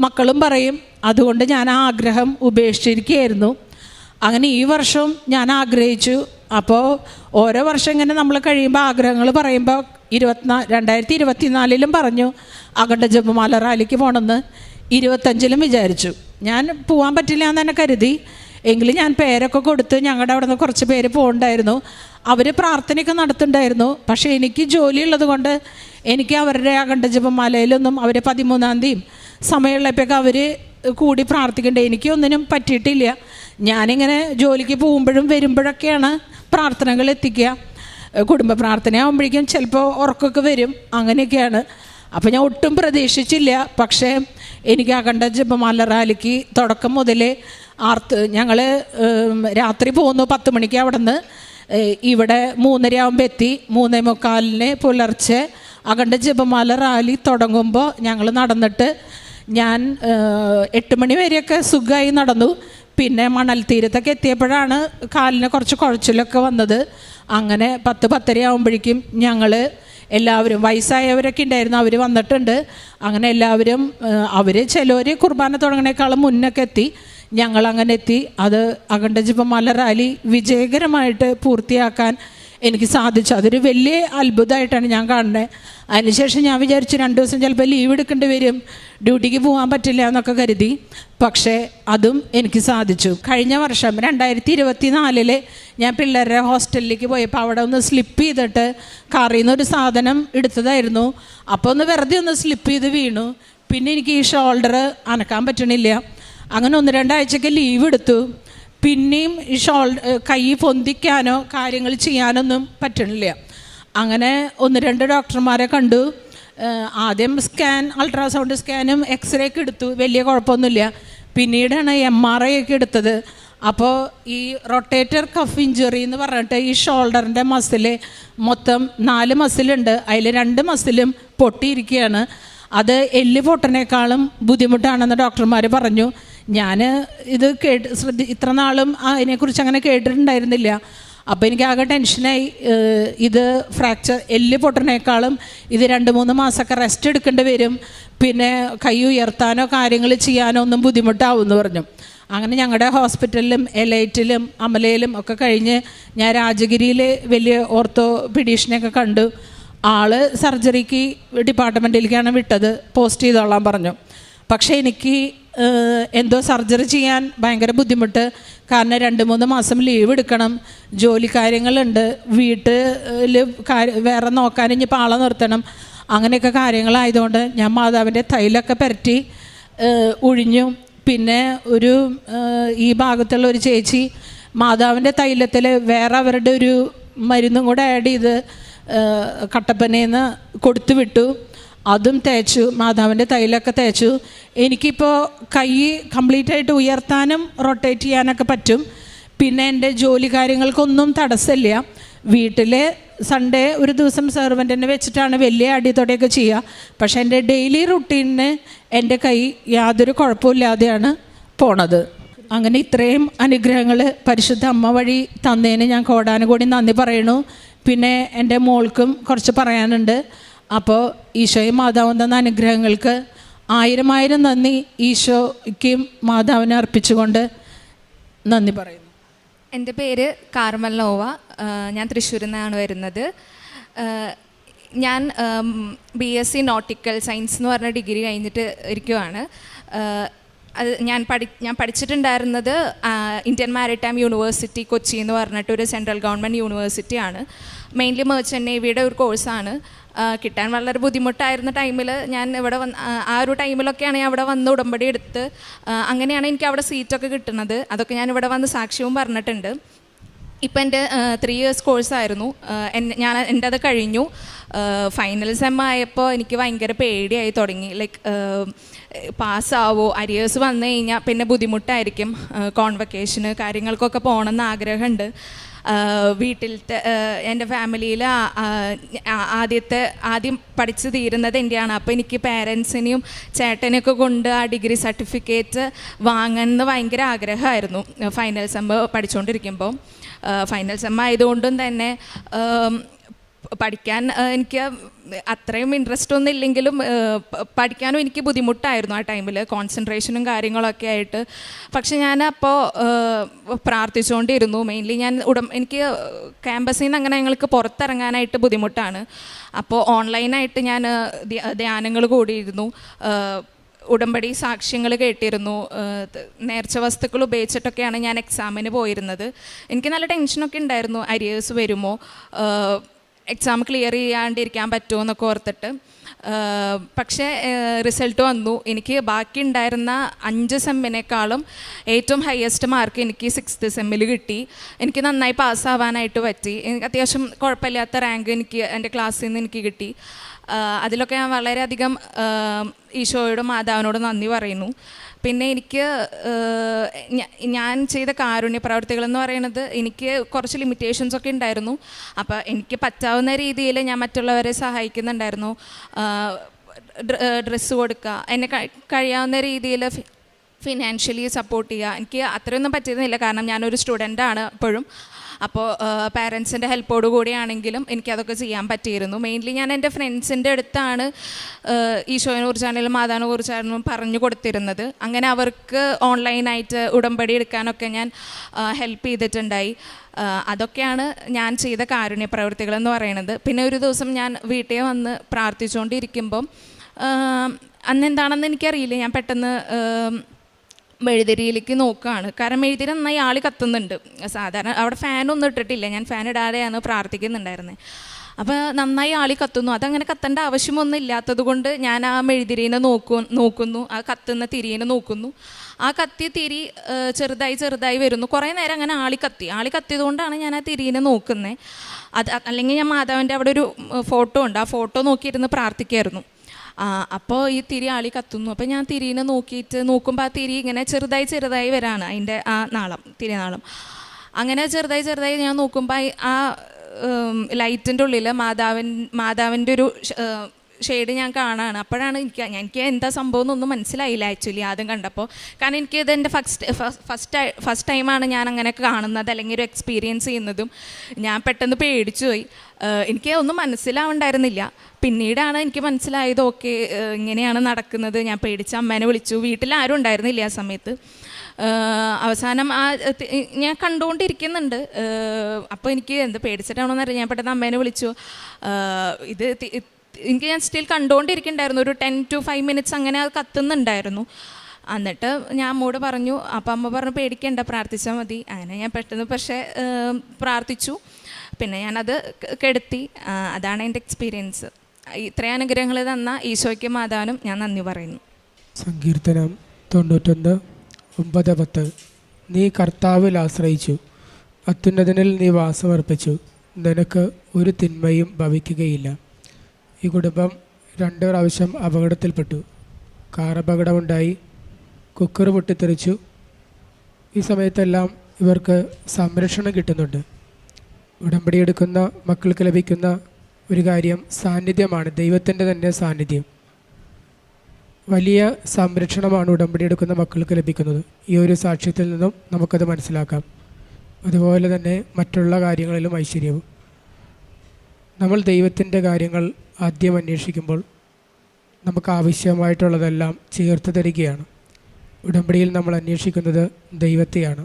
മക്കളും പറയും. അതുകൊണ്ട് ഞാൻ ആ ആഗ്രഹം ഉപേക്ഷിച്ചിരിക്കുകയായിരുന്നു. അങ്ങനെ ഈ വർഷം ഞാൻ ആഗ്രഹിച്ചു. അപ്പോൾ ഓരോ വർഷം ഇങ്ങനെ നമ്മൾ കഴിയുമ്പോൾ ആഗ്രഹങ്ങൾ പറയുമ്പോൾ 2024 പറഞ്ഞു അഖണ്ഡ ജപമാല റാലിക്ക് പോകണമെന്ന്. 25 വിചാരിച്ചു. ഞാൻ പോകാൻ പറ്റില്ല എന്ന് തന്നെ കരുതി. എങ്കിലും ഞാൻ പേരൊക്കെ കൊടുത്ത് ഞങ്ങളുടെ അവിടെ നിന്ന് കുറച്ച് പേര് പോകണ്ടായിരുന്നു. അവർ പ്രാർത്ഥനയൊക്കെ നടത്തുന്നുണ്ടായിരുന്നു. പക്ഷേ എനിക്ക് ജോലിയുള്ളത് കൊണ്ട് എനിക്ക് അവരുടെ അഖണ്ഡ ജപമാലയിലൊന്നും അവർ 13-ാം തീയതി സമയമുള്ളപ്പോഴൊക്കെ അവർ കൂടി പ്രാർത്ഥിക്കണ്ടേ. എനിക്കൊന്നിനും പറ്റിയിട്ടില്ല. ഞാനിങ്ങനെ ജോലിക്ക് പോകുമ്പോഴും വരുമ്പോഴൊക്കെയാണ് പ്രാർത്ഥനകൾ എത്തിക്കുക. കുടുംബ പ്രാർത്ഥനയാകുമ്പോഴേക്കും ചിലപ്പോൾ ഉറക്കമൊക്കെ വരും. അങ്ങനെയൊക്കെയാണ്. അപ്പോൾ ഞാൻ ഒട്ടും പ്രതീക്ഷിച്ചില്ല. പക്ഷേ എനിക്ക് അഖണ്ഡ ജപമാല റാലിക്ക് തുടക്കം മുതലേ ഞങ്ങൾ രാത്രി പോകുന്നു 10 മണിക്ക് അവിടെ നിന്ന്. ഇവിടെ 3:30 ആകുമ്പോൾ എത്തി. 3:45 പുലർച്ചെ അഖണ്ഡ ജപമാല റാലി തുടങ്ങുമ്പോൾ ഞങ്ങൾ നടന്നിട്ട് ഞാൻ 8 മണി വരെയൊക്കെ സുഖമായി നടന്നു. പിന്നെ മണൽ തീരത്തൊക്കെ എത്തിയപ്പോഴാണ് കാലിന് കുറച്ച് കുഴച്ചിലൊക്കെ വന്നത്. അങ്ങനെ 10-10:30 ആകുമ്പോഴേക്കും ഞങ്ങൾ എല്ലാവരും, വയസ്സായവരൊക്കെ ഉണ്ടായിരുന്നു, അവർ വന്നിട്ടുണ്ട്. അങ്ങനെ എല്ലാവരും അവർ ചിലവർ കുർബാന തുടങ്ങണേക്കാളും മുന്നൊക്കെ എത്തി. ഞങ്ങളങ്ങനെ എത്തി. അത് അഖണ്ഡ ജപമാല റാലി വിജയകരമായിട്ട് പൂർത്തിയാക്കാൻ എനിക്ക് സാധിച്ചു. അതൊരു വലിയ അത്ഭുതമായിട്ടാണ് ഞാൻ കാണുന്നത്. അതിനുശേഷം ഞാൻ വിചാരിച്ചു 2 ദിവസം ചിലപ്പോൾ ലീവ് എടുക്കേണ്ടി വരും, ഡ്യൂട്ടിക്ക് പോകാൻ പറ്റില്ല എന്നൊക്കെ കരുതി. പക്ഷേ അതും എനിക്ക് സാധിച്ചു. കഴിഞ്ഞ വർഷം 2024 ഞാൻ പിള്ളേരുടെ ഹോസ്റ്റലിലേക്ക് പോയപ്പോൾ അവിടെ ഒന്ന് സ്ലിപ്പ് ചെയ്തിട്ട് കാറിൽ നിന്നൊരു സാധനം എടുത്തതായിരുന്നു. അപ്പോൾ ഒന്ന് വെറുതെ ഒന്ന് സ്ലിപ്പ് ചെയ്ത് വീണു. പിന്നെ എനിക്ക് ഈ ഷോൾഡർ അനക്കാൻ പറ്റണില്ല. അങ്ങനെ 1-2 ആഴ്ചയ്ക്ക് ലീവ് എടുത്തു. പിന്നെയും ഈ കൈ പൊന്തിക്കാനോ കാര്യങ്ങൾ ചെയ്യാനൊന്നും പറ്റണില്ല. അങ്ങനെ 1-2 ഡോക്ടർമാരെ കണ്ടു. ആദ്യം അൾട്രാസൗണ്ട് സ്കാനും എക്സ്റേ ഒക്കെ എടുത്തു. വലിയ കുഴപ്പമൊന്നുമില്ല. പിന്നീടാണ് MRI ഒക്കെ എടുത്തത്. അപ്പോൾ ഈ റൊട്ടേറ്റർ കഫ് ഇഞ്ചുറി എന്ന് പറഞ്ഞിട്ട് ഈ ഷോൾഡറിൻ്റെ മസിൽ മൊത്തം 4 മസിലുണ്ട്. അതിൽ 2 മസിലും പൊട്ടിയിരിക്കുകയാണ്. അത് എല്ല് പൊട്ടനേക്കാളും ബുദ്ധിമുട്ടാണെന്ന് ഡോക്ടർമാർ പറഞ്ഞു. ഞാൻ ഇത് ഇത്ര നാളും അതിനെക്കുറിച്ച് അങ്ങനെ കേട്ടിട്ടുണ്ടായിരുന്നില്ല. അപ്പോൾ എനിക്ക് ആകെ ടെൻഷനായി. ഇത് ഫ്രാക്ചർ എല്ല് പൊട്ടനേക്കാളും ഇത് 2-3 മാസമൊക്കെ റെസ്റ്റ് എടുക്കേണ്ടി വരും. പിന്നെ കൈ ഉയർത്താനോ കാര്യങ്ങൾ ചെയ്യാനോ ഒന്നും ബുദ്ധിമുട്ടാവും എന്ന് പറഞ്ഞു. അങ്ങനെ ഞങ്ങളുടെ ഹോസ്പിറ്റലിലും എലൈറ്റിലും അമലയിലും ഒക്കെ കഴിഞ്ഞ് ഞാൻ രാജഗിരിയിൽ വലിയ ഓർത്തോപീഡീഷ്യനെയൊക്കെ കണ്ടു. ആള് സർജറിക്ക് ഡിപ്പാർട്ട്മെൻറ്റിലേക്കാണ് വിട്ടത്. പോസ്റ്റ് ചെയ്തോളാൻ പറഞ്ഞു. പക്ഷേ എനിക്ക് എന്തോ സർജറി ചെയ്യാൻ ഭയങ്കര ബുദ്ധിമുട്ട്. കാരണം 2-3 മാസം ലീവ് എടുക്കണം, ജോലി കാര്യങ്ങളുണ്ട്, വീട്ടിൽ വേറെ നോക്കാൻ ഇനിയിപ്പോൾ ആളെ നിർത്തണം. അങ്ങനെയൊക്കെ കാര്യങ്ങളായതുകൊണ്ട് ഞാൻ മാതാവിൻ്റെ തൈലൊക്കെ പുരട്ടി ഒഴിഞ്ഞു. പിന്നെ ഈ ഭാഗത്തുള്ള ഒരു ചേച്ചി മാതാവിൻ്റെ തൈലത്തിൽ വേറെ അവരുടെ ഒരു മരുന്നും കൂടെ ആഡ് ചെയ്ത് കട്ടപ്പനയിൽ നിന്ന് കൊടുത്തു വിട്ടു. അതും തേച്ചു, മാതാവിൻ്റെ തൈലൊക്കെ തേച്ചു. എനിക്കിപ്പോൾ കൈ കംപ്ലീറ്റായിട്ട് ഉയർത്താനും റൊട്ടേറ്റ് ചെയ്യാനൊക്കെ പറ്റും. പിന്നെ എൻ്റെ ജോലി കാര്യങ്ങൾക്കൊന്നും തടസ്സമില്ല. വീട്ടിൽ സൺഡേ ഒരു ദിവസം സെർവൻറ്റിനെ വെച്ചിട്ടാണ് വലിയ അടിതൊടയൊക്കെ ചെയ്യുക. പക്ഷേ എൻ്റെ ഡെയിലി റുട്ടീനിന് എൻ്റെ കൈ യാതൊരു കുഴപ്പമില്ലാതെയാണ് പോണത്. അങ്ങനെ ഇത്രയും അനുഗ്രഹങ്ങൾ പരിശുദ്ധ അമ്മ വഴി തന്നതിന് ഞാൻ കോടാനുകൂടി നന്ദി പറയണു. പിന്നെ എൻ്റെ മോൾക്കും കുറച്ച് പറയാനുണ്ട്. അപ്പോൾ ഈശോയും മാതാവും തന്ന അനുഗ്രഹങ്ങൾക്ക് 1000 നന്ദി ഈശോയ്ക്കും മാതാവിനെ അർപ്പിച്ചുകൊണ്ട് നന്ദി പറയുന്നു. എൻ്റെ പേര് കാർമൽ നോവ. ഞാൻ തൃശ്ശൂരിൽ നിന്നാണ് വരുന്നത്. ഞാൻ BSc നോട്ടിക്കൽ സയൻസ് എന്ന് പറഞ്ഞ ഡിഗ്രി കഴിഞ്ഞിട്ട് ഇരിക്കുവാണ്. അത് ഞാൻ പഠിച്ചിട്ടുണ്ടായിരുന്നത് ഇന്ത്യൻ മാരിടൈം യൂണിവേഴ്സിറ്റി കൊച്ചി എന്ന് പറഞ്ഞിട്ടൊരു സെൻട്രൽ ഗവൺമെൻറ് യൂണിവേഴ്സിറ്റിയാണ്. മെയിൻലി മെർച്ചൻ്റ് നേവിയുടെ ഒരു കോഴ്സാണ്. കിട്ടാൻ വളരെ ബുദ്ധിമുട്ടായിരുന്ന ടൈമിൽ ഞാൻ ഇവിടെ ആ ഒരു ടൈമിലൊക്കെയാണ് ഞാൻ അവിടെ വന്ന് ഉടമ്പടി എടുത്ത് അങ്ങനെയാണ് എനിക്ക് അവിടെ സീറ്റൊക്കെ കിട്ടുന്നത്. അതൊക്കെ ഞാൻ ഇവിടെ വന്ന് സാക്ഷ്യവും പറഞ്ഞിട്ടുണ്ട്. ഇപ്പം എൻ്റെ 3 years കോഴ്സായിരുന്നു. എൻ്റെ അത് കഴിഞ്ഞു. ഫൈനൽ സെം ആയപ്പോൾ എനിക്ക് ഭയങ്കര പേടിയായി തുടങ്ങി. ലൈക്ക് പാസ്സാവോ, അരിയേഴ്സ് വന്നു കഴിഞ്ഞാൽ പിന്നെ ബുദ്ധിമുട്ടായിരിക്കും. കോൺവക്കേഷന് കാര്യങ്ങൾക്കൊക്കെ പോകണമെന്ന് ആഗ്രഹമുണ്ട്. വീട്ടിലത്തെ എൻ്റെ ഫാമിലിയിൽ ആദ്യം പഠിച്ചു തീരുന്നത് എൻ്റെയാണ്. അപ്പോൾ എനിക്ക് പേരൻസിനെയും ചേട്ടനെയൊക്കെ കൊണ്ട് ആ ഡിഗ്രി സർട്ടിഫിക്കറ്റ് വാങ്ങണമെന്ന് ഭയങ്കര ആഗ്രഹമായിരുന്നു ഫൈനൽ സെം പഠിച്ചുകൊണ്ടിരിക്കുമ്പോൾ. ഫൈനൽ സെം ആയതുകൊണ്ടും തന്നെ പഠിക്കാൻ എനിക്ക് അത്രയും ഇൻട്രസ്റ്റ് ഒന്നും ഇല്ലെങ്കിലും പഠിക്കാനും എനിക്ക് ബുദ്ധിമുട്ടായിരുന്നു ആ ടൈമിൽ, കോൺസെൻട്രേഷനും കാര്യങ്ങളൊക്കെ ആയിട്ട്. പക്ഷെ ഞാൻ അപ്പോൾ പ്രാർത്ഥിച്ചുകൊണ്ടിരുന്നു. മെയിൻലി എനിക്ക് ക്യാമ്പസിൽ നിന്ന് അങ്ങനെ ഞങ്ങൾക്ക് പുറത്തിറങ്ങാനായിട്ട് ബുദ്ധിമുട്ടാണ്. അപ്പോൾ ഓൺലൈനായിട്ട് ഞാൻ ധ്യാനങ്ങൾ കൂടിയിരുന്നു, ഉടമ്പടി സാക്ഷ്യങ്ങൾ കേട്ടിരുന്നു. നേർച്ച വസ്തുക്കൾ ഉപയോഗിച്ചിട്ടൊക്കെയാണ് ഞാൻ എക്സാമിന് പോയിരുന്നത്. എനിക്ക് നല്ല ടെൻഷനൊക്കെ ഉണ്ടായിരുന്നു, അരിയേഴ്സ് വരുമോ, എക്സാം ക്ലിയർ ചെയ്യാണ്ടിരിക്കാൻ പറ്റുമോ എന്നൊക്കെ ഓർത്തിട്ട്. പക്ഷേ റിസൾട്ട് വന്നു. എനിക്ക് ബാക്കി ഉണ്ടായിരുന്ന 5 സെമ്മിനേക്കാളും ഏറ്റവും ഹയസ്റ്റ് മാർക്ക് എനിക്ക് 6th സെമ്മിൽ കിട്ടി. എനിക്ക് നന്നായി പാസ്സാവാനായിട്ട് പറ്റി. എനിക്ക് അത്യാവശ്യം കുഴപ്പമില്ലാത്ത റാങ്ക് എനിക്ക് എൻ്റെ ക്ലാസ്സിൽ നിന്ന് എനിക്ക് കിട്ടി. അതിലൊക്കെ ഞാൻ വളരെയധികം ഈശോയോടും മാതാവിനോടും നന്ദി പറയുന്നു. പിന്നെ എനിക്ക് ഞാൻ ചെയ്ത കാരുണ്യ പ്രവർത്തികളെന്ന് പറയുന്നത്, എനിക്ക് കുറച്ച് ലിമിറ്റേഷൻസ് ഒക്കെ ഉണ്ടായിരുന്നു. അപ്പോൾ എനിക്ക് പറ്റാവുന്ന രീതിയിൽ ഞാൻ മറ്റുള്ളവരെ സഹായിക്കുന്നുണ്ടായിരുന്നു. ഡ്രസ്സ് കൊടുക്കുക, എന്നെ കഴിയാവുന്ന രീതിയിൽ ഫിനാൻഷ്യലി സപ്പോർട്ട് ചെയ്യുക. എനിക്ക് അത്രയൊന്നും പറ്റിയിരുന്നില്ല, കാരണം ഞാനൊരു സ്റ്റുഡൻ്റാണ് ഇപ്പോഴും. അപ്പോൾ പാരൻസിൻ്റെ ഹെൽപ്പോട് കൂടിയാണെങ്കിലും എനിക്കതൊക്കെ ചെയ്യാൻ പറ്റിയിരുന്നു. മെയിൻലി ഞാൻ എൻ്റെ ഫ്രണ്ട്സിൻ്റെ അടുത്താണ് ഈശോയെ കുറിച്ചാണെങ്കിലും മാതാവിനെ കുറിച്ചാണെങ്കിലും പറഞ്ഞു കൊടുത്തിരുന്നത്. അങ്ങനെ അവർക്ക് ഓൺലൈനായിട്ട് ഉടമ്പടി എടുക്കാനൊക്കെ ഞാൻ ഹെൽപ്പ് ചെയ്തിട്ടുണ്ടായി. അതൊക്കെയാണ് ഞാൻ ചെയ്ത കാരുണ്യ പ്രവൃത്തികളെന്ന് പറയുന്നത്. പിന്നെ ഒരു ദിവസം ഞാൻ വീട്ടിൽ വന്ന് പ്രാർത്ഥിച്ചുകൊണ്ടിരിക്കുമ്പം അന്നെന്താണെന്ന് എനിക്കറിയില്ല, ഞാൻ പെട്ടെന്ന് മെഴുതിരിയിലേക്ക് നോക്കുകയാണ്. കാരണം മെഴുതിരി നന്നായി ആളി കത്തുന്നുണ്ട്. സാധാരണ അവിടെ ഫാനൊന്നും ഇട്ടിട്ടില്ല, ഞാൻ ഫാൻ ഇടാതെയാണ് പ്രാർത്ഥിക്കുന്നുണ്ടായിരുന്നത്. അപ്പോൾ നന്നായി ആളി കത്തുന്നു. അതങ്ങനെ കത്തേണ്ട ആവശ്യമൊന്നും ഇല്ലാത്തത് കൊണ്ട് ഞാൻ ആ മെഴുതിരീനെ നോക്കുന്നു, ആ കത്തുന്ന തിരിയെ നോക്കുന്നു. ആ കത്തിയ തിരി ചെറുതായി വരുന്നു. കുറേ നേരം അങ്ങനെ ആളി കത്തിയത് കൊണ്ടാണ് ഞാൻ ആ തിരിയെ നോക്കുന്നത്. അല്ലെങ്കിൽ ഞാൻ മാതാവിൻ്റെ അവിടെ ഒരു ഫോട്ടോ ഉണ്ട്, ആ ഫോട്ടോ നോക്കിയിരുന്ന് പ്രാർത്ഥിക്കുമായിരുന്നു. അപ്പോൾ ഈ തിരി ആളി കത്തുന്നു. അപ്പോൾ ഞാൻ തിരിയെ നോക്കുമ്പോൾ ആ തിരി ഇങ്ങനെ ചെറുതായി വരാണ്, അതിൻ്റെ ആ തിരിനാളം. അങ്ങനെ ചെറുതായി ഞാൻ നോക്കുമ്പോൾ ആ ലൈറ്റിൻ്റെ ഉള്ളിൽ മാതാവിൻ്റെ ഒരു ഷെയ്ഡ് ഞാൻ കാണാണ്. അപ്പോഴാണ് എനിക്ക് എന്താ സംഭവം എന്നൊന്നും മനസ്സിലായില്ല ആക്ച്വലി ആദ്യം കണ്ടപ്പോൾ. കാരണം എനിക്കിത് എൻ്റെ ഫസ്റ്റ് ടൈമാണ് ഞാൻ അങ്ങനെ കാണുന്നത്, അല്ലെങ്കിൽ ഒരു എക്സ്പീരിയൻസ് ചെയ്യുന്നതും. ഞാൻ പെട്ടെന്ന് പേടിച്ചു പോയി. എനിക്ക് ഒന്നും മനസ്സിലാവുണ്ടായിരുന്നില്ല. പിന്നീടാണ് എനിക്ക് മനസ്സിലായത്, ഓക്കെ ഇങ്ങനെയാണ് നടക്കുന്നത്. ഞാൻ പേടിച്ച് അമ്മേനെ വിളിച്ചു. വീട്ടിൽ ആരും ഉണ്ടായിരുന്നില്ല ആ സമയത്ത്. അവസാനം ഞാൻ കണ്ടുകൊണ്ടിരിക്കുന്നുണ്ട്. അപ്പോൾ എനിക്ക് എന്ത് പേടിച്ചിട്ടാണോന്ന് അറിയാം. ഞാൻ പെട്ടെന്ന് അമ്മേനെ വിളിച്ചു. ഞാൻ സ്റ്റിൽ കണ്ടുകൊണ്ടിരിക്കുന്നുണ്ടായിരുന്നു. ഒരു 10 to 5 minutes അങ്ങനെ അത് കത്തുന്നുണ്ടായിരുന്നു. എന്നിട്ട് ഞാൻ അമ്മോട് പറഞ്ഞു. അപ്പം അമ്മ പറഞ്ഞു പേടിക്കണ്ട, പ്രാർത്ഥിച്ചാൽ മതി. അങ്ങനെ ഞാൻ പെട്ടെന്ന് പക്ഷേ പ്രാർത്ഥിച്ചു. പിന്നെ ഞാനത് കെടുത്തി. അതാണ് എൻ്റെ എക്സ്പീരിയൻസ്. ഇത്രയും അനുഗ്രഹങ്ങൾ തന്ന ഈശോയ്ക്ക് മാതാവിനും ഞാൻ നന്ദി പറയുന്നു. സങ്കീർത്തനം 91:9-10. നീ കർത്താവിൽ ആശ്രയിച്ചു, അത്യുന്നതനിൽ നീ വാസമർപ്പിച്ചു, നിനക്ക് ഒരു തിന്മയും ഭവിക്കുകയില്ല. ഈ കുടുംബം 2 പ്രാവശ്യം അപകടത്തിൽപ്പെട്ടു. കാർ അപകടമുണ്ടായി, കുക്കർ പൊട്ടിത്തെറിച്ചു. ഈ സമയത്തെല്ലാം ഇവർക്ക് സംരക്ഷണം കിട്ടുന്നുണ്ട്. ഉടമ്പടി എടുക്കുന്ന മക്കൾക്ക് ലഭിക്കുന്ന ഒരു കാര്യം സാന്നിധ്യമാണ്, ദൈവത്തിൻ്റെ തന്നെ സാന്നിധ്യം. വലിയ സംരക്ഷണമാണ് ഉടമ്പടി എടുക്കുന്ന മക്കൾക്ക് ലഭിക്കുന്നത്. ഈ ഒരു സാക്ഷ്യത്തിൽ നിന്നും നമുക്കത് മനസ്സിലാക്കാം. അതുപോലെ തന്നെ മറ്റുള്ള കാര്യങ്ങളിലും ഐശ്വര്യവും. നമ്മൾ ദൈവത്തിൻ്റെ കാര്യങ്ങൾ ആദ്യം അന്വേഷിക്കുമ്പോൾ നമുക്ക് ആവശ്യമായിട്ടുള്ളതെല്ലാം ചേർത്ത് തരികയാണ്. ഉടമ്പടിയിൽ നമ്മൾ അന്വേഷിക്കുന്നത് ദൈവത്തെയാണ്.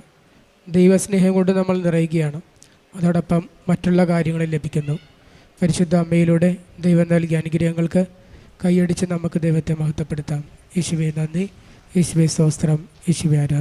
ദൈവസ്നേഹം കൊണ്ട് നമ്മൾ നിറയുകയാണ്. അതോടൊപ്പം മറ്റുള്ള കാര്യങ്ങളിൽ ലഭിക്കുന്നു. പരിശുദ്ധ അമ്മയിലൂടെ ദൈവം നൽകിയ അനുഗ്രഹങ്ങൾക്ക് കൈയടിച്ച് നമുക്ക് ദൈവത്തെ മഹത്വപ്പെടുത്താം. യേശുവേ നന്ദി, യേശുവേ സ്തോത്രം, യേശുവേ ആരാധന.